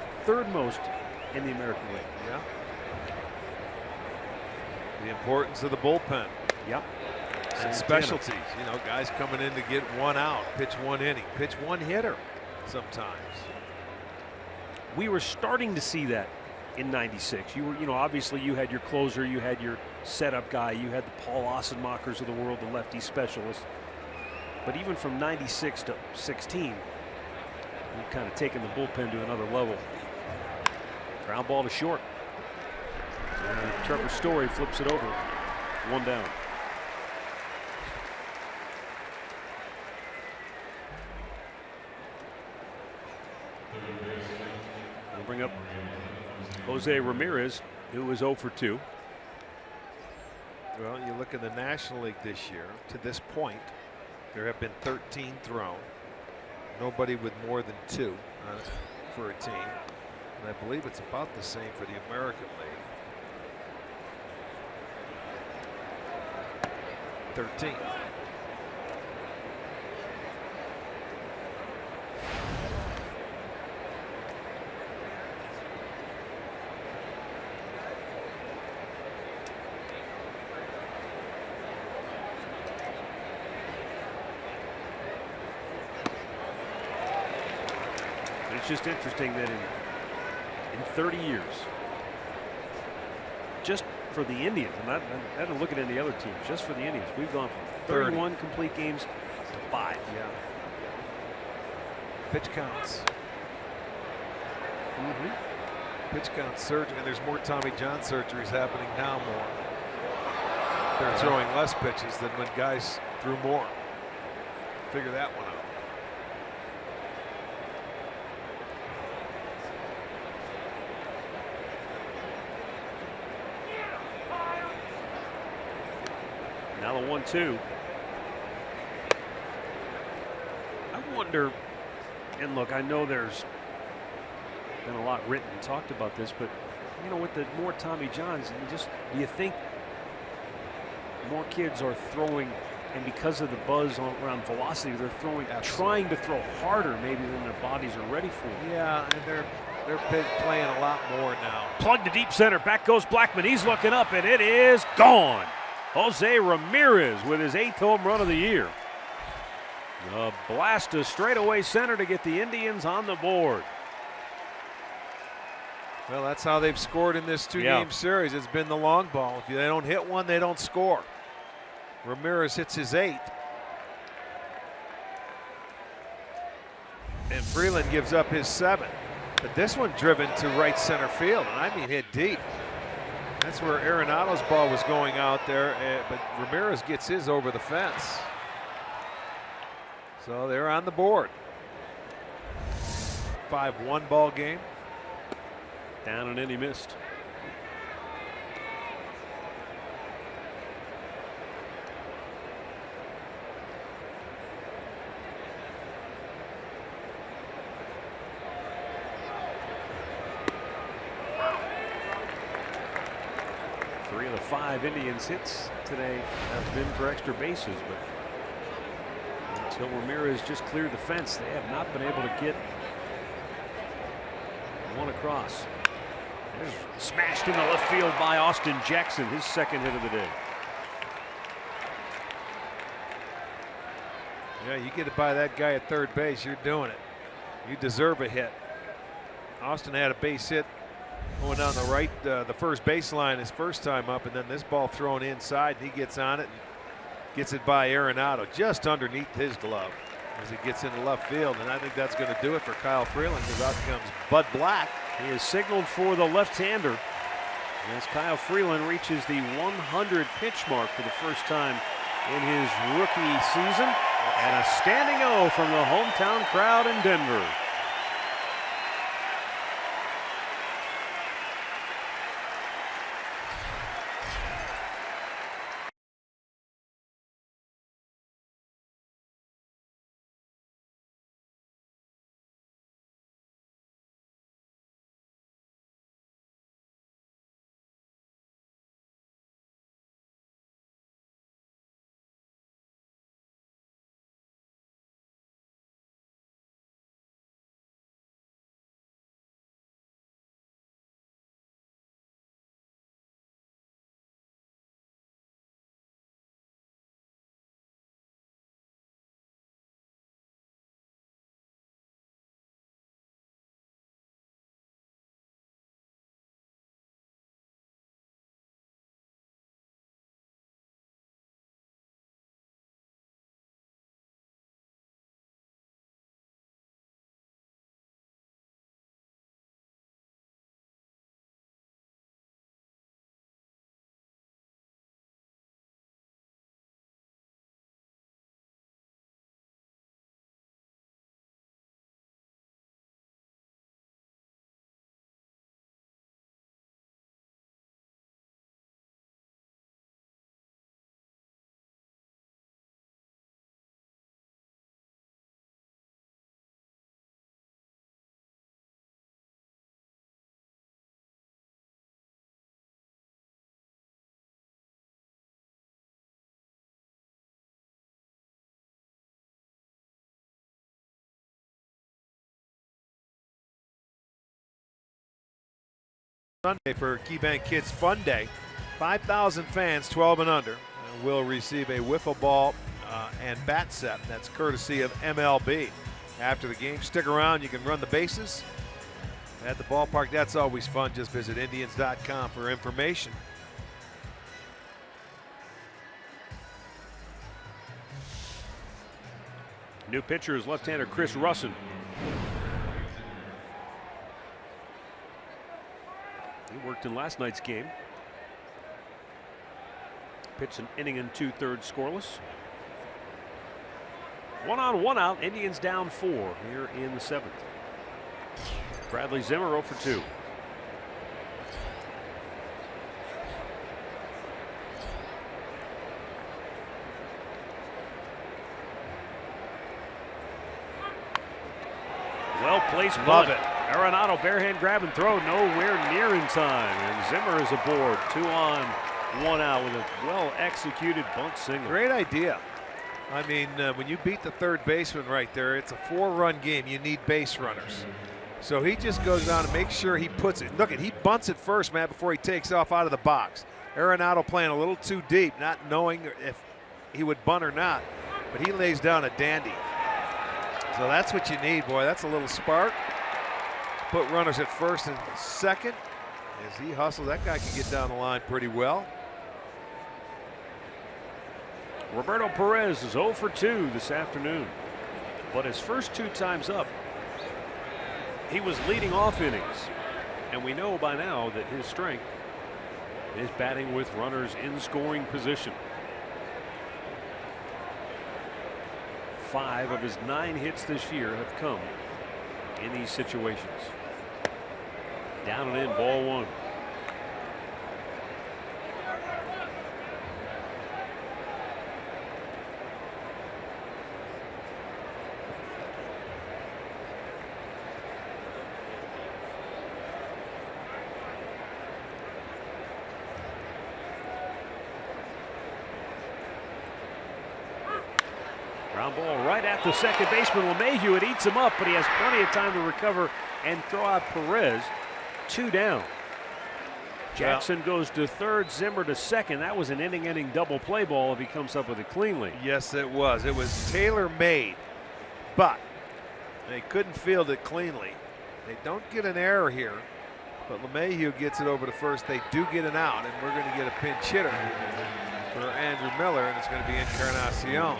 in the American League. Yeah. The importance of the bullpen. Yep. And specialties. You know, guys coming in to get 1 out, pitch 1 inning, pitch 1 hitter sometimes. We were starting to see that in '96. You know, obviously you had your closer, you had your setup guy, you had the Paul Ossenmachers of the world, the lefty specialist. But even from '96 to '16, we've kind of taken the bullpen to another level. Ground ball to short. And Trevor Story flips it over. 1 down. We'll bring up Jose Ramirez, who was 0 for 2. Well, you look in the National League this year, to this point, there have been 13 thrown. Nobody with more than 2 for a team. And I believe it's about the same for the American League. 13. It's just interesting that in 30 years, just for the Indians, and I don't look at any other teams, just for the Indians, we've gone from 31 complete games to 5. Yeah. Pitch counts. Pitch count surgery, and there's more Tommy John surgeries happening now more. They're throwing less pitches than when guys threw more. Figure that one out. Now the 1-2. I wonder, and look, I know there's been a lot written and talked about this, but you know, with the more Tommy Johns, do you think more kids are throwing, and because of the buzz around velocity, they're throwing, trying to throw harder maybe than their bodies are ready for? Yeah, and they're playing a lot more now. Plug to deep center. Back goes Blackman. He's looking up, and it is gone. Jose Ramirez with his 8th home run of the year. A blast to straightaway center to get the Indians on the board. Well, that's how they've scored in this 2-game series. It's been the long ball. If they don't hit one, they don't score. Ramirez hits his 8th. And Freeland gives up his 7th. But this one driven to right center field, and I mean hit deep. That's where Arenado's ball was going out there, but Ramirez gets his over the fence. So they're on the board. 5-1 ball game. Down and in, he missed. Three of the 5 Indians hits today have been for extra bases, but until Ramirez just cleared the fence, they have not been able to get one across. Smashed into left field by Austin Jackson, his 2nd hit of the day. Yeah, you get it by that guy at third base, you're doing it. You deserve a hit. Austin had a base hit going down the right, the first baseline his first time up, and then this ball thrown inside, and he gets on it and gets it by Arenado just underneath his glove as he gets into left field. And I think that's going to do it for Kyle Freeland, because out comes Bud Black. He is signaled for the left-hander as Kyle Freeland reaches the 100 pitch mark for the first time in his rookie season, and a standing O from the hometown crowd in Denver. Sunday for KeyBank Kids Fun Day. 5,000 fans, 12 and under, will receive a wiffle ball and bat set. That's courtesy of MLB. After the game, stick around. You can run the bases at the ballpark. That's always fun. Just visit Indians.com for information. New pitcher is left-hander Chris Russin. He worked in last night's game. Pitched an inning and 2/3 scoreless. 1 on, 1 out. Indians down 4 here in the 7th. Bradley Zimmer 0 for 2. Well placed bunt. Love it. Arenado barehand grab and throw, nowhere near in time. And Zimmer is aboard. 2 on, 1 out with a well executed bunt single. Great idea. I mean, when you beat the third baseman right there, it's a 4-run game. You need base runners. So he just goes down and makes sure he puts it. Look, he bunts it first, man, before he takes off out of the box. Arenado playing a little too deep, not knowing if he would bunt or not. But he lays down a dandy. So that's what you need, boy. That's a little spark. Put runners at first and second. As he hustles, that guy can get down the line pretty well. Roberto Perez is 0 for 2 this afternoon. But his first 2 times up, he was leading off innings. And we know by now that his strength is batting with runners in scoring position. 5 of his 9 hits this year have come in these situations. Down and in, ball 1. Ground ball right at the second baseman LeMahieu. It eats him up, but he has plenty of time to recover and throw out Perez. 2 down. Jackson goes to third, Zimmer to second. That was an inning-ending double play ball if he comes up with it cleanly. Yes, it was. It was tailor-made, but they couldn't field it cleanly. They don't get an error here, but LeMahieu gets it over to first. They do get an out, and we're going to get a pinch hitter for Andrew Miller, and it's going to be Encarnacion.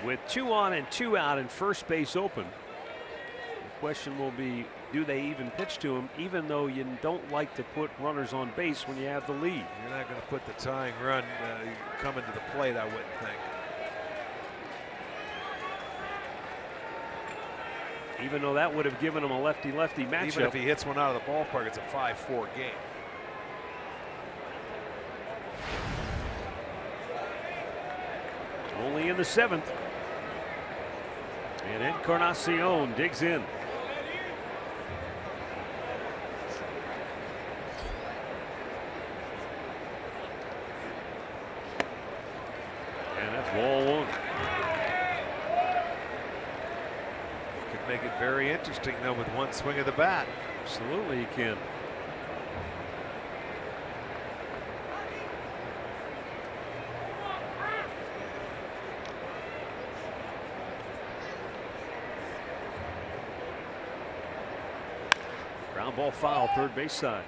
With 2 on and 2 out and first base open, the question will be, do they even pitch to him, even though you don't like to put runners on base when you have the lead? You're not going to put the tying run coming to the plate, I wouldn't think. Even though that would have given him a lefty-lefty matchup. Even if he hits one out of the ballpark, it's a 5-4 game. Only in the 7th. And Encarnacion digs in. And that's ball 1. Could make it very interesting, though, with one swing of the bat. Absolutely, he can. Ground ball foul, third base side.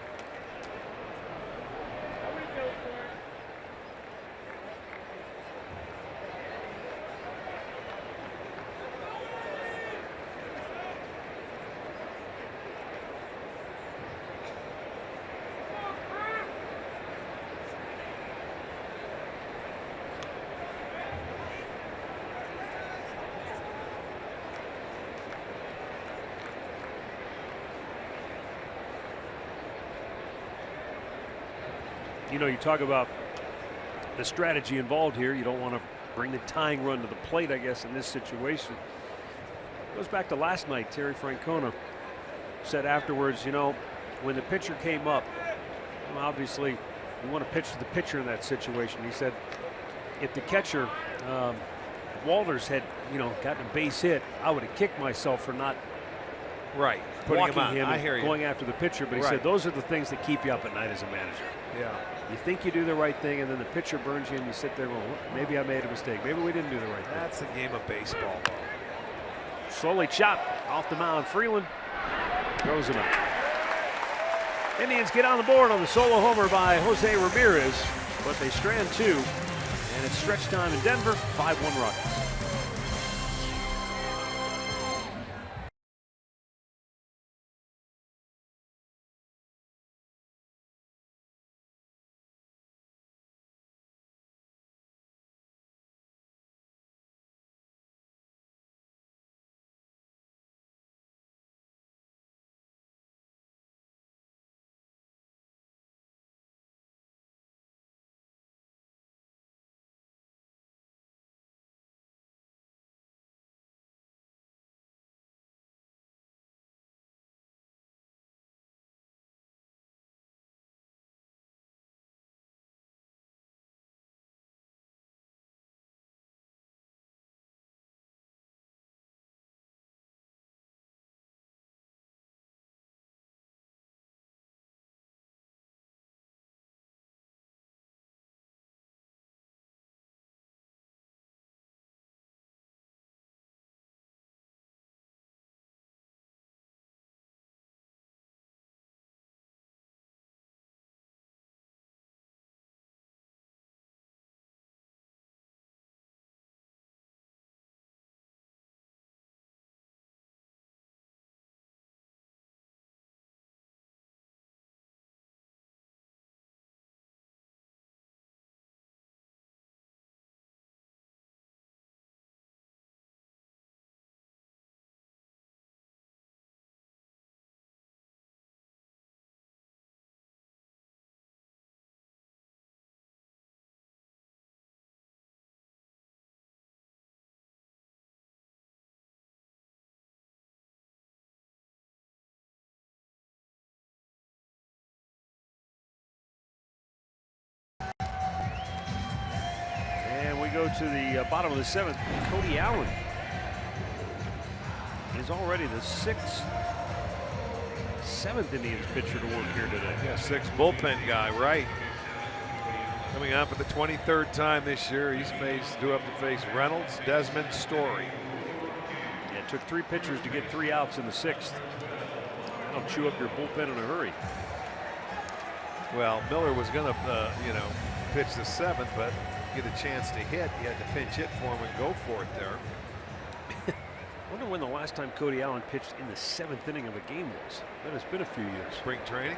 You know, you talk about the strategy involved here. You don't want to bring the tying run to the plate, I guess, in this situation. It goes back to last night. Terry Francona said afterwards, you know, when the pitcher came up, well, obviously you want to pitch to the pitcher in that situation. He said if the catcher Walters had, gotten a base hit, I would have kicked myself for not putting him walking on. him I and hear you. going after the pitcher. But he said those are the things that keep you up at night as a manager. Yeah. You think you do the right thing, and then the pitcher burns you, and you sit there going, maybe I made a mistake. Maybe we didn't do the right thing. That's a game of baseball. Slowly chopped off the mound. Freeland throws him out. Indians get on the board on the solo homer by Jose Ramirez, but they strand two, and it's stretch time in Denver. 5-1 Rockies. Go to the bottom of the seventh. Cody Allen is already the seventh Indians pitcher to work here today. Yeah, sixth bullpen guy, right? Coming on for the 23rd time this year. He's due up to face Reynolds, Desmond, Story. Yeah, it took 3 pitchers to get 3 outs in the 6th. That'll chew up your bullpen in a hurry. Well, Miller was going to, pitch the 7th, but get a chance to hit. He had to pinch hit for him and go for it there. Wonder when the last time Cody Allen pitched in the 7th inning of a game was. That has been a few years. Spring training.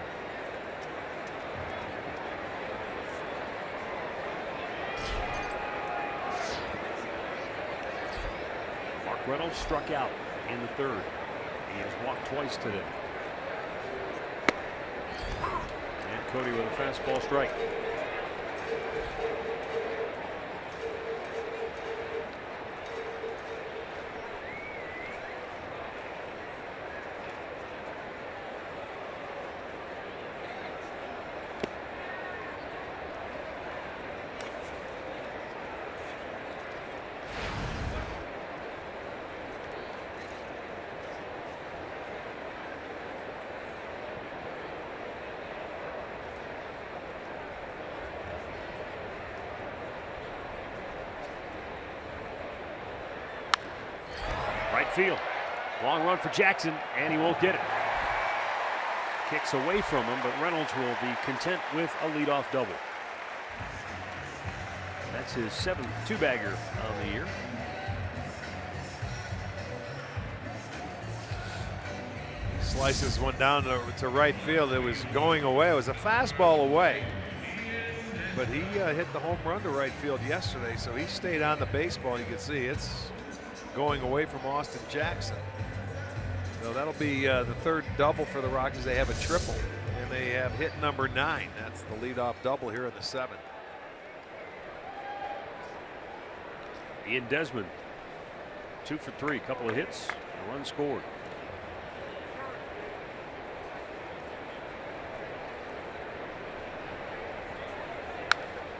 Mark Reynolds struck out in the 3rd. He has walked twice today. And Cody with a fastball strike. Right field. Long run for Jackson, and he won't get it. Kicks away from him, but Reynolds will be content with a leadoff double. That's his 7th two-bagger on the year. Slices one down to right field. It was going away. It was a fastball away. But he hit the home run to right field yesterday, so he stayed on the baseball. You can see it's going away from Austin Jackson. So that'll be the 3rd double for the Rockies. They have a triple, and they have hit number 9. That's the leadoff double here in the 7th. Ian Desmond, 2 for 3, couple of hits, a run scored.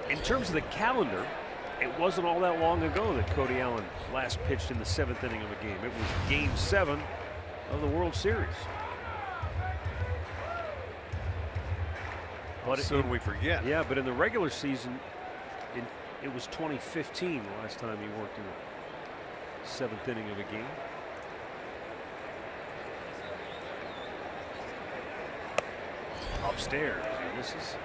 In terms of the calendar, It wasn't all that long ago that Cody Allen last pitched in the 7th inning of a game. It was Game 7 of the World Series. But soon we forget. Yeah, but in the regular season, it was 2015 the last time he worked in the 7th inning of a game. Upstairs, and this is.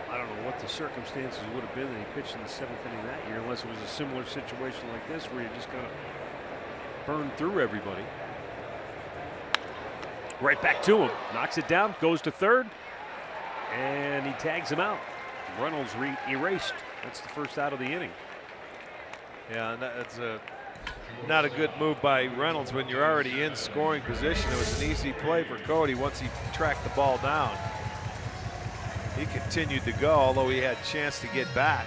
I don't know what the circumstances would have been that he pitched in the 7th inning that year, unless it was a similar situation like this where you just kind of burned through everybody. Right back to him, knocks it down, goes to third, and he tags him out. Reynolds erased. That's the first out of the inning. Yeah, and that's not a good move by Reynolds when you're already in scoring position. It was an easy play for Cody once he tracked the ball down. He continued to go, although he had a chance to get back.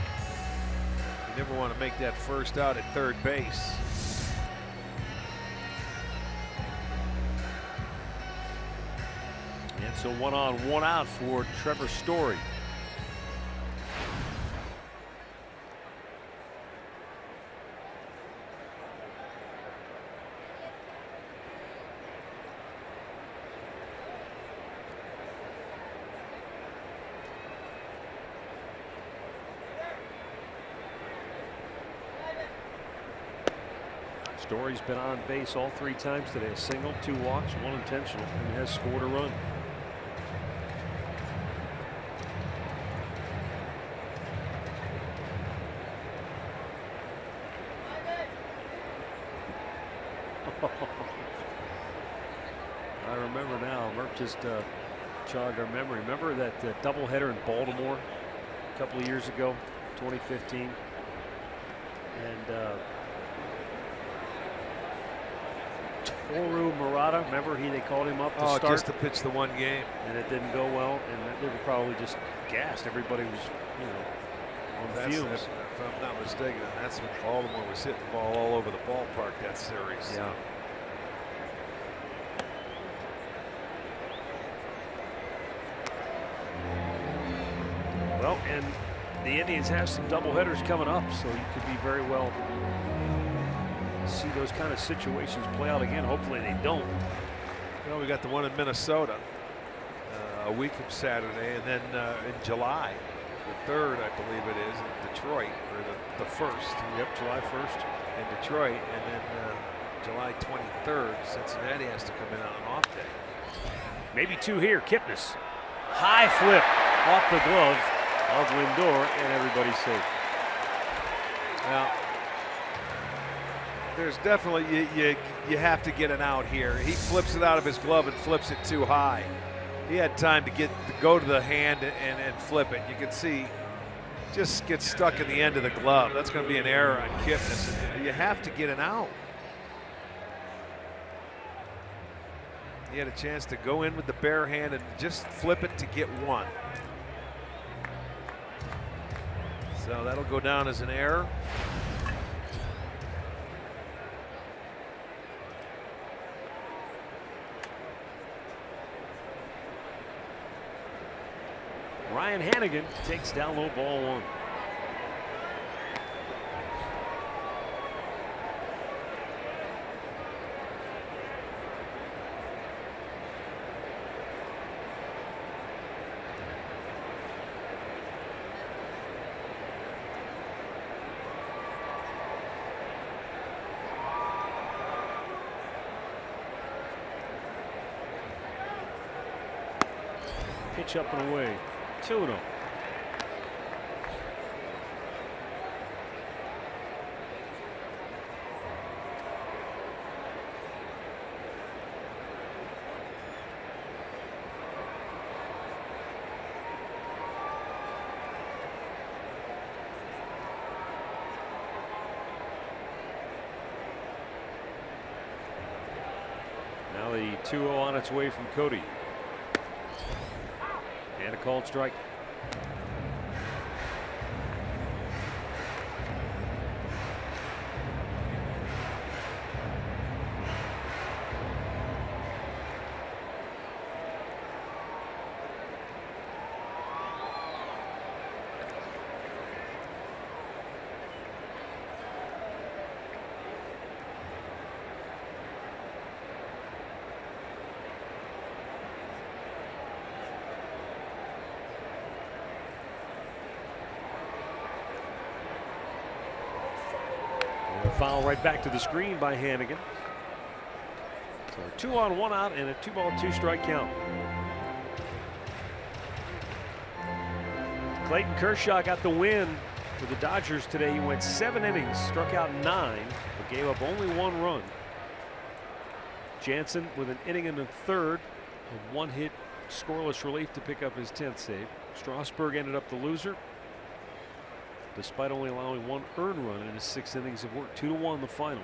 You never want to make that first out at third base. And so 1 on, 1 out for Trevor Story. Story's been on base all 3 times today. A single, 2 walks, 1 intentional, and has scored a run. I remember now. Murph just jogged our memory. Remember that doubleheader in Baltimore a couple of years ago, 2015, and Toru Murata, remember they called him up to start just to pitch the 1 game, and it didn't go well, and they were probably just gassed. Everybody was, on fumes. If I'm not mistaken, that's when Baltimore was hitting the ball all over the ballpark that series. Yeah. Well, and the Indians have some doubleheaders coming up, so you could be very well see those kind of situations play out again. Hopefully they don't. Well, we got the one in Minnesota a week from Saturday, and then in July, the 3rd, I believe it is, in Detroit, or the 1st. Yep, July 1st in Detroit, and then July 23rd, Cincinnati has to come in on an off day. Maybe 2 here. Kipnis, high flip off the glove of Lindor, and everybody's safe. Now, there's definitely, you have to get an out here. He flips it out of his glove and flips it too high. He had time to go to the hand and flip it. You can see just gets stuck in the end of the glove. That's going to be an error on Kipnis. You have to get an out. He had a chance to go in with the bare hand and just flip it to get 1. So that'll go down as an error. Ryan Hannigan takes down low, ball 1. Pitch up and away. 2-0. Now the 2-0 on its way from Cody. And a called strike. foul right back to the screen by Hannigan. So 2 on, 1 out, and a 2-ball, 2-strike count. Clayton Kershaw got the win for the Dodgers today. He went 7 innings, struck out 9, but gave up only 1 run. Jansen with an inning and a third, a 1-hit scoreless relief to pick up his 10th save. Strasburg ended up the loser, despite only allowing 1 earned run in his 6 innings of work. 2-1 the final.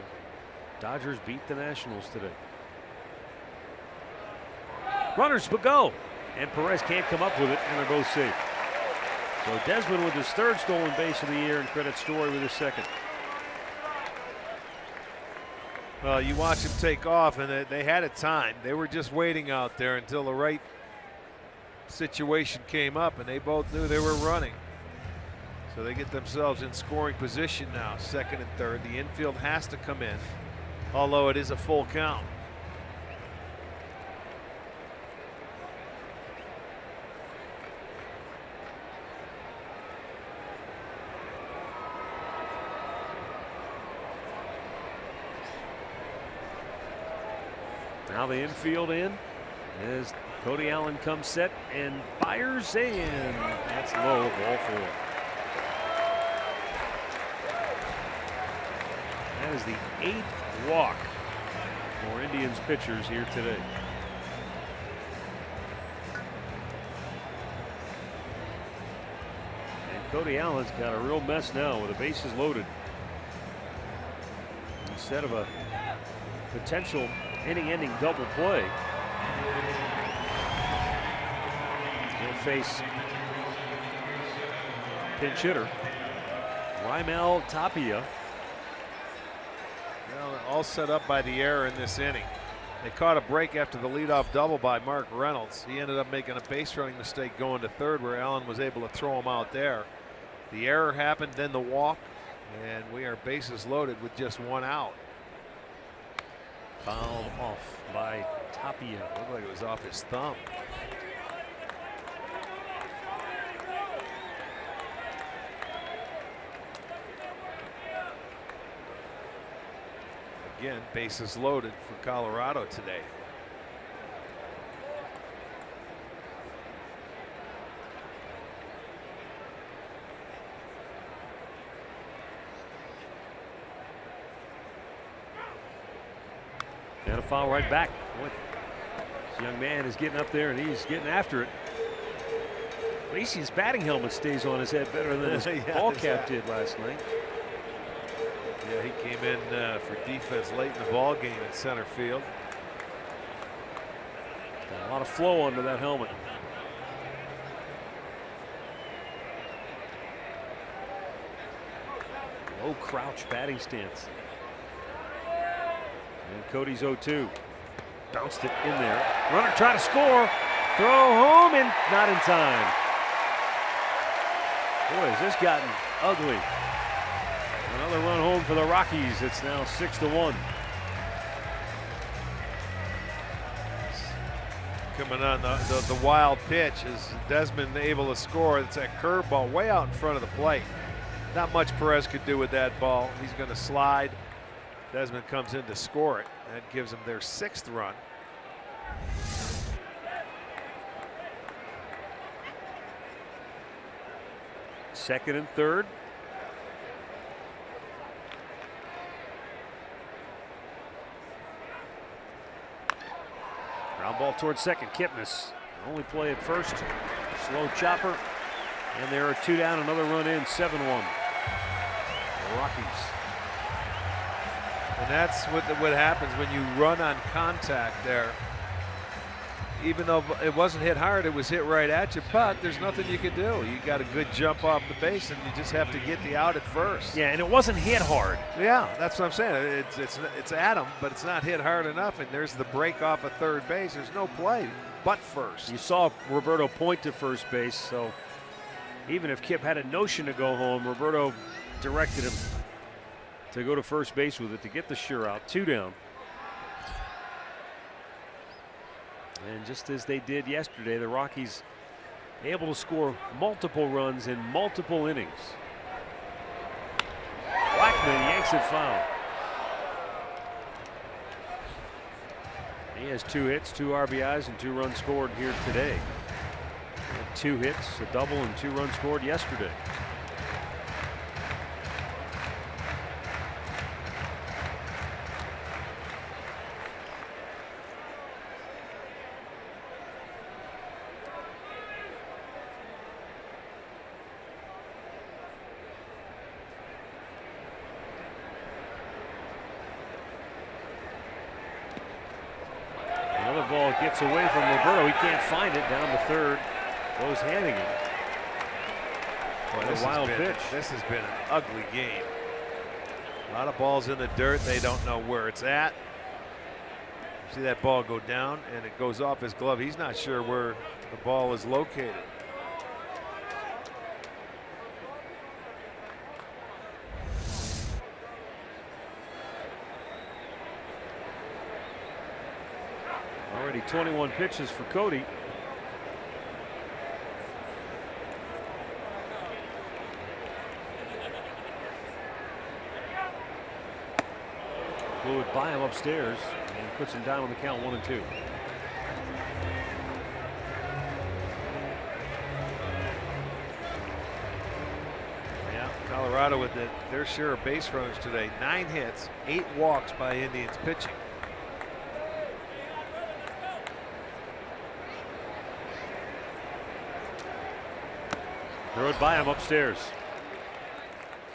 Dodgers beat the Nationals today. Runners but go, and Perez can't come up with it, and they're both safe. So Desmond with his 3rd stolen base of the year, and credit Story with his 2nd. Well, you watch him take off, and they had it timed. They were just waiting out there until the right situation came up, and they both knew they were running. So they get themselves in scoring position now, 2nd and 3rd. The infield has to come in, although it is a full count. Now the infield in as Cody Allen comes set and fires in. That's low, ball 4. That is the 8th walk for Indians pitchers here today. And Cody Allen's got a real mess now with the bases loaded. Instead of a potential inning-ending double play, he'll face pinch hitter Raimel Tapia. Well, all set up by the error in this inning. They caught a break after the leadoff double by Mark Reynolds. He ended up making a base running mistake going to 3rd, where Allen was able to throw him out there. The error happened, then the walk, and we are bases loaded with just 1 out. Fouled off by Tapia. Looked like it was off his thumb. Again, bases loaded for Colorado today. And a foul right back. Boy, this young man is getting up there and he's getting after it. At least his batting helmet stays on his head better than his ball cap did last night. Yeah, he came in for defense late in the ball game in center field. Got a lot of flow under that helmet. Low crouch batting stance. And Cody's 0-2. Bounced it in there. Runner try to score. Throw home and not in time. Boy, has this gotten ugly. Another run home for the Rockies. It's now 6-1. Coming on the wild pitch is Desmond able to score. It's that curveball way out in front of the plate. Not much Perez could do with that ball. He's going to slide. Desmond comes in to score it. That gives them their 6th run. Second and 3rd. Ground ball towards second. Kipnis only play at first. Slow chopper. And there are 2 down. Another run in. 7-1. Rockies. And that's what happens when you run on contact there. Even though it wasn't hit hard, it was hit right at you, but there's nothing you can do. You got a good jump off the base, and you just have to get the out at first. Yeah, and it wasn't hit hard. Yeah, that's what I'm saying. It's at him, but it's not hit hard enough, and there's the break off of third base. There's no play but first. You saw Roberto point to first base, so even if Kip had a notion to go home, Roberto directed him to go to first base with it to get the sure out. 2 down. And just as they did yesterday, the Rockies able to score multiple runs in multiple innings. Blackman yanks it foul. He has 2 hits, 2 RBIs, and 2 runs scored here today. He had 2 hits, a double, and 2 runs scored yesterday. Ball gets away from Roberto. He can't find it. Down to third goes Hannigan. Boy, a wild pitch. This has been an ugly game. A lot of balls in the dirt. They don't know where it's at. See that ball go down and it goes off his glove. He's not sure where the ball is located. Already 21 pitches for Cody. Blew it by him upstairs and puts him down on the count 1-2. Yeah, Colorado with their share of base runners today. 9 hits, 8 walks by Indians pitching. Threw it by him upstairs.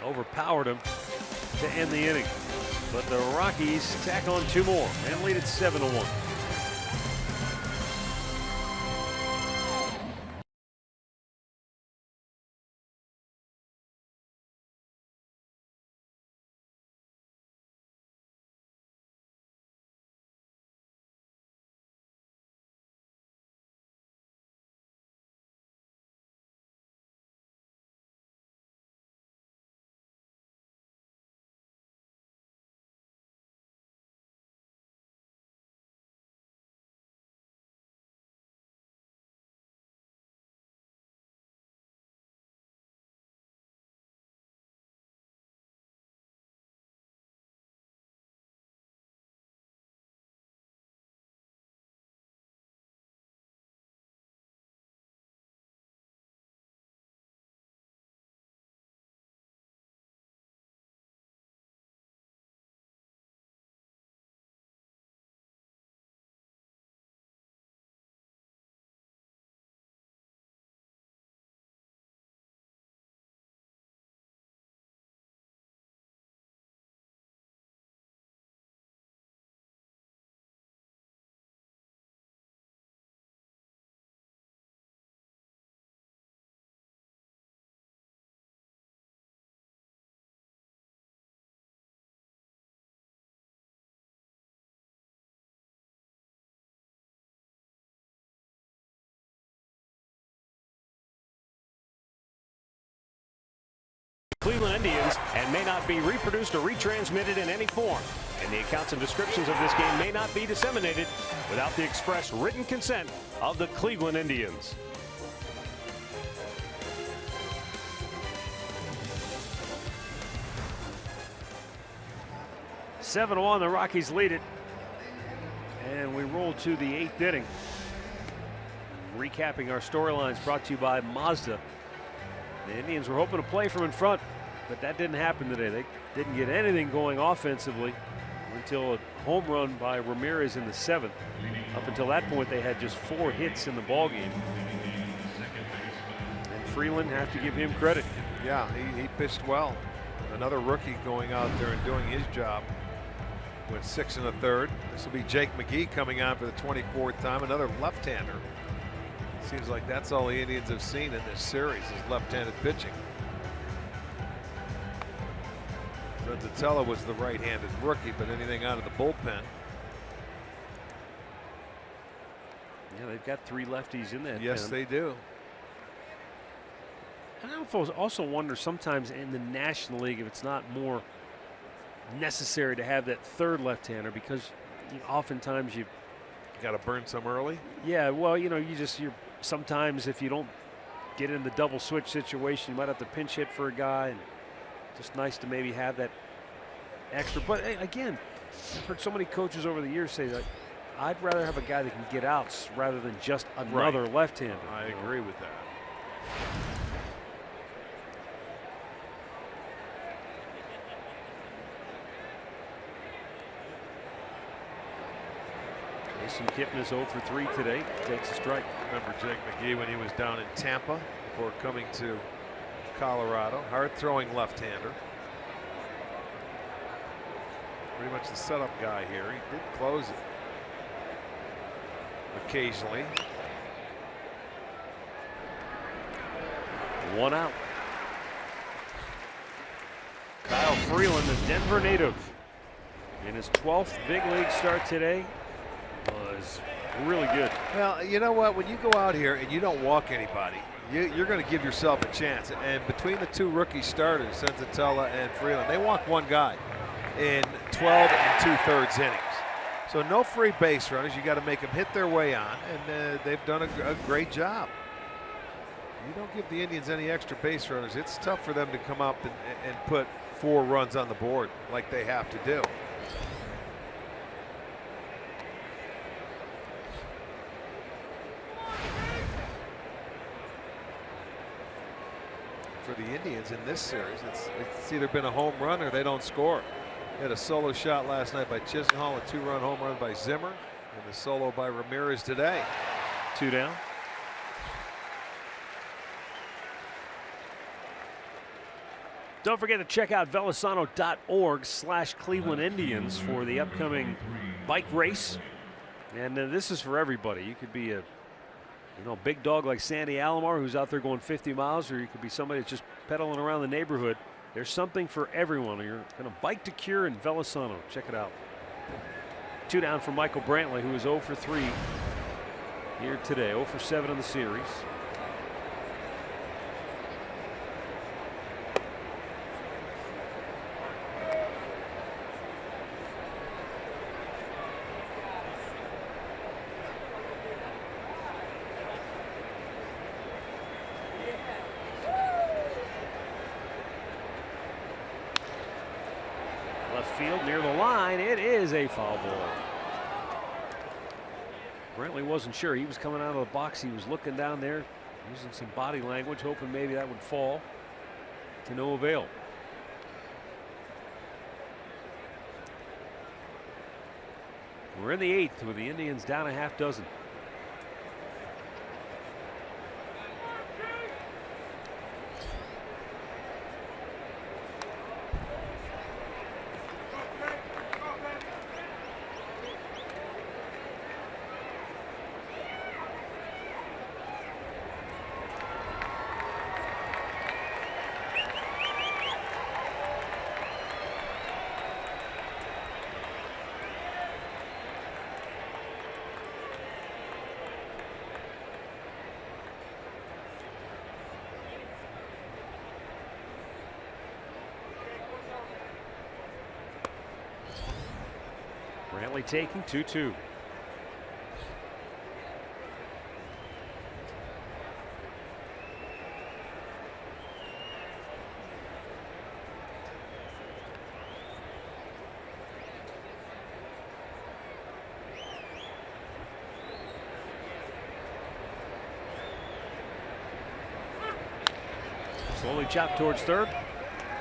Overpowered him to end the inning. But the Rockies tack on 2 more and lead it 7-1. Cleveland Indians and may not be reproduced or retransmitted in any form. And the accounts and descriptions of this game may not be disseminated without the express written consent of the Cleveland Indians. Seven on, the Rockies lead it. And we roll to the 8th inning. Recapping our storylines brought to you by Mazda. The Indians were hoping to play from in front, but that didn't happen today. They didn't get anything going offensively until a home run by Ramirez in the 7th. Up until that point, they had just 4 hits in the ballgame. And Freeland, have to give him credit. Yeah, he pitched well. Another rookie going out there and doing his job. With 6 1/3. This will be Jake McGee coming on for the 24th time, another left-hander. Seems like that's all the Indians have seen in this series is left-handed pitching. Zotella was the right-handed rookie, but anything out of the bullpen. Yeah, they've got 3 lefties in that. Yes, pen. they do. And I also wonder sometimes in the National League if it's not more necessary to have that 3rd left-hander, because oftentimes you got to burn some early. Yeah, well, you're sometimes if you don't get in the double switch situation, you might have to pinch hit for a guy, and just nice to maybe have that extra. But again, I've heard so many coaches over the years say that I'd rather have a guy that can get outs rather than just another left-hander. I agree with that. Jason Kipnis is 0 for 3 today. Takes a strike. Remember Jake McGee when he was down in Tampa before coming to Colorado. Hard-throwing left-hander. Pretty much the setup guy here. He did close it occasionally. 1 out. Kyle Freeland, the Denver native, in his 12th big league start today, was really good. Well, you know what? When you go out here and you don't walk anybody, you're going to give yourself a chance. And between the two rookie starters, Senzatella and Freeland, they walk one guy in 12 2/3 innings. So no free base runners. You got to make them hit their way on, and they've done a great job. You don't give the Indians any extra base runners, it's tough for them to come up and put 4 runs on the board like they have to do. For the Indians in this series, it's either been a home run or they don't score. They had a solo shot last night by Chisenhall, a 2-run home run by Zimmer, and the solo by Ramirez today. 2 down. Don't forget to check out Velasano.org/Cleveland Indians for the upcoming bike race. And this is for everybody. You could be a big dog like Sandy Alomar who's out there going 50 miles, or you could be somebody that's just pedaling around the neighborhood. There's something for everyone. You're going to bike to cure in Velasano. Check it out. 2 down for Michael Brantley, who is 0 for 3 here today. 0 for 7 in the series. Field near the line. It is a foul ball. Brantley wasn't sure. He was coming out of the box. He was looking down there, using some body language, hoping maybe that would fall. To no avail. We're in the 8th with the Indians down a half dozen. Brantley taking 2-2. Slowly chopped towards third.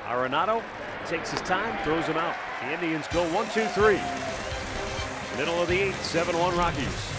Arenado takes his time, throws him out. The Indians go 1-2-3. Middle of the 8th, 7-1 Rockies.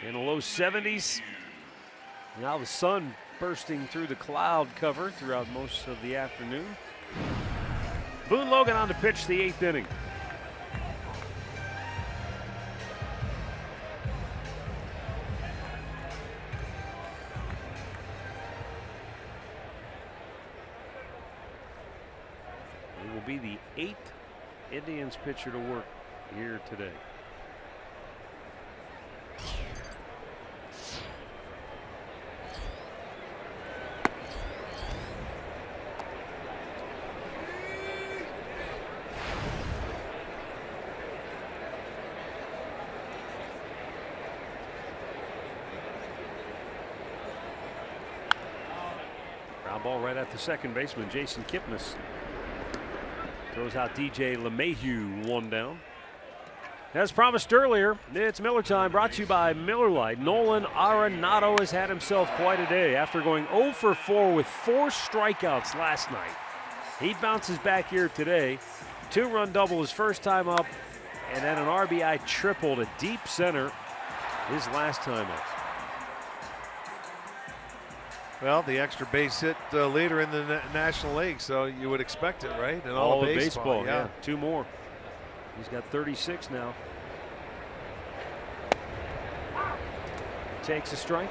In the low 70s. Now the sun bursting through the cloud cover throughout most of the afternoon. Boone Logan on to pitch the 8th inning. He will be the 8th Indians pitcher to work here today. Ground ball right at the second baseman, Jason Kipnis. Throws out DJ LeMahieu, 1 down. As promised earlier, it's Miller time, brought to you by Miller Lite. Nolan Arenado has had himself quite a day after going 0 for 4 with 4 strikeouts last night. He bounces back here today. 2-run double his first time up, and then an RBI triple to deep center his last time up. Well, the extra base hit leader in the National League, so you would expect it, right? And all of of baseball, yeah. 2 more. He's got 36 now. Takes a strike.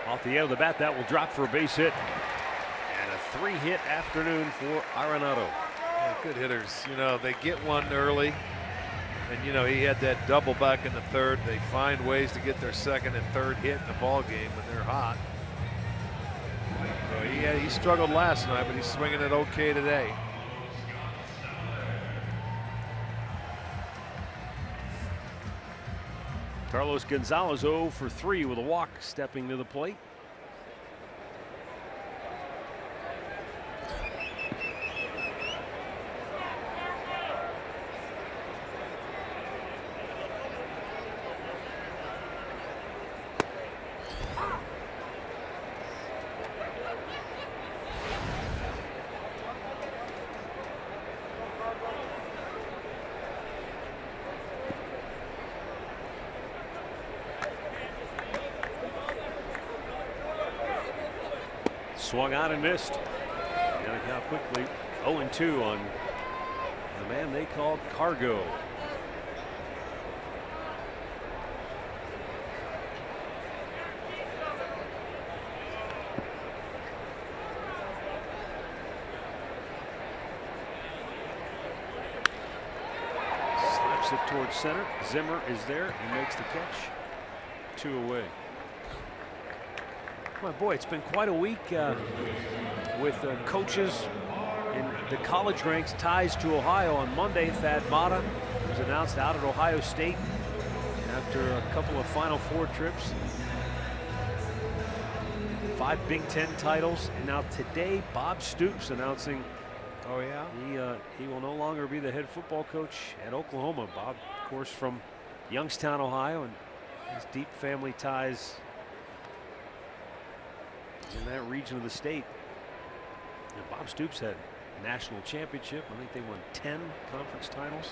Off the end of the bat, that will drop for a base hit. And a 3-hit afternoon for Arenado. Yeah, good hitters. You know, they get one early. And, you know, he had that double back in the 3rd. They find ways to get their 2nd and 3rd hit in the ball game when they're hot. So he struggled last night, but he's swinging it okay today. Carlos Gonzalez 0 for 3 with a walk, stepping to the plate. Swung out and missed. Got it out quickly. 0-2 on the man they called Cargo. Slaps it towards center. Zimmer is there. He makes the catch. 2 away. Well, boy, it's been quite a week with coaches in the college ranks. Ties to Ohio on Monday. Thad Matta was announced out at Ohio State after a couple of Final Four trips. 5 Big Ten titles. And now today, Bob Stoops announcing Oh, yeah? he will no longer be the head football coach at Oklahoma. Bob, of course, from Youngstown, Ohio, and his deep family ties in that region of the state. And Bob Stoops had a national championship. I think they won 10 conference titles.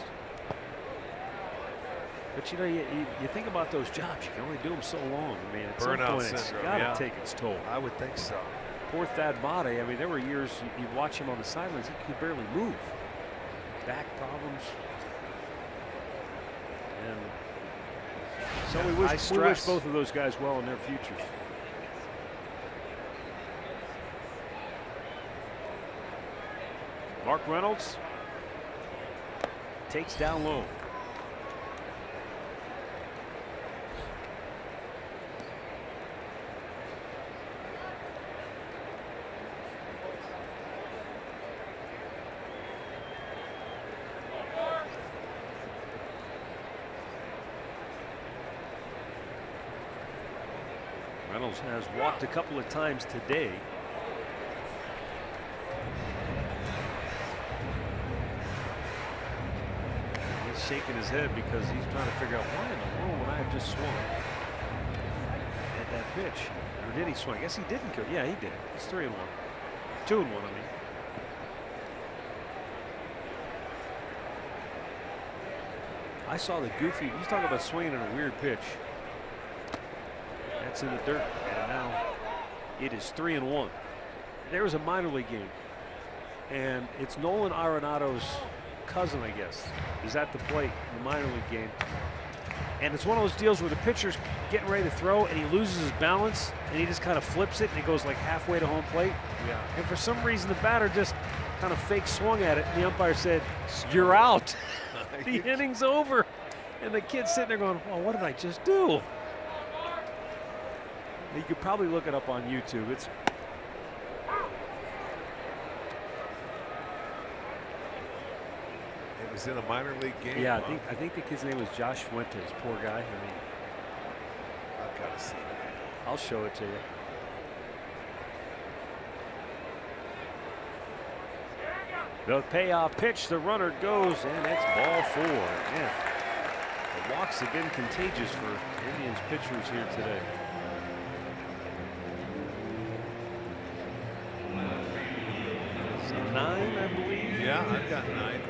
But you know, you think about those jobs, you can only do them so long. I mean, at some Burnout point, it's syndrome, got to yeah. take its toll. I would think so. Poor Thad Matta. I mean, there were years you'd watch him on the sidelines, he could barely move. Back problems. And so Yeah, we high wish stress. both of those guys well in their futures. Mark Reynolds takes down low. Reynolds has walked a couple of times today. He's shaking his head because he's trying to figure out why in the world would I have just swung at that pitch. Or did he swing? I guess he didn't kill. Yeah, he did. It's 3-1. 2-1, I mean. I saw the goofy. He's talking about swinging in a weird pitch. That's in the dirt. And now it is 3-1. There was a minor league game. And it's Nolan Arenado's cousin, I guess, is at the plate in the minor league game. And it's one of those deals where the pitcher's getting ready to throw and he loses his balance and he just kind of flips it and it goes like halfway to home plate. Yeah. And for some reason the batter just kind of fake swung at it and the umpire said, "You're out." The inning's over. And the kid's sitting there going, "Well, what did I just do?" You could probably look it up on YouTube. It's It was in a minor league game. yeah, I think the kid's name was Josh Fuentes. Poor guy. I mean, I've got to see it. I'll show it to you. The payoff pitch, the runner goes, and it's ball 4. Man, the walks have been contagious for Indians pitchers here today. It's 9, I believe. Yeah, I've got 9.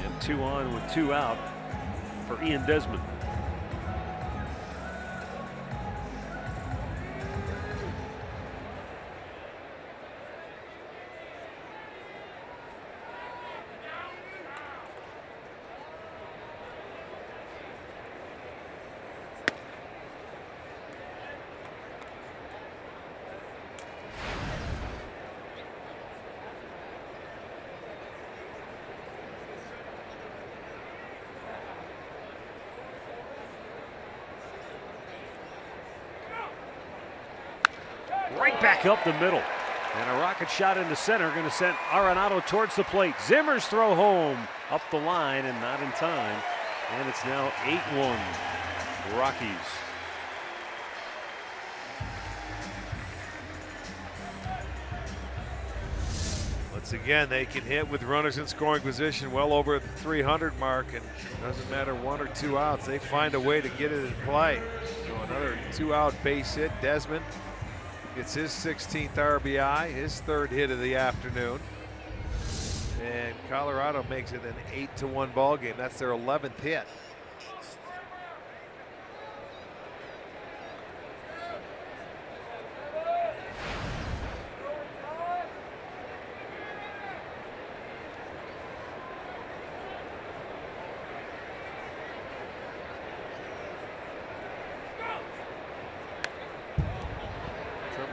And 2 on with 2 out for Ian Desmond. Right back up the middle. And a rocket shot into center, going to send Arenado towards the plate. Zimmer's throw home up the line and not in time. And it's now 8-1 Rockies. Once again, they can hit with runners in scoring position well over the 300 mark, and it doesn't matter 1 or 2 outs. They find a way to get it in play. So another 2-out base hit. Desmond gets his 16th RBI, his 3rd hit of the afternoon. And Colorado makes it an 8-1 ball game. That's their 11th hit.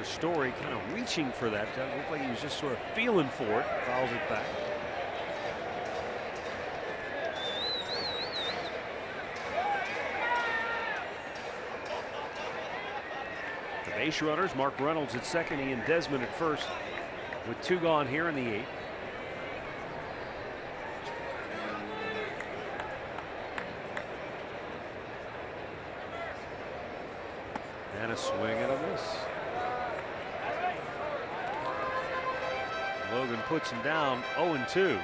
Story kind of reaching for that. It looked like he was just sort of feeling for it. Fouls it back. The base runners, Mark Reynolds at second, Ian Desmond at first, with 2 gone here in the 8th. And a swing and a miss. Logan puts him down 0-2.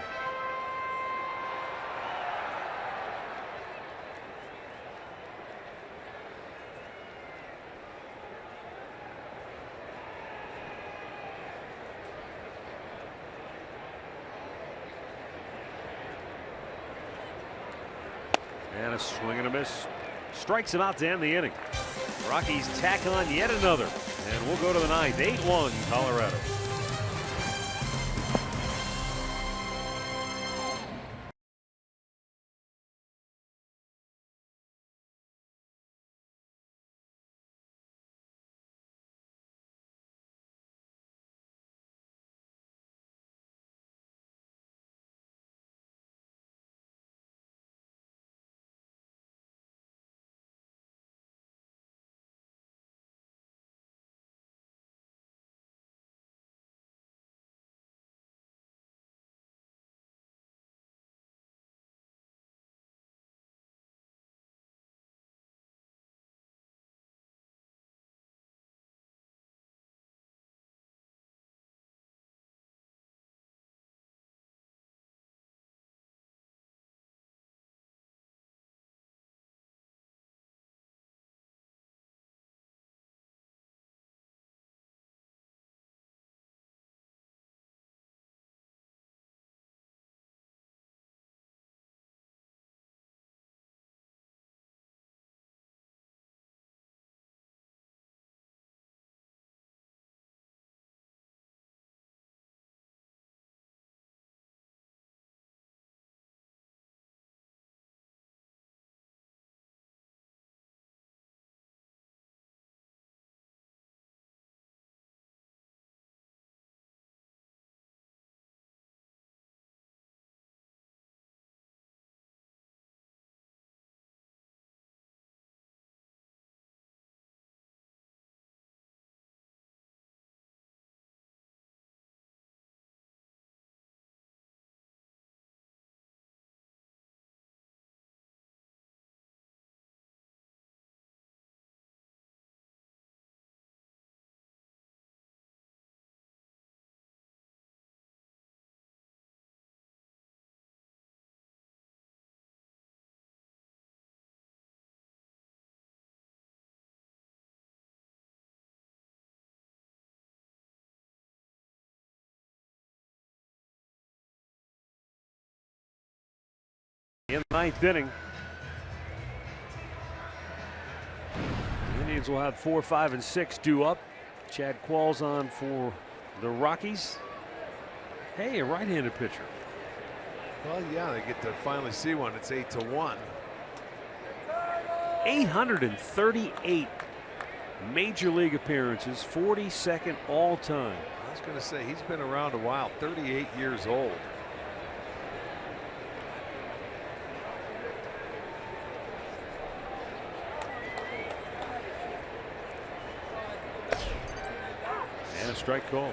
And a swing and a miss. Strikes him out to end the inning. Rockies tack on yet another. And we'll go to the 9th. 8-1 Colorado. In the ninth inning. The Indians will have 4, 5, and 6 due up. Chad Qualls on for the Rockies. Hey, a right-handed pitcher. Well, yeah, they get to finally see one. It's 8-1. 838 major league appearances, 42nd all time. I was going to say he's been around a while, 38 years old. And a strike call.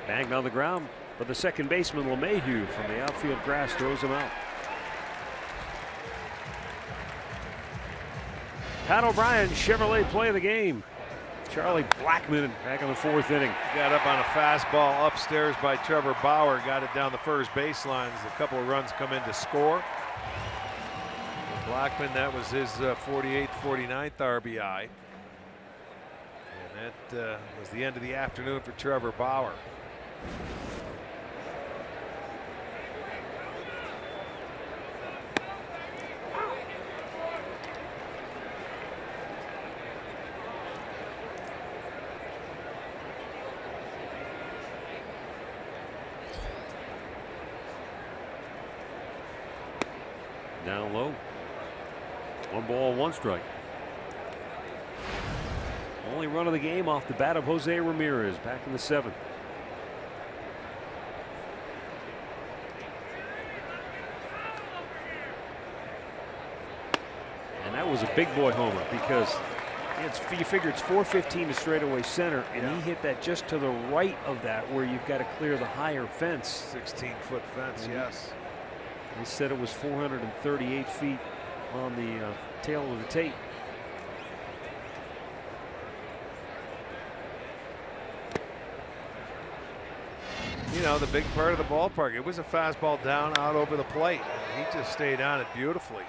Banged on the ground, but the second baseman LeMahieu from the outfield grass throws him out. Pat O'Brien, Chevrolet play of the game. Charlie Blackmon back in the fourth inning. Got up on a fastball upstairs by Trevor Bauer, got it down the first baseline as a couple of runs come in to score. Blackmon, that was his 48th, 49th RBI. And that was the end of the afternoon for Trevor Bauer. Down low. 1 ball, 1 strike. Only run of the game off the bat of Jose Ramirez back in the 7th. And that was a big boy homer because you figure it's 415 to straightaway center, and he hit that just to the right of that where you've got to clear the higher fence. 16-foot fence, yes. He said it was 438 feet on the tail of the tape. You know, the big part of the ballpark, it was a fastball down out over the plate, and he just stayed on it beautifully.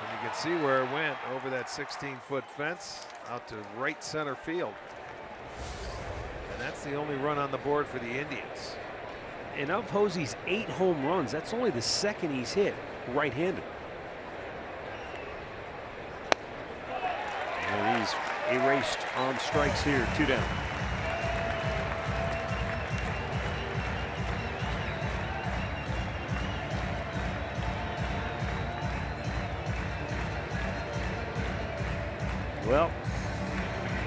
And you can see where it went over that 16-foot fence out to right center field. And that's the only run on the board for the Indians. And of Jose's 8 home runs, that's only the second he's hit right-handed. And he's erased on strikes here, 2 down. Well,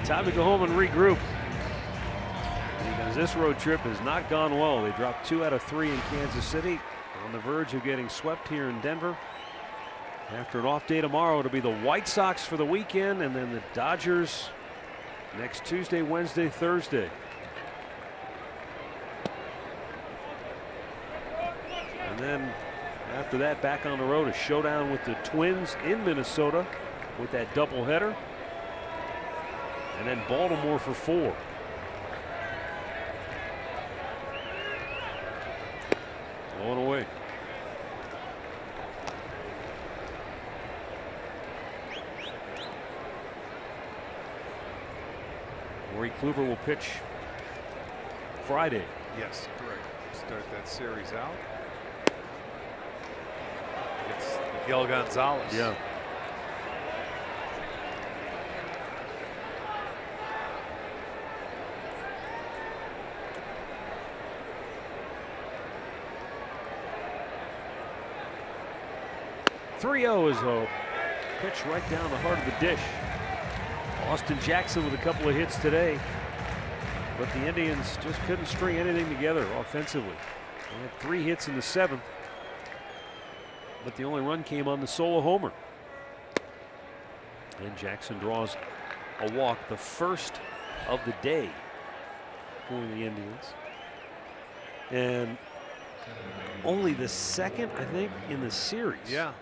time to go home and regroup. Because this road trip has not gone well. They dropped 2 out of 3 in Kansas City, on the verge of getting swept here in Denver. After an off day tomorrow, it'll be the White Sox for the weekend, and then the Dodgers next Tuesday, Wednesday, Thursday. And then after that, back on the road, a showdown with the Twins in Minnesota with that doubleheader. And then Baltimore for 4. Going away. Corey Kluber will pitch Friday. Yes, correct. Start that series out. It's Miguel Gonzalez. Yeah. .3-0 is a pitch right down the heart of the dish. Austin Jackson with a couple of hits today, but the Indians just couldn't string anything together offensively. They had 3 hits in the 7th, but the only run came on the solo homer. And Jackson draws a walk, the first of the day for the Indians. and only the second, I think, in the series. Yeah.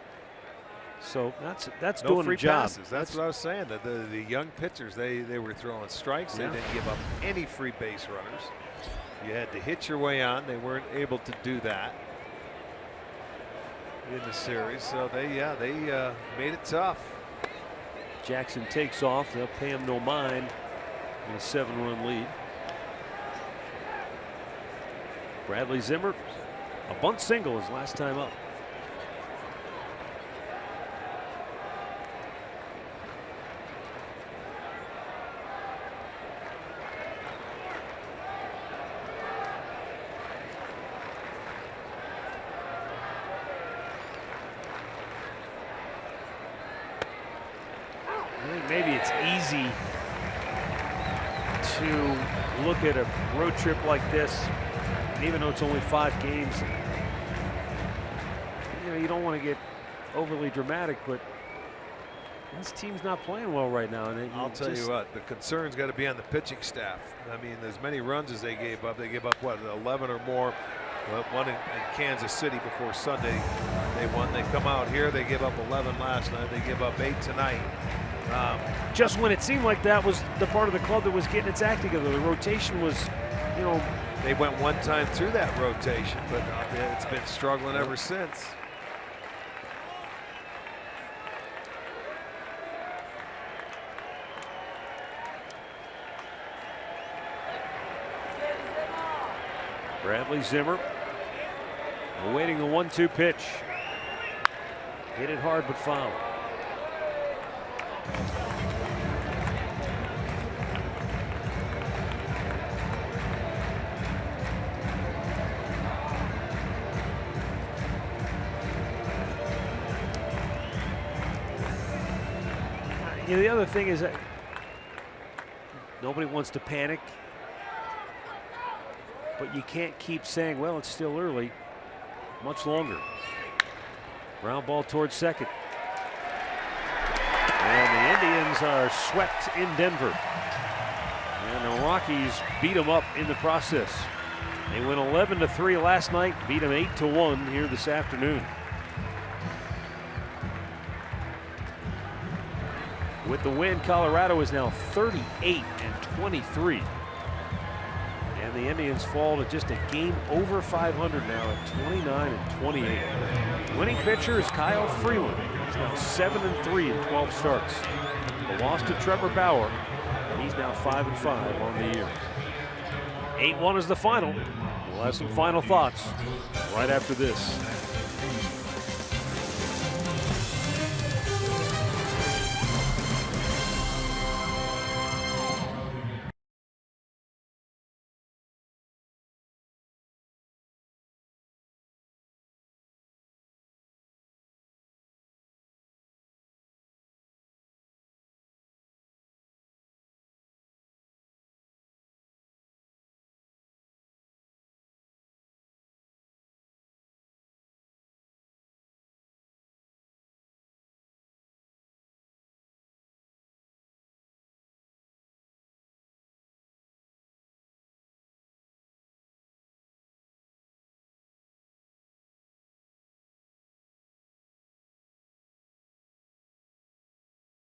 So that's No doing free the job. passes. That's what I was saying. The young pitchers, they were throwing strikes. Yeah. They didn't give up any free base runners. You had to hit your way on. They weren't able to do that in the series. So they made it tough. Jackson takes off. They'll pay him no mind in a 7-run lead. Bradley Zimmer, a bunt single his last time up. I think maybe it's easy to look at a road trip like this, and even though it's only 5 games, you know, you don't want to get overly dramatic, but this team's not playing well right now. And I'll tell you what, the concern's got to be on the pitching staff. I mean, as many runs as they gave up, what, 11 or more. Well, one in Kansas City before Sunday. They won. They come out here. They give up 11 last night. They give up 8 tonight. Just when it seemed like that was the part of the club that was getting its act together, the rotation was, you know. They went one time through that rotation, but it's been struggling ever since. Bradley Zimmer awaiting the 1-2 pitch. Hit it hard but foul. You know, the other thing is that nobody wants to panic, but you can't keep saying, well, it's still early much longer. Ground ball towards second. And the Indians are swept in Denver. And the Rockies beat them up in the process. They went 11-3 last night, beat them 8-1 here this afternoon. With the win, Colorado is now 38-23. And the Indians fall to just a game over 500 now at 29-28. Winning pitcher is Kyle Freeland. He's now 7-3 in 12 starts. The loss to Trevor Bauer. He's now 5-5 on the year. 8-1 is the final. We'll have some final thoughts right after this.